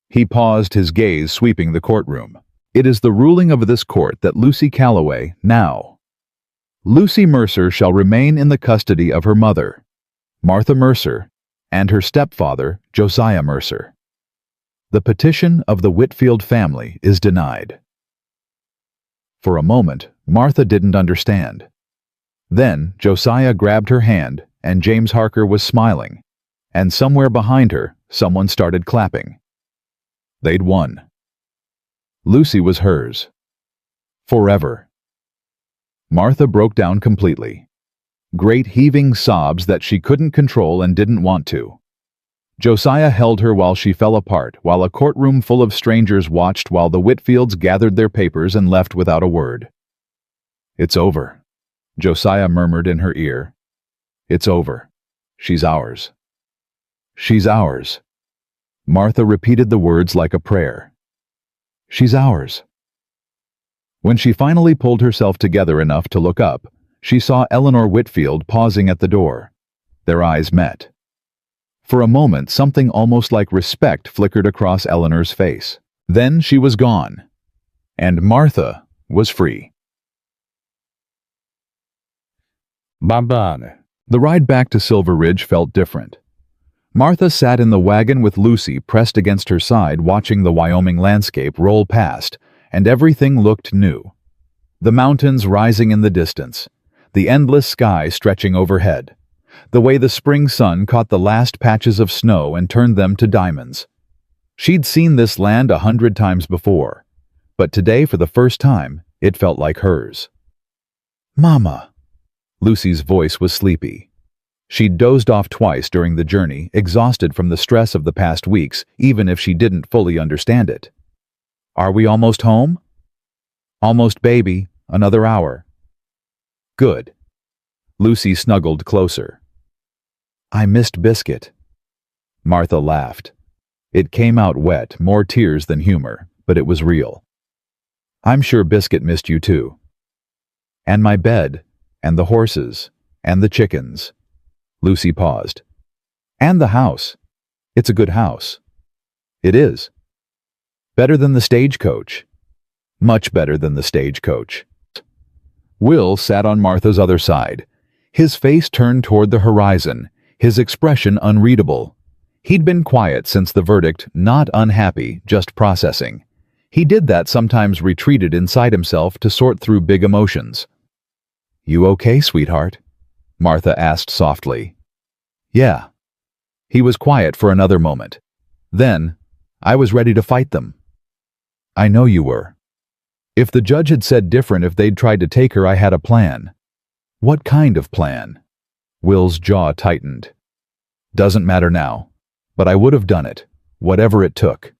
He paused, his gaze sweeping the courtroom. "It is the ruling of this court that Lucy Calloway, now, Lucy Mercer, shall remain in the custody of her mother, Martha Mercer, and her stepfather, Josiah Mercer. The petition of the Whitfield family is denied." For a moment, Martha didn't understand. Then Josiah grabbed her hand, and James Harker was smiling, and somewhere behind her, someone started clapping. They'd won. Lucy was hers. Forever. Martha broke down completely. Great heaving sobs that she couldn't control and didn't want to. Josiah held her while she fell apart, while a courtroom full of strangers watched while the Whitfields gathered their papers and left without a word. "It's over," Josiah murmured in her ear. "It's over. She's ours. She's ours." Martha repeated the words like a prayer. "She's ours." When she finally pulled herself together enough to look up, she saw Eleanor Whitfield pausing at the door. Their eyes met. For a moment, something almost like respect flickered across Eleanor's face. Then she was gone, and Martha was free. Bambane. The ride back to Silver Ridge felt different. Martha sat in the wagon with Lucy pressed against her side, watching the Wyoming landscape roll past, and everything looked new. The mountains rising in the distance, the endless sky stretching overhead, the way the spring sun caught the last patches of snow and turned them to diamonds. She'd seen this land 100 times before, but today, for the first time, it felt like hers. "Mama." Lucy's voice was sleepy. She'd dozed off twice during the journey, exhausted from the stress of the past weeks, even if she didn't fully understand it. "Are we almost home?" "Almost, baby. Another hour." "Good." Lucy snuggled closer. "I missed Biscuit." Martha laughed. It came out wet, more tears than humor, but it was real. "I'm sure Biscuit missed you too. And my bed, and the horses, and the chickens." Lucy paused. "And the house. It's a good house." "It is. Better than the stagecoach." "Much better than the stagecoach." Will sat on Martha's other side, his face turned toward the horizon, his expression unreadable. He'd been quiet since the verdict, not unhappy, just processing. He did that, sometimes retreated inside himself to sort through big emotions. "You okay, sweetheart?" Martha asked softly. "Yeah." He was quiet for another moment. Then, "I was ready to fight them." "I know you were." "If the judge had said different, if they'd tried to take her, I had a plan." "What kind of plan?" Will's jaw tightened. "Doesn't matter now. But I would have done it, whatever it took."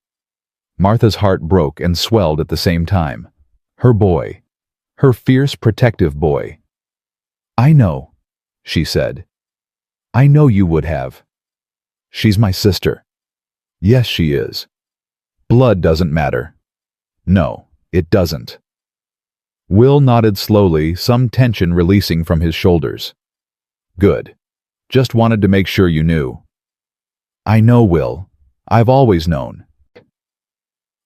Martha's heart broke and swelled at the same time. Her boy. Her fierce, protective boy. "I know," she said. "I know you would have." "She's my sister." "Yes, she is." "Blood doesn't matter." "No, it doesn't." Will nodded slowly, some tension releasing from his shoulders. "Good. Just wanted to make sure you knew." "I know, Will. I've always known."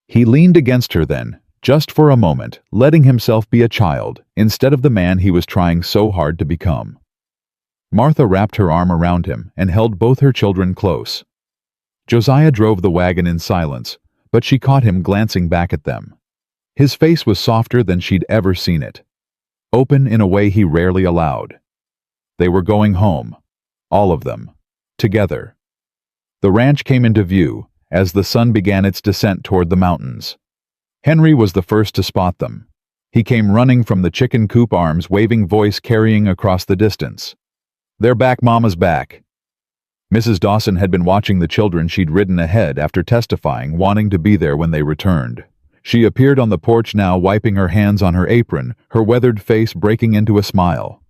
He leaned against her then, just for a moment, letting himself be a child instead of the man he was trying so hard to become. Martha wrapped her arm around him and held both her children close. Josiah drove the wagon in silence, but she caught him glancing back at them. His face was softer than she'd ever seen it, open in a way he rarely allowed. They were going home, all of them, together. The ranch came into view as the sun began its descent toward the mountains. Henry was the first to spot them. He came running from the chicken coop arms, waving, voice carrying across the distance. "They're back, Mama's back." Mrs. Dawson had been watching the children. She'd ridden ahead after testifying, wanting to be there when they returned. She appeared on the porch now, wiping her hands on her apron, her weathered face breaking into a smile.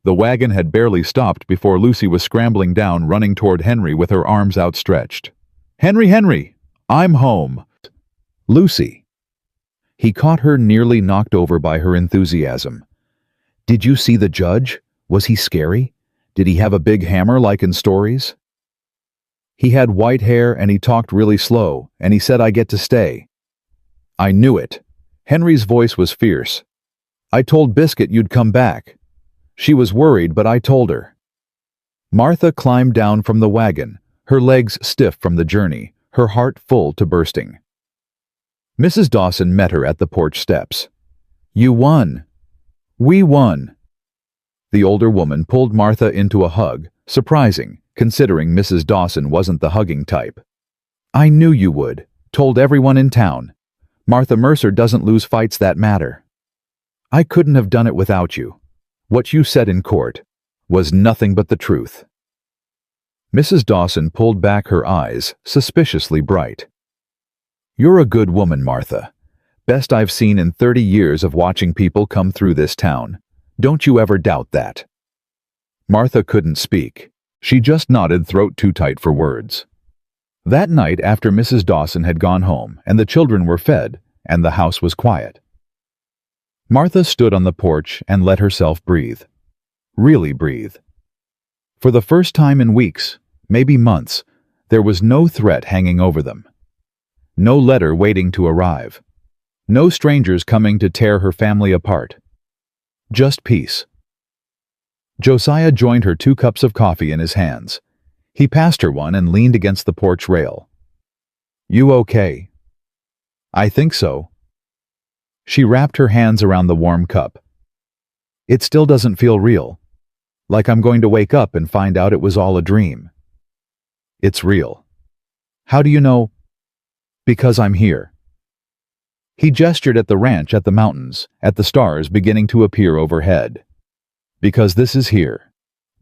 The wagon had barely stopped before Lucy was scrambling down, running toward Henry with her arms outstretched. "Henry, Henry! I'm home!" "Lucy!" He caught her, nearly knocked over by her enthusiasm. "Did you see the judge? Was he scary? Did he have a big hammer like in stories?" "He had white hair and he talked really slow, and he said I get to stay." "I knew it." Henry's voice was fierce. "I told Biscuit you'd come back. She was worried, but I told her." Martha climbed down from the wagon, her legs stiff from the journey, her heart full to bursting. Mrs. Dawson met her at the porch steps. "You won." "We won." The older woman pulled Martha into a hug, surprising, considering Mrs. Dawson wasn't the hugging type. "I knew you would. Told everyone in town. Martha Mercer doesn't lose fights that matter. I couldn't have done it without you. What you said in court was nothing but the truth." Mrs. Dawson pulled back her eyes, suspiciously bright. "You're a good woman, Martha. Best I've seen in 30 years of watching people come through this town. Don't you ever doubt that." Martha couldn't speak. She just nodded, throat too tight for words. That night, after Mrs. Dawson had gone home and the children were fed and the house was quiet, Martha stood on the porch and let herself breathe. Really breathe. For the first time in weeks, maybe months, there was no threat hanging over them. No letter waiting to arrive. No strangers coming to tear her family apart. Just peace. Josiah joined her, 2 cups of coffee in his hands. He passed her one and leaned against the porch rail. "You okay?" "I think so." She wrapped her hands around the warm cup. "It still doesn't feel real. Like I'm going to wake up and find out it was all a dream." "It's real." "How do you know?" "Because I'm here." He gestured at the ranch, at the mountains, at the stars beginning to appear overhead. "Because this is here.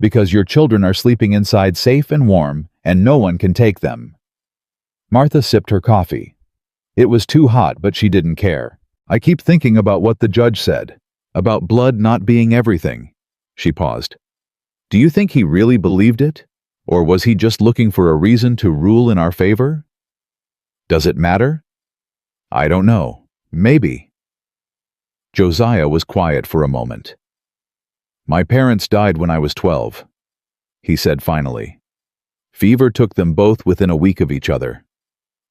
Because your children are sleeping inside safe and warm, and no one can take them. Martha sipped her coffee. It was too hot, but she didn't care. I keep thinking about what the judge said, about blood not being everything. She paused. Do you think he really believed it? Or was he just looking for a reason to rule in our favor? Does it matter? I don't know. Maybe. Josiah was quiet for a moment. My parents died when I was 12, he said finally. Fever took them both within a week of each other.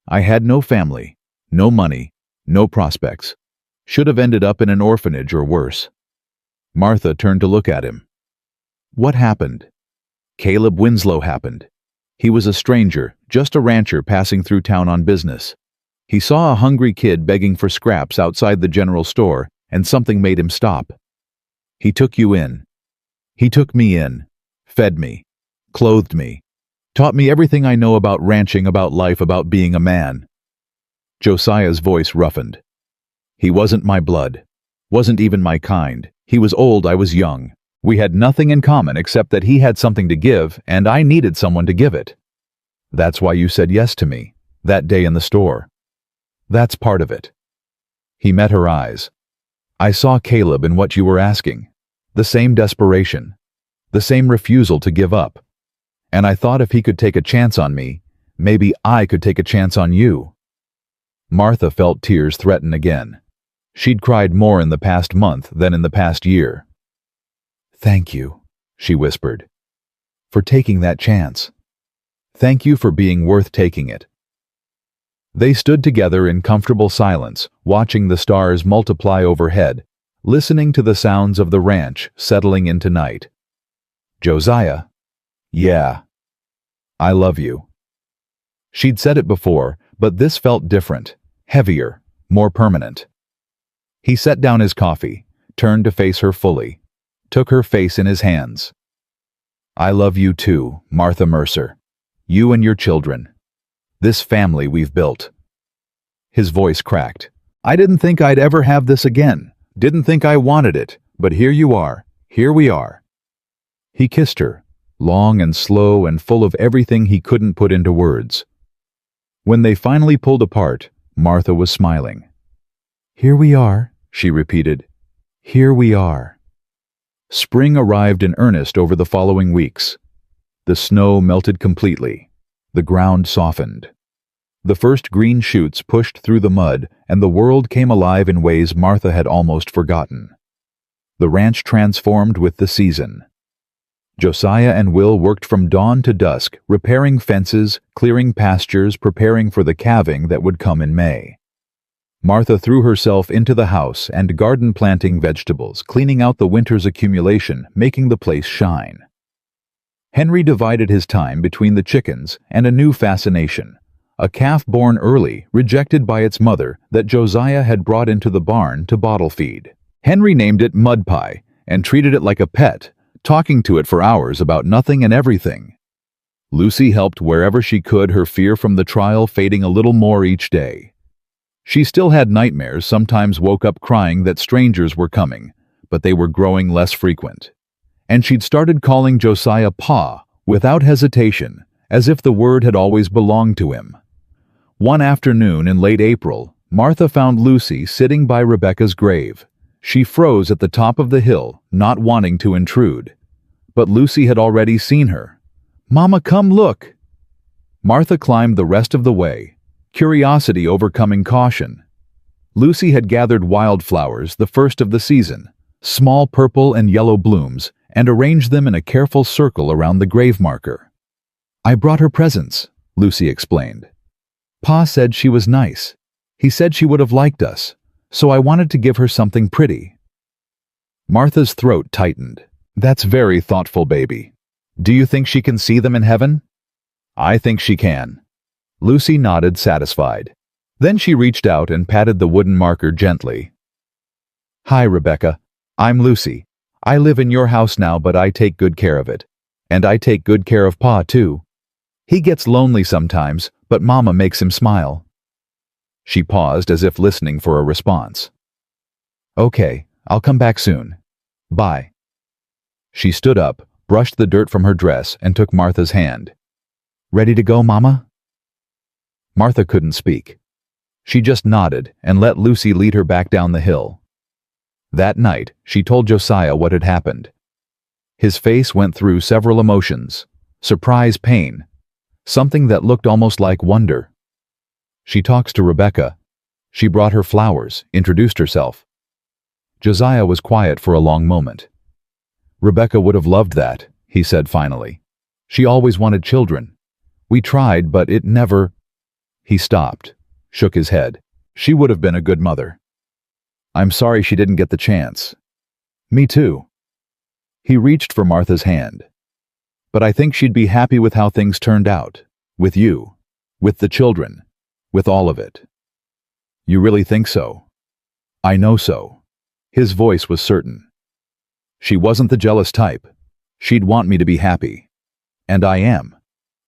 I had no family, no money, no prospects. Should have ended up in an orphanage or worse. Martha turned to look at him. What happened? Caleb Winslow happened. He was a stranger, just a rancher passing through town on business. He saw a hungry kid begging for scraps outside the general store, and something made him stop. He took you in. He took me in, fed me, clothed me, taught me everything I know about ranching, about life, about being a man. Josiah's voice roughened. He wasn't my blood, wasn't even my kind. He was old, I was young. We had nothing in common except that he had something to give, and I needed someone to give it. That's why you said yes to me, that day in the store. That's part of it. He met her eyes. I saw Caleb in what you were asking. The same desperation, the same refusal to give up. And I thought if he could take a chance on me, maybe I could take a chance on you. Martha felt tears threaten again. She'd cried more in the past month than in the past year. Thank you, she whispered, for taking that chance. Thank you for being worth taking it. They stood together in comfortable silence, watching the stars multiply overhead, listening to the sounds of the ranch settling into night. Josiah, yeah, I love you. She'd said it before, but this felt different, heavier, more permanent. He set down his coffee, turned to face her fully, took her face in his hands. I love you too, Martha Mercer. You and your children. This family we've built. His voice cracked. I didn't think I'd ever have this again. Didn't think I wanted it, but here you are. Here we are. He kissed her, long and slow and full of everything he couldn't put into words. When they finally pulled apart, Martha was smiling. Here we are, she repeated. Here we are. Spring arrived in earnest over the following weeks. The snow melted completely. The ground softened. The first green shoots pushed through the mud, and the world came alive in ways Martha had almost forgotten. The ranch transformed with the season. Josiah and Will worked from dawn to dusk, repairing fences, clearing pastures, preparing for the calving that would come in May. Martha threw herself into the house and garden, planting vegetables, cleaning out the winter's accumulation, making the place shine. Henry divided his time between the chickens and a new fascination, a calf born early, rejected by its mother, that Josiah had brought into the barn to bottle feed. Henry named it Mud Pie and treated it like a pet, talking to it for hours about nothing and everything. Lucy helped wherever she could, her fear from the trial fading a little more each day. She still had nightmares, sometimes woke up crying that strangers were coming, but they were growing less frequent. And she'd started calling Josiah Pa, without hesitation, as if the word had always belonged to him. One afternoon in late April, Martha found Lucy sitting by Rebecca's grave. She froze at the top of the hill, not wanting to intrude. But Lucy had already seen her. "Mama, come look!" Martha climbed the rest of the way, curiosity overcoming caution. Lucy had gathered wildflowers, the first of the season, small purple and yellow blooms, and arranged them in a careful circle around the grave marker. "I brought her presents," Lucy explained. "Pa said she was nice. He said she would have liked us, so I wanted to give her something pretty." Martha's throat tightened. "That's very thoughtful, baby. Do you think she can see them in heaven?" "I think she can." Lucy nodded, satisfied. Then she reached out and patted the wooden marker gently. "Hi, Rebecca. I'm Lucy. I live in your house now, but I take good care of it. And I take good care of Pa, too. He gets lonely sometimes, but Mama makes him smile." She paused as if listening for a response. "Okay, I'll come back soon. Bye." She stood up, brushed the dirt from her dress, and took Martha's hand. "Ready to go, Mama?" Martha couldn't speak. She just nodded and let Lucy lead her back down the hill. That night, she told Josiah what had happened. His face went through several emotions: surprise, pain, something that looked almost like wonder. She talks to Rebecca. She brought her flowers, introduced herself. Josiah was quiet for a long moment. "Rebecca would have loved that," he said finally. "She always wanted children. We tried, but it never—" He stopped, shook his head. "She would have been a good mother. I'm sorry she didn't get the chance." "Me too." He reached for Martha's hand. "But I think she'd be happy with how things turned out. With you. With the children. With all of it." "You really think so?" "I know so." His voice was certain. "She wasn't the jealous type. She'd want me to be happy. And I am.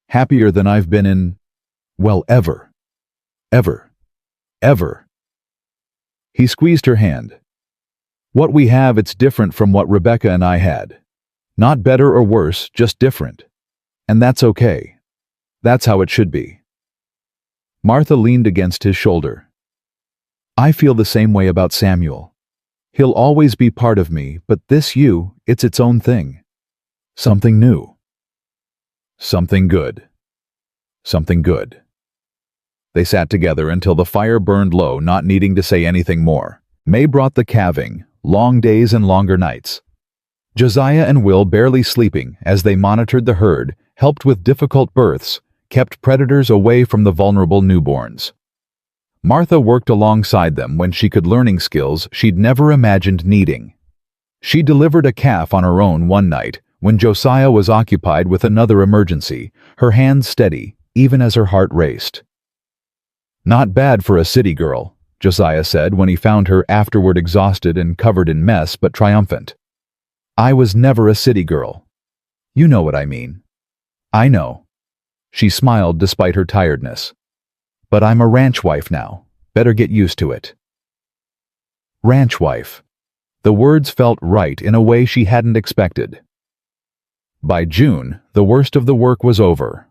Happier than I've been in, well, ever. Ever. Ever." He squeezed her hand. "What we have, it's different from what Rebecca and I had. Not better or worse, just different. And that's okay. That's how it should be." Martha leaned against his shoulder. "I feel the same way about Samuel. He'll always be part of me, but this you, it's its own thing. Something new. Something good. Something good." They sat together until the fire burned low, not needing to say anything more. May brought the calving, long days and longer nights. Josiah and Will barely sleeping as they monitored the herd, helped with difficult births, kept predators away from the vulnerable newborns. Martha worked alongside them when she could, learning skills she'd never imagined needing. She delivered a calf on her own one night when Josiah was occupied with another emergency, her hands steady, even as her heart raced. "Not bad for a city girl," Josiah said when he found her afterward, exhausted and covered in mess but triumphant. "I was never a city girl. You know what I mean." "I know." She smiled despite her tiredness. "But I'm a ranch wife now. Better get used to it." Ranch wife. The words felt right in a way she hadn't expected. By June, the worst of the work was over.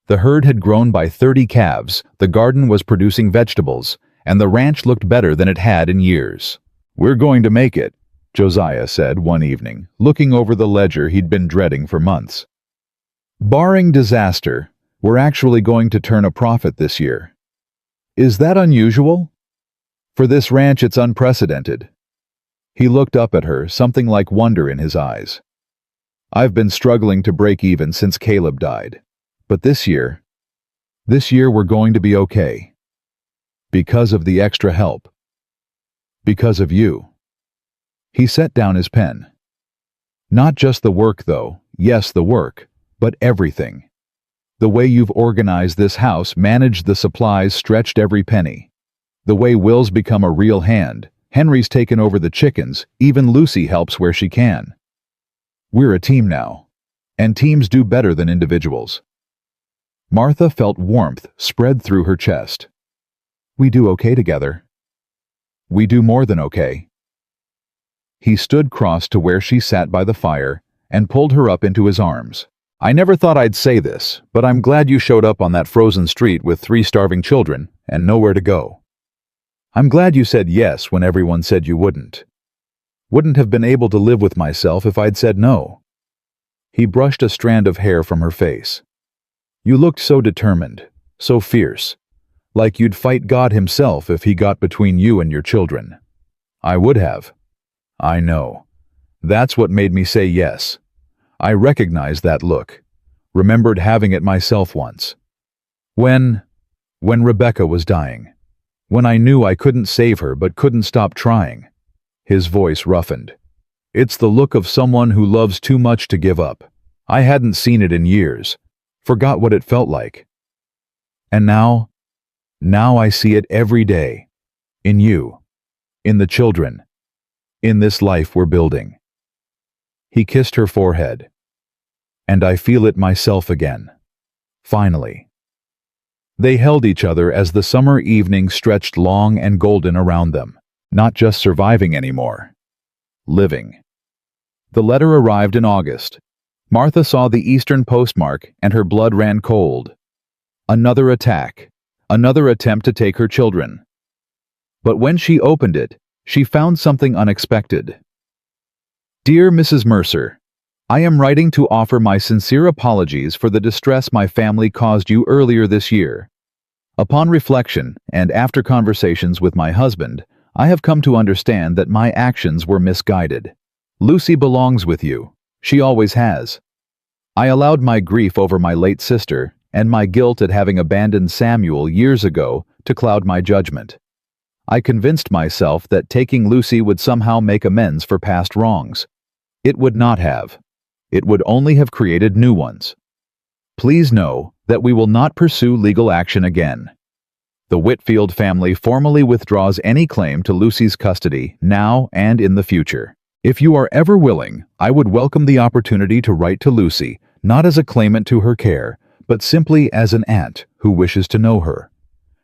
The herd had grown by 30 calves, the garden was producing vegetables, and the ranch looked better than it had in years. "We're going to make it," Josiah said one evening, looking over the ledger he'd been dreading for months. "Barring disaster, we're actually going to turn a profit this year. Is that unusual? For this ranch, it's unprecedented." He looked up at her, something like wonder in his eyes. "I've been struggling to break even since Caleb died. But this year we're going to be okay. Because of the extra help. Because of you." He set down his pen. "Not just the work, though. Yes, the work, but everything. The way you've organized this house, managed the supplies, stretched every penny. The way Will's become a real hand. Henry's taken over the chickens, even Lucy helps where she can. We're a team now. And teams do better than individuals." Martha felt warmth spread through her chest. "We do okay together." "We do more than okay." He stood cross to where she sat by the fire and pulled her up into his arms. "I never thought I'd say this, but I'm glad you showed up on that frozen street with 3 starving children and nowhere to go. I'm glad you said yes when everyone said you wouldn't. Wouldn't have been able to live with myself if I'd said no." He brushed a strand of hair from her face. "You looked so determined, so fierce, like you'd fight God himself if he got between you and your children." "I would have." "I know. That's what made me say yes. I recognized that look. Remembered having it myself once. When Rebecca was dying. When I knew I couldn't save her but couldn't stop trying." His voice roughened. "It's the look of someone who loves too much to give up. I hadn't seen it in years. Forgot what it felt like. And now I see it every day. In you. In the children. In this life we're building." He kissed her forehead. "And I feel it myself again. Finally." They held each other as the summer evening stretched long and golden around them. Not just surviving anymore. Living. The letter arrived in August. Martha saw the Eastern postmark and her blood ran cold. Another attack. Another attempt to take her children. But when she opened it, she found something unexpected. Dear Mrs. Mercer, I am writing to offer my sincere apologies for the distress my family caused you earlier this year. Upon reflection, and after conversations with my husband, I have come to understand that my actions were misguided. Lucy belongs with you. She always has. I allowed my grief over my late sister and my guilt at having abandoned Samuel years ago to cloud my judgment. I convinced myself that taking Lucy would somehow make amends for past wrongs. It would not have. It would only have created new ones. Please know that we will not pursue legal action again. The Whitfield family formally withdraws any claim to Lucy's custody now and in the future. If you are ever willing, I would welcome the opportunity to write to Lucy, not as a claimant to her care, but simply as an aunt who wishes to know her.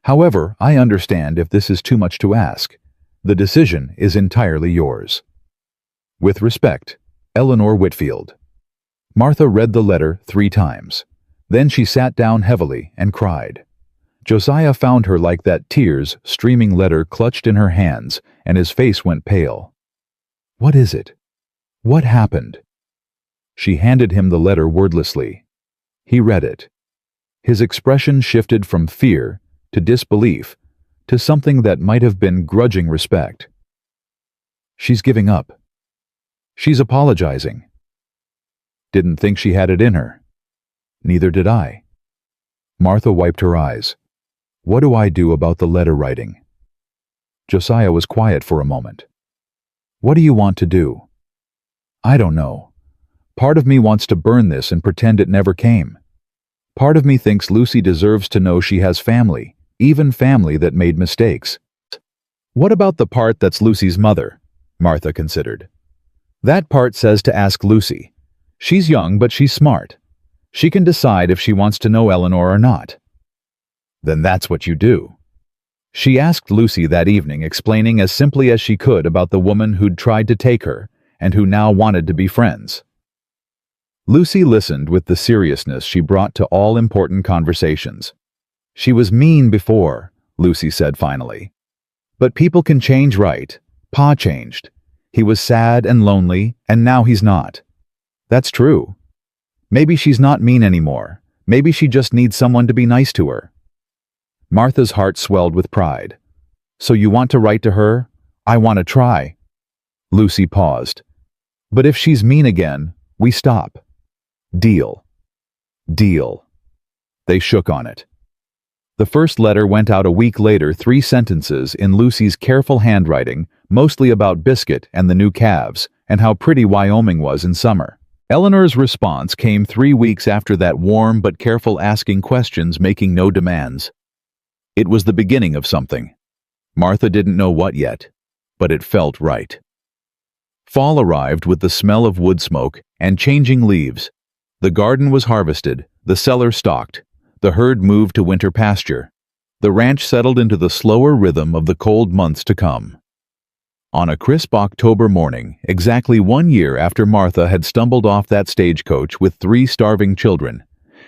However, I understand if this is too much to ask. The decision is entirely yours. With respect, Eleanor Whitfield. Martha read the letter 3 times. Then she sat down heavily and cried. Josiah found her like that tears-streaming letter clutched in her hands, and his face went pale. What is it? What happened? She handed him the letter wordlessly. He read it. His expression shifted from fear to disbelief to something that might have been grudging respect. She's giving up. She's apologizing. Didn't think she had it in her. Neither did I. Martha wiped her eyes. What do I do about the letter writing? Josiah was quiet for a moment. What do you want to do? I don't know. Part of me wants to burn this and pretend it never came. Part of me thinks Lucy deserves to know she has family, even family that made mistakes. What about the part that's Lucy's mother? Martha considered. That part says to ask Lucy. She's young, but she's smart. She can decide if she wants to know Eleanor or not. Then that's what you do. She asked Lucy that evening, explaining as simply as she could about the woman who'd tried to take her and who now wanted to be friends. Lucy listened with the seriousness she brought to all important conversations. She was mean before, Lucy said finally. But people can change, right? Pa changed. He was sad and lonely, and now he's not. That's true. Maybe she's not mean anymore. Maybe she just needs someone to be nice to her. Martha's heart swelled with pride. So you want to write to her? I want to try. Lucy paused. But if she's mean again, we stop. Deal. Deal. They shook on it. The first letter went out a week later, 3 sentences in Lucy's careful handwriting, mostly about Biscuit and the new calves, and how pretty Wyoming was in summer. Eleanor's response came 3 weeks after that warm but careful asking questions, making no demands. It was the beginning of something. Martha didn't know what yet, but it felt right. Fall arrived with the smell of wood smoke and changing leaves. The garden was harvested, the cellar stocked, the herd moved to winter pasture. The ranch settled into the slower rhythm of the cold months to come. On a crisp October morning, exactly 1 year after Martha had stumbled off that stagecoach with 3 starving children,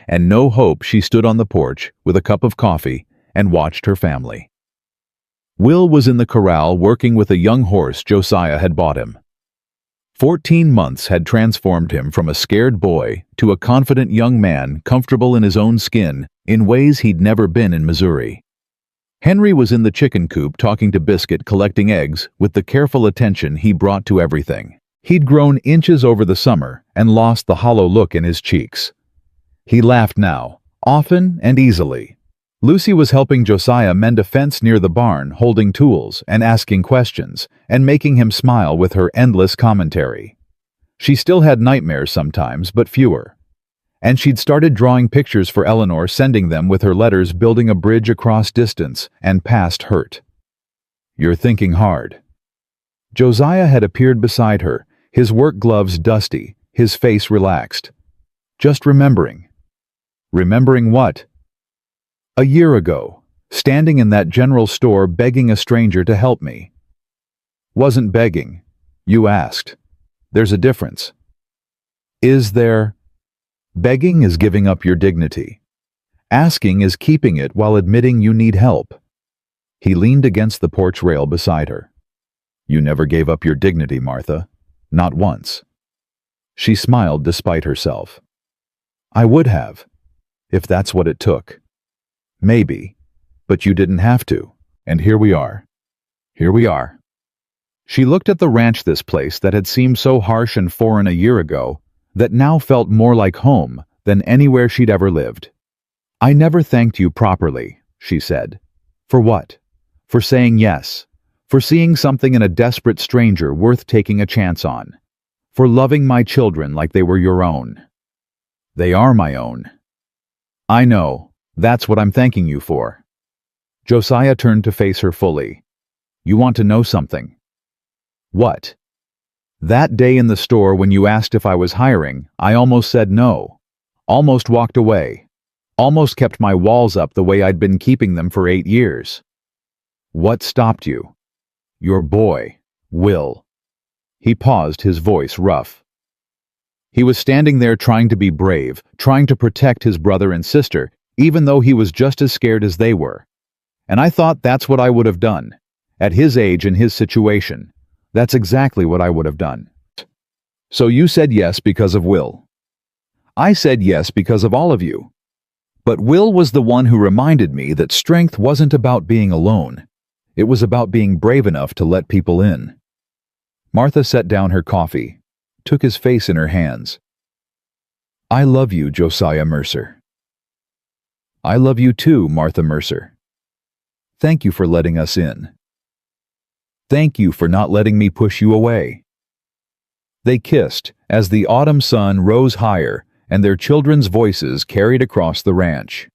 and no hope, she stood on the porch with a cup of coffee and watched her family. Will was in the corral working with a young horse Josiah had bought him. 14 months had transformed him from a scared boy to a confident young man comfortable in his own skin in ways he'd never been in Missouri. Henry was in the chicken coop talking to Biscuit, collecting eggs with the careful attention he brought to everything. He'd grown inches over the summer and lost the hollow look in his cheeks. He laughed now, often and easily. Lucy was helping Josiah mend a fence near the barn, holding tools and asking questions, and making him smile with her endless commentary. She still had nightmares sometimes, but fewer. And she'd started drawing pictures for Eleanor, sending them with her letters, building a bridge across distance and past hurt. You're thinking hard. Josiah had appeared beside her, his work gloves dusty, his face relaxed. Just remembering. Remembering what? A year ago, standing in that general store begging a stranger to help me. Wasn't begging. You asked. There's a difference. Is there? Begging is giving up your dignity. Asking is keeping it while admitting you need help. He leaned against the porch rail beside her. You never gave up your dignity, Martha. Not once. She smiled despite herself. I would have, if that's what it took. Maybe, but you didn't have to, and here we are. Here we are. She looked at the ranch, this place that had seemed so harsh and foreign a year ago, that now felt more like home than anywhere she'd ever lived. I never thanked you properly, she said. For what? For saying yes. For seeing something in a desperate stranger worth taking a chance on. For loving my children like they were your own. They are my own. I know. That's what I'm thanking you for. Josiah turned to face her fully. You want to know something? What? That day in the store when you asked if I was hiring, I almost said no. Almost walked away. Almost kept my walls up the way I'd been keeping them for 8 years. What stopped you? Your boy, Will. He paused, his voice rough. He was standing there trying to be brave, trying to protect his brother and sister, even though he was just as scared as they were. And I thought that's what I would have done. At his age and his situation, that's exactly what I would have done. So you said yes because of Will. I said yes because of all of you. But Will was the one who reminded me that strength wasn't about being alone. It was about being brave enough to let people in. Martha set down her coffee, took his face in her hands. I love you, Josiah Mercer. I love you too, Martha Mercer. Thank you for letting us in. Thank you for not letting me push you away. They kissed as the autumn sun rose higher and their children's voices carried across the ranch.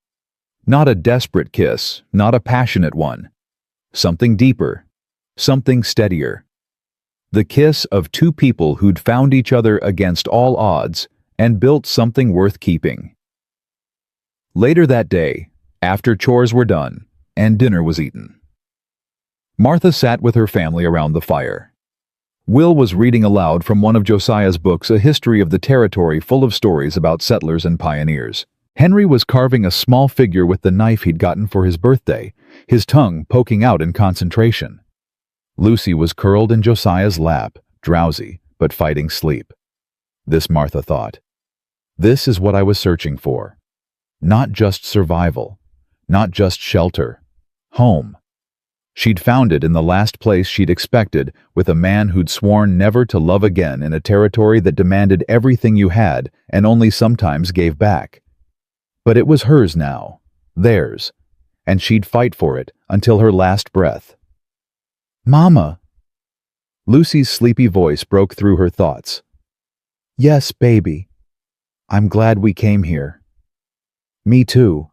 Not a desperate kiss, not a passionate one. Something deeper, something steadier. The kiss of two people who'd found each other against all odds and built something worth keeping. Later that day, after chores were done and dinner was eaten, Martha sat with her family around the fire. Will was reading aloud from one of Josiah's books, a history of the territory full of stories about settlers and pioneers. Henry was carving a small figure with the knife he'd gotten for his birthday, his tongue poking out in concentration. Lucy was curled in Josiah's lap, drowsy, but fighting sleep. This, Martha thought. This is what I was searching for. Not just survival, not just shelter. Home. She'd found it in the last place she'd expected, with a man who'd sworn never to love again in a territory that demanded everything you had and only sometimes gave back. But it was hers now, theirs, and she'd fight for it until her last breath. Mama! Lucy's sleepy voice broke through her thoughts. Yes, baby. I'm glad we came here. Me too.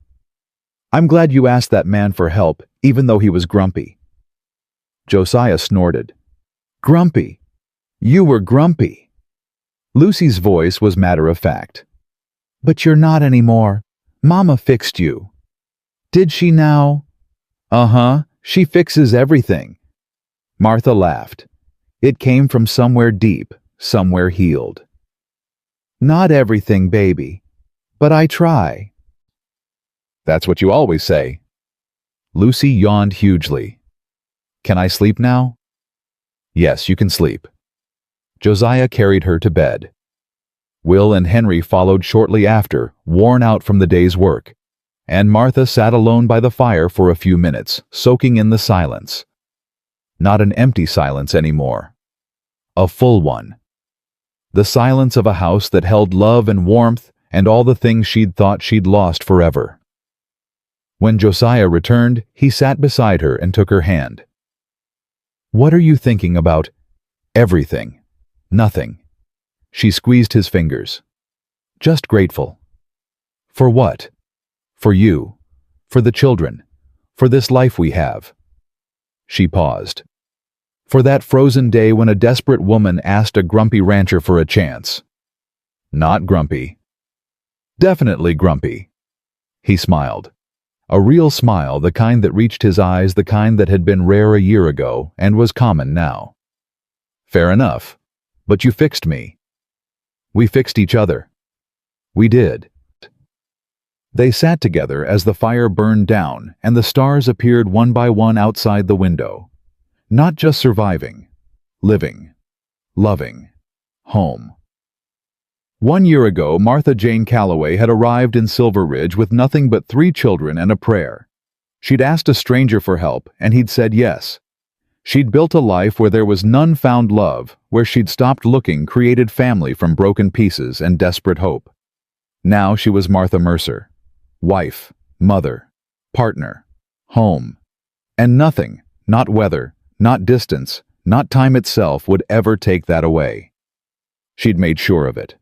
I'm glad you asked that man for help, even though he was grumpy. Josiah snorted. Grumpy? You were grumpy. Lucy's voice was matter-of-fact. But you're not anymore. Mama fixed you. Did she now? Uh-huh, she fixes everything. Martha laughed. It came from somewhere deep, somewhere healed. Not everything, baby, but I try. That's what you always say. Lucy yawned hugely. Can I sleep now? Yes, you can sleep. Josiah carried her to bed. Will and Henry followed shortly after, worn out from the day's work, and Martha sat alone by the fire for a few minutes, soaking in the silence. Not an empty silence anymore. A full one. The silence of a house that held love and warmth and all the things she'd thought she'd lost forever. When Josiah returned, he sat beside her and took her hand. What are you thinking about? Everything. Nothing. She squeezed his fingers. Just grateful. For what? For you. For the children. For this life we have. She paused. For that frozen day when a desperate woman asked a grumpy rancher for a chance. Not grumpy. Definitely grumpy. He smiled. A real smile, the kind that reached his eyes, the kind that had been rare a year ago and was common now. Fair enough. But you fixed me. We fixed each other. We did. They sat together as the fire burned down and the stars appeared one by one outside the window. Not just surviving, living, loving, home. 1 year ago, Martha Jane Calloway had arrived in Silver Ridge with nothing but 3 children and a prayer. She'd asked a stranger for help, and he'd said yes. She'd built a life where there was none found love, where she'd stopped looking, created family from broken pieces and desperate hope. Now she was Martha Mercer. Wife, mother, partner, home. And nothing, not weather, not distance, not time itself would ever take that away. She'd made sure of it.